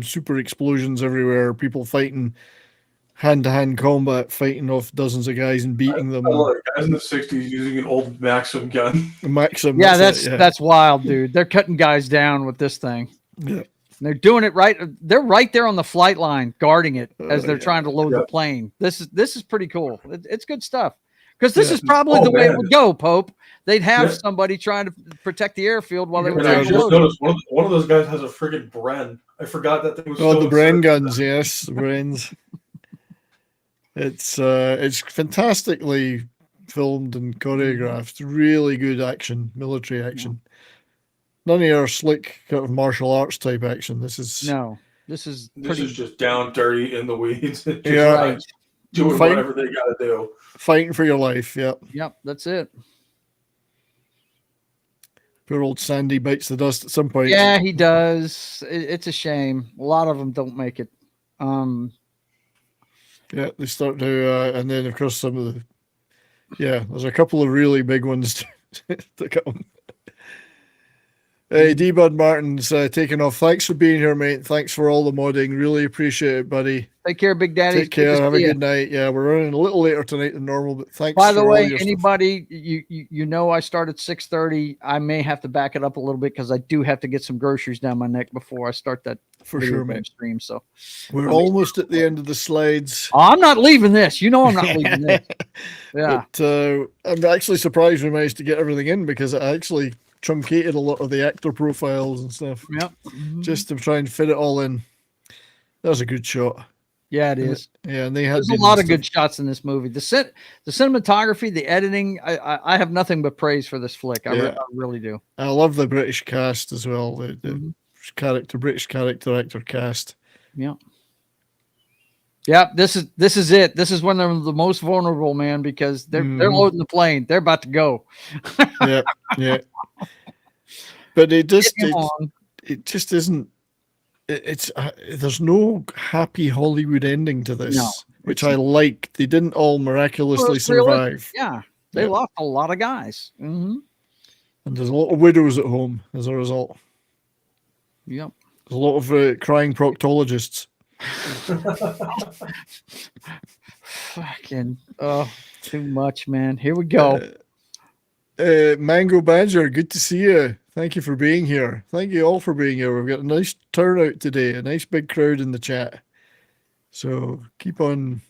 super explosions everywhere, people fighting hand-to-hand combat, fighting off dozens of guys and beating them. I love it. Guys in the 60s using an old Maxim gun. Maxim. Yeah, that's wild, dude. They're cutting guys down with this thing. Yeah. They're doing it right. They're right there on the flight line, guarding it as they're trying to load the plane. This is pretty cool. It's good stuff. Because this is probably the way it would go, Pope. They'd have somebody trying to protect the airfield while they were trying to load. Noticed one of those guys has a friggin' Bren. I forgot that thing was. Oh, the Bren guns, yes, the Brens. It's fantastically filmed and choreographed. Really good action, military action. None of your slick kind of martial arts type action. This is just down dirty in the weeds. Yeah, doing whatever they got to do. Fighting for your life. Yep. Yep, that's it. Poor old Sandy bites the dust at some point. Yeah, he does. It's a shame. A lot of them don't make it. Yeah, they start to, and then of course some of the, there's a couple of really big ones to come. Hey, D-Bud Martin's taking off. Thanks for being here, mate. Thanks for all the modding. Really appreciate it, buddy. Take care, Big Daddy. Take care. Have a good night. Yeah, we're running a little later tonight than normal, but thanks. By the way, anybody, I start at 6:30. I may have to back it up a little bit because I do have to get some groceries down my neck before I start that for sure, mate. Stream. So we're almost at the end of the slides. Oh, I'm not leaving this. I'm not leaving this. Yeah. But, I'm actually surprised we managed to get everything in because I actually truncated a lot of the actor profiles and stuff. Yep. Just to try and fit it all in. That was a good shot. Yeah, it is. Yeah, and there's a lot of good shots in this movie. The cinematography, the editing. I have nothing but praise for this flick. I really do. I love the British cast as well. The British character actor cast. Yeah. Yeah, this is it. This is when they're the most vulnerable, man, because they're loading the plane. They're about to go. Yeah. But it just isn't. It's there's no happy Hollywood ending to this, which I like. They didn't all miraculously survive. Yeah, they lost a lot of guys. Mm-hmm. And there's a lot of widows at home as a result. Yep. There's a lot of crying proctologists. Fucking too much, man. Here we go. Mango Badger, good to see you. Thank you for being here. Thank you all for being here. We've got a nice turnout today, a nice big crowd in the chat. So keep on.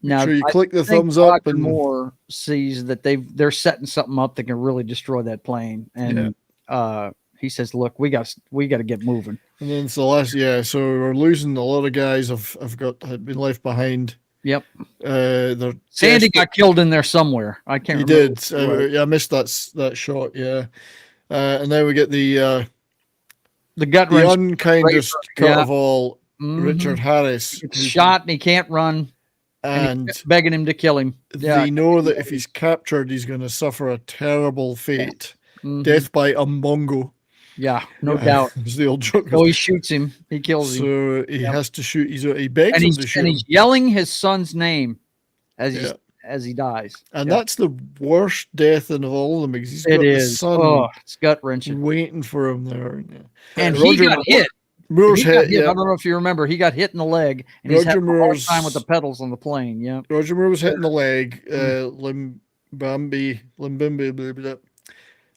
Make sure you click the thumbs up. And Moore sees that they're setting something up that can really destroy that plane, and he says, "Look, we got to get moving." And then it's the last, so we're losing a lot of guys. Have been left behind. Yep. Sandy got killed in there somewhere. I can't. He remember. did. I missed that shot. Yeah. And then we get the gut the unkindest cut of all, Richard Harris. He's shot and he can't run. And begging him to kill him. They know that if he's captured, he's going to suffer a terrible fate. Death by umbongo. Yeah, no doubt. It's the old joke. So he shoots him. He kills him. So he has to shoot. He begs him to shoot. And he's yelling his son's name as he dies. And that's the worst death of all of them, because he's got the son. Oh, it's gut wrenching. Waiting for him there. And he got hit. Moore's hit. I don't know if you remember. He got hit in the leg, and he's having a hard time with the pedals on the plane. Yeah. Roger Moore was hit in the leg. Limbimbi.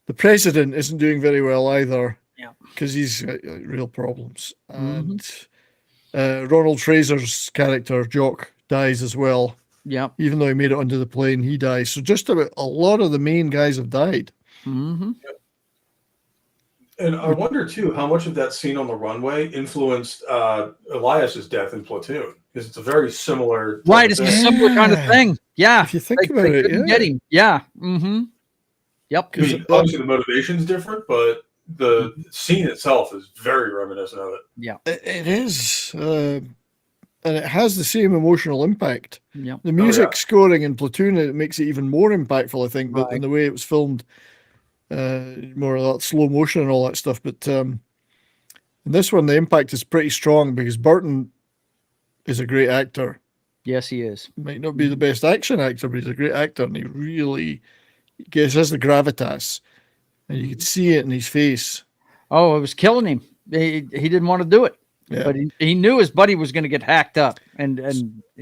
The president isn't doing very well either. Yeah. Because he's got real problems. And Ronald Fraser's character, Jock, dies as well. Yeah. Even though he made it onto the plane, he dies. So just about a lot of the main guys have died. Mm-hmm. Yep. And I wonder, too, how much of that scene on the runway influenced Elias's death in Platoon. Because it's a very similar... Right, it's a similar kind of thing. Yeah. If you think about it, get him. Yeah. Mm-hmm. Yep. I mean, obviously, the motivation's different, but the scene itself is very reminiscent of it. Yeah. It is. And it has the same emotional impact. Yeah. The music scoring in Platoon, it makes it even more impactful, I think, but in the way it was filmed, more of that slow motion and all that stuff. But in this one, the impact is pretty strong because Burton is a great actor. Yes, he is. Might not be the best action actor, but he's a great actor, and he really has the gravitas, and you could see it in his face. Oh, it was killing him. He didn't want to do it, but he knew his buddy was going to get hacked up, and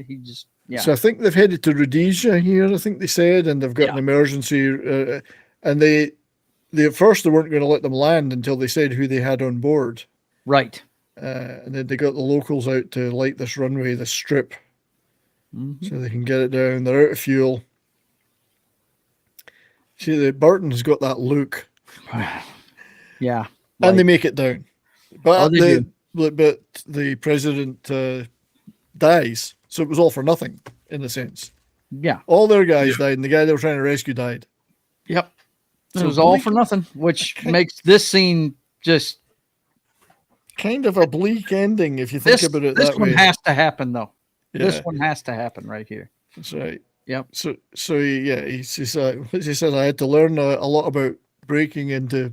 he just So I think they've headed to Rhodesia here. I think they said, and they've got an emergency, and they at first they weren't going to let them land until they said who they had on board. Right. And then they got the locals out to light this runway, this strip, so they can get it down. They're out of fuel. See, the Burton's got that look. Yeah. And they make it down. But Oh, the president dies. So it was all for nothing, in a sense. Yeah. All their guys died, and the guy they were trying to rescue died. Yep. So it was all for nothing, which makes this scene just kind of a bleak ending if you think about it that way. This one has to happen, though. Yeah. This one has to happen right here. That's right. Yep. So he says, I had to learn a lot about breaking into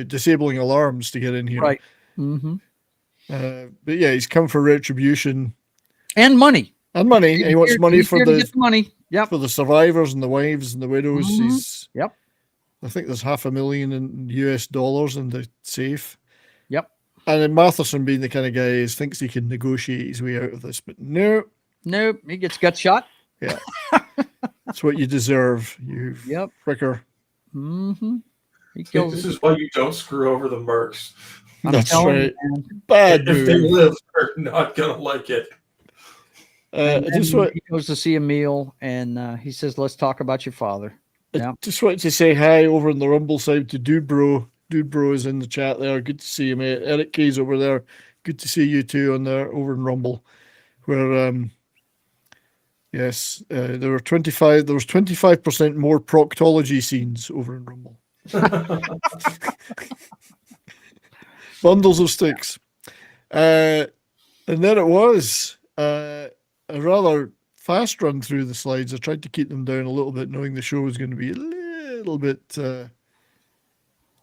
disabling alarms to get in here. Right. Mm-hmm. But yeah, he's come for retribution and money. And he wants money for the money. Yep. For the survivors and the wives and the widows. Mm-hmm. I think there's $500,000 in US dollars in the safe. Yep. And then Matheson, being the kind of guy who thinks he can negotiate his way out of this, but no, he gets gut shot. Yeah. That's what you deserve, you fricker. Mm-hmm. This is why you don't screw over the mercs. That's right. Bad if they live, they're not going to like it. He goes to see Emil, and he says, let's talk about your father. I just wanted to say hi over on the Rumble side to Dude Bro. Dude Bro is in the chat there. Good to see you, mate. Eric K's over there. Good to see you too on there over in Rumble. Where yes, there was 25% more proctology scenes over in Rumble. Bundles of sticks. And then it was a rather fast run through the slides. I tried to keep them down a little bit, knowing the show was going to be a little bit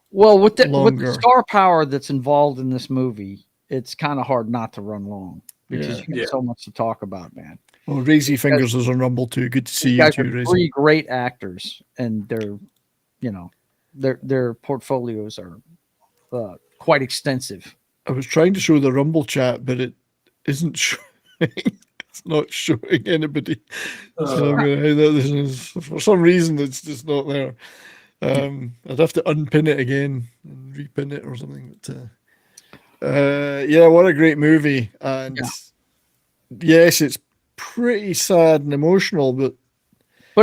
well, with the star power that's involved in this movie, it's kind of hard not to run long because you have so much to talk about, man. Well, Razy Fingers is on Rumble too. Good to see you too, Razy. Three great actors, and their portfolios are quite extensive. I was trying to show the Rumble chat, but it isn't showing. It's not showing anybody. So I'm gonna, for some reason, it's just not there. I'd have to unpin it again and repin it or something. But yeah, what a great movie. And yes, it's pretty sad and emotional, but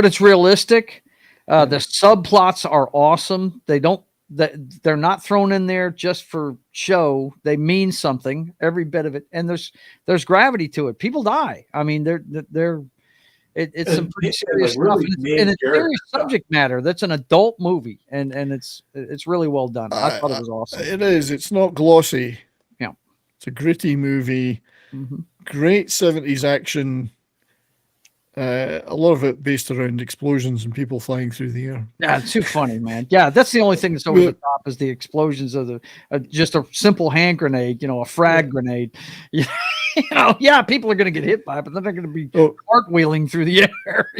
it's realistic. The subplots are awesome. They're not thrown in there just for show. They mean something, every bit of it. And there's gravity to it. People die. I mean, it's some pretty serious stuff. And it's serious subject matter. That's an adult movie, and it's really well done. I thought it was awesome. It is. It's not glossy. Yeah. It's a gritty movie. Mm-hmm. Great 70s action. A lot of it based around explosions and people flying through the air. Yeah, it's too funny, man. Yeah, that's the only thing that's over the top is the explosions of just a simple hand grenade, a frag grenade. Yeah, people are going to get hit by it, but they're not going to be cartwheeling through the air.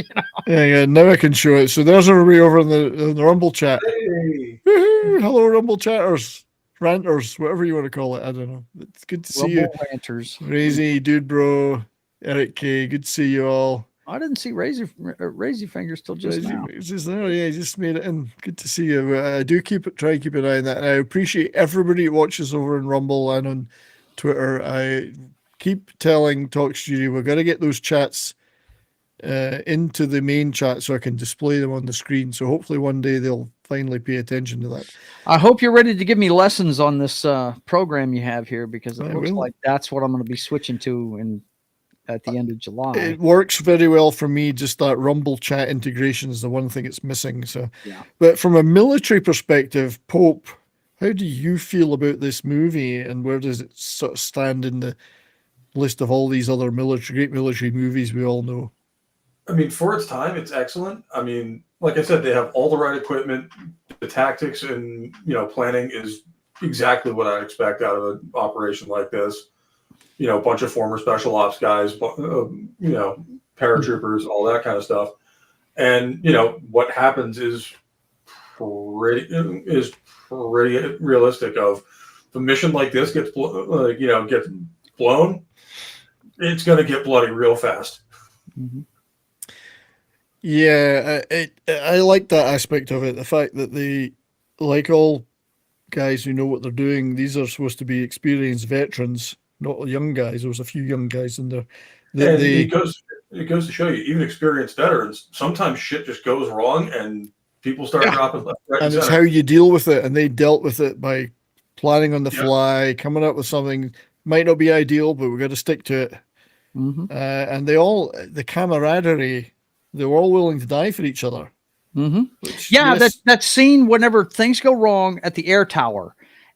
Yeah, now I can show it. So there's everybody over in the Rumble chat. Hey. Hello, Rumble chatters, ranters, whatever you want to call it. I don't know. It's good to see you. Ranters. Razy, Dude Bro, Eric K. Good to see you all. I didn't see Razy Fingers till just now. It's just there, yeah. Just made it in. Good to see you. I do try and keep an eye on that, and I appreciate everybody who watches over in Rumble and on Twitter. I keep telling Talk Studio we're going to get those chats into the main chat so I can display them on the screen. So hopefully one day they'll finally pay attention to that. I hope you're ready to give me lessons on this program you have here, because it looks like that's what I'm going to be switching to at the end of July. It works very well for me. Just that Rumble chat integration is the one thing it's missing. So, but from a military perspective, Pope, how do you feel about this movie, and where does it sort of stand in the list of all these other great military movies we all know? I mean, for its time, it's excellent. I mean, like I said, they have all the right equipment. The tactics and planning is exactly what I expect out of an operation like this. A bunch of former special ops guys, paratroopers, all that kind of stuff. And what happens is pretty realistic. Of the mission like this gets blown, it's going to get bloody real fast. Mm-hmm. Yeah, I like that aspect of it. The fact that they, like all guys who know what they're doing, these are supposed to be experienced veterans, not young guys. There was a few young guys in there. It goes to show you, even experienced veterans, sometimes shit just goes wrong and people start dropping left, right, and it's how you deal with it. And they dealt with it by planning on the fly, coming up with something. Might not be ideal, but we've got to stick to it. Mm-hmm. And the camaraderie, they were all willing to die for each other. Mm-hmm. That scene whenever things go wrong at the air tower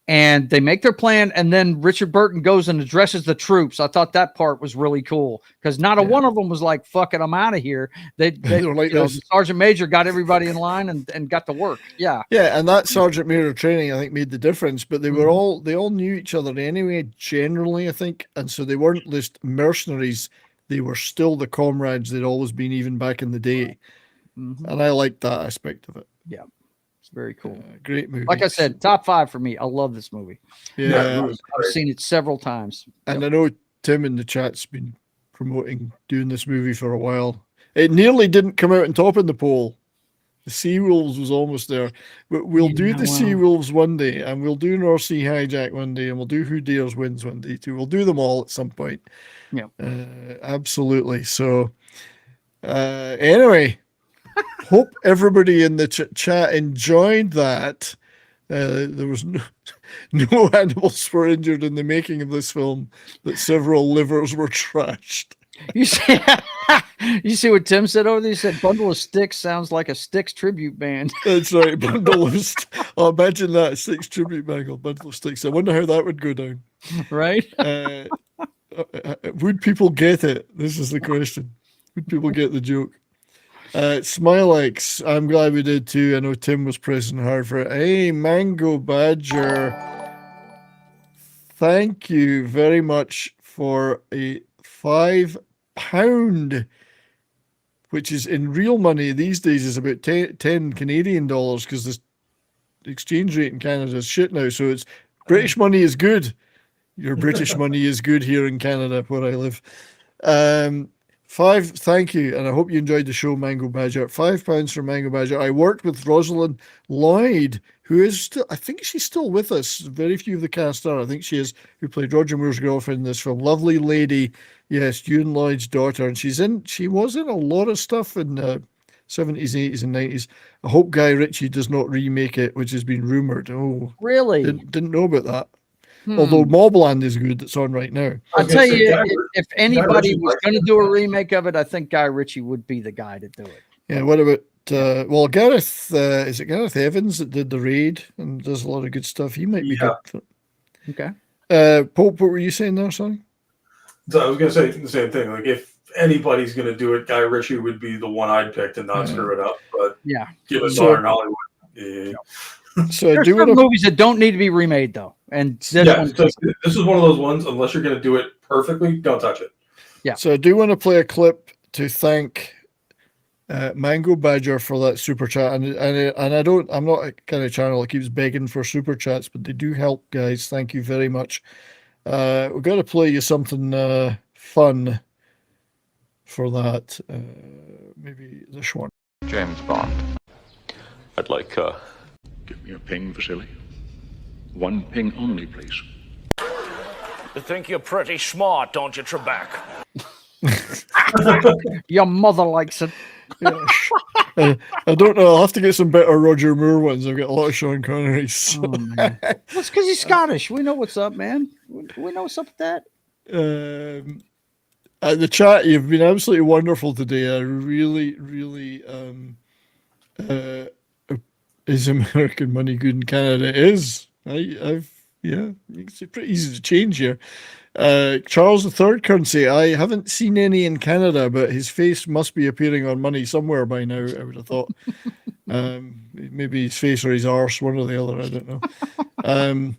and they make their plan, and then Richard Burton goes and addresses the troops. I thought that part was really cool, because not a one of them was like, fuck it, I'm out of here. They were like, the Sergeant Major got everybody in line and got to work. Yeah, and that Sergeant Major training, I think, made the difference. But they were they all knew each other anyway, generally, I think, and so they weren't just mercenaries. They were still the comrades they'd always been, even back in the day. Mm-hmm. And I like that aspect of it. Yeah, it's very cool. Great movie. Like I said, top 5 for me. I love this movie. Yeah, I've seen it several times. And I know Tim in the chat's been doing this movie for a while. It nearly didn't come out on top in the poll. The Seawolves was almost there. But we'll do the Seawolves one day, and we'll do North Sea Hijack one day, and we'll do Who Dares Wins one day too. We'll do them all at some point. Yeah, absolutely. So anyway, hope everybody in the chat enjoyed that. There was no animals were injured in the making of this film, that several livers were trashed. You see what Tim said over there? He said, "Bundle of Sticks sounds like a Styx tribute band." That's right, Bundle of Sticks. Oh, imagine that, Styx tribute band called Bundle of Sticks. I wonder how that would go down. Right? Would people get it? This is the question. Would people get the joke? Smilex, I'm glad we did too. I know Tim was pressing hard for it. Hey, Mango Badger, thank you very much for a £5, which is in real money these days is about 10 Canadian dollars, because the exchange rate in Canada is shit now. So it's British money is good. Your British money is good here in Canada, where I live. 5, thank you, and I hope you enjoyed the show, Mango Badger. £5 for Mango Badger. I worked with Rosalind Lloyd, who is still, I think she's still with us. Very few of the cast are. I think she is, who played Roger Moore's girlfriend in this film. Lovely lady, yes, June Lloyd's daughter, and she was in a lot of stuff in 70s, 80s, and 90s. I hope Guy Ritchie does not remake it, which has been rumored. Oh, really? Didn't know about that. Although Mobland is good, that's on right now. I'll tell you, if anybody was going to do a remake of it, I think Guy Ritchie would be the guy to do it. Yeah, what about, Gareth, is it Gareth Evans that did The Raid and does a lot of good stuff? He might be good. Okay. Pope, what were you saying there, son? So I was going to say the same thing. Like, if anybody's going to do it, Guy Ritchie would be the one I'd pick to not screw it up. But given modern Hollywood, So there's some movies that don't need to be remade, though. And this this is one of those ones, unless you're going to do it perfectly, don't touch it. Yeah. So I do want to play a clip to thank Mango Badger for that super chat. And I'm not a kind of channel that keeps begging for super chats, but they do help, guys. Thank you very much. We're going to play you something fun for that. Maybe this one. James Bond. I'd like, give me a ping, Vasily. One ping only, please. You think you're pretty smart, don't you, Trebek? Your mother likes it. I don't know. I'll have to get some better Roger Moore ones. I've got a lot of Sean Connery. So. Oh, man. That's because he's Scottish. We know what's up, man. We know what's up with that. The chat, you've been absolutely wonderful today. I really, really is American money good in Canada? It is. It's pretty easy to change here. Charles III currency. I haven't seen any in Canada, but his face must be appearing on money somewhere by now, I would have thought. Maybe his face or his arse, one or the other, I don't know.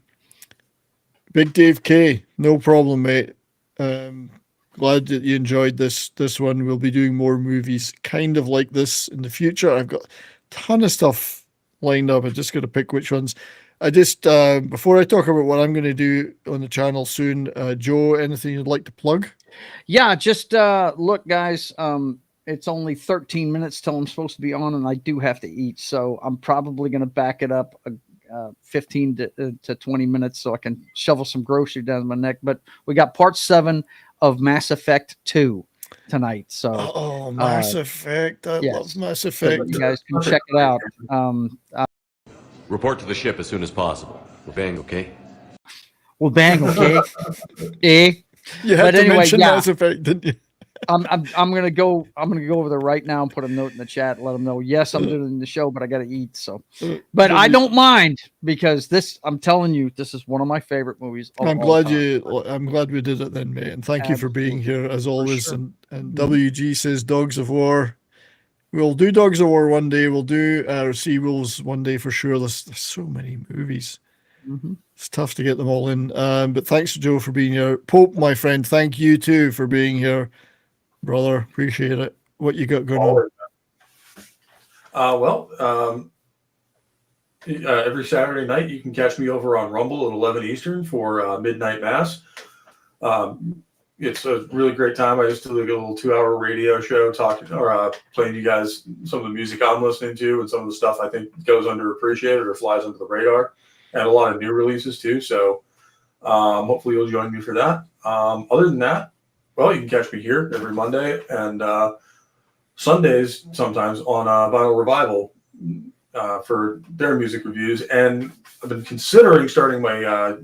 Big Dave K, no problem, mate. Glad that you enjoyed this one. We'll be doing more movies kind of like this in the future. I've got a ton of stuff lined up. I just got to pick which ones. I just, before I talk about what I'm going to do on the channel soon, Joe, anything you'd like to plug? Yeah, just look, guys, it's only 13 minutes till I'm supposed to be on, and I do have to eat, so I'm probably going to back it up 15 to 20 minutes so I can shovel some grocery down my neck. But we got part 7 of Mass Effect 2 tonight. So, Mass Effect. I love Mass Effect. So you guys can check it out. Report to the ship as soon as possible. We're bang, okay? We'll bang, okay? You had to mention Mass Effect, didn't you? I'm gonna go over there right now and put a note in the chat and let them know, yes, I'm doing the show, but I gotta eat. So, but I don't mind, because I'm telling you, this is one of my favorite movies. I'm glad we did it then, mate. And thank you for being here as always. Sure. And WG says Dogs of War. We'll do Dogs of War one day. We'll do Sea Wolves one day for sure. There's so many movies. Mm-hmm. It's tough to get them all in. But thanks to Joe for being here. Pope, my friend, thank you too for being here, brother. Appreciate it. What you got going on? Every Saturday night you can catch me over on Rumble at 11 Eastern for Midnight Mass. It's a really great time. I just did a little 2-hour radio show playing you guys some of the music I'm listening to and some of the stuff I think goes underappreciated or flies under the radar, and a lot of new releases too. So hopefully you'll join me for that. Other than that, well, you can catch me here every Monday and Sundays sometimes on Vinyl Revival for their music reviews. And I've been considering starting my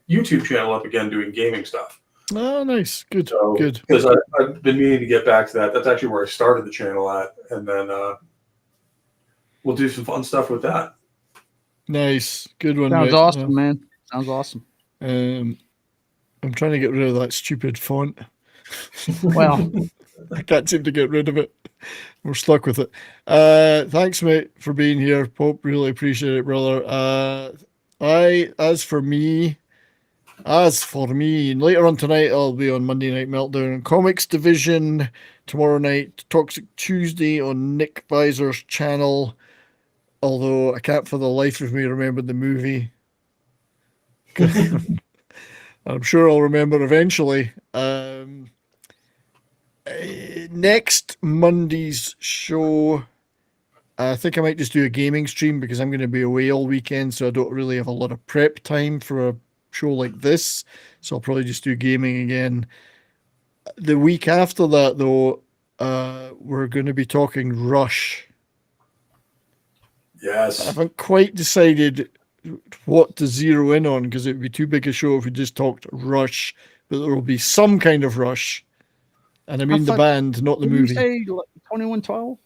YouTube channel up again, doing gaming stuff. Oh, nice. Good. Good. Because I've been meaning to get back to that. That's actually where I started the channel at. And then we'll do some fun stuff with that. Nice. Good one. Sounds awesome, man. Sounds awesome. I'm trying to get rid of that stupid font. Well, I can't seem to get rid of it. We're stuck with it. Thanks, mate, for being here, Pope. Really appreciate it, brother. As for me, later on tonight, I'll be on Monday Night Meltdown and Comics Division. Tomorrow night, Toxic Tuesday on Nick Visor's channel. Although I can't for the life of me remember the movie. I'm sure I'll remember eventually. next Monday's show, I think I might just do a gaming stream because I'm going to be away all weekend, so I don't really have a lot of prep time for a show like this. So I'll probably just do gaming again. The week after that, though, we're going to be talking Rush. Yes. I haven't quite decided what to zero in on because it would be too big a show if we just talked Rush, but there will be some kind of Rush. And I mean the band, not the movie. Did you say 2112?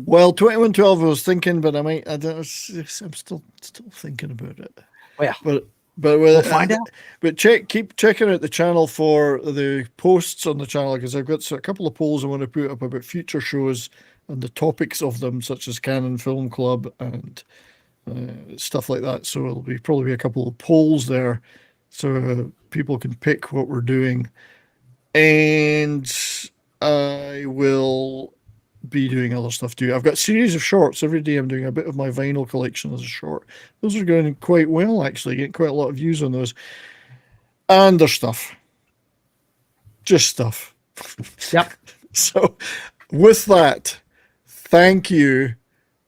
Well, 2112 I was thinking, but I might. I'm still thinking about it. Well, but we'll find out. But keep checking out the channel for the posts on the channel because I've got a couple of polls I want to put up about future shows and the topics of them, such as Canon Film Club and stuff like that. So it'll be probably a couple of polls there, so people can pick what we're doing. And I will be doing other stuff too. I've got a series of shorts. Every day I'm doing a bit of my vinyl collection as a short. Those are going quite well, actually. Getting quite a lot of views on those. And there's stuff. Just stuff. Yep. So with that, thank you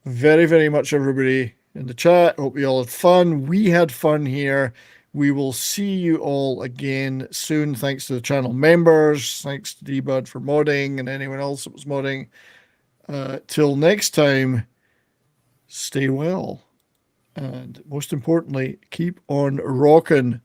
very, very much, everybody in the chat. Hope you all had fun. We had fun here. We will see you all again soon. Thanks to the channel members. Thanks to D-Bud for modding and anyone else that was modding. Till next time, stay well. And most importantly, keep on rocking.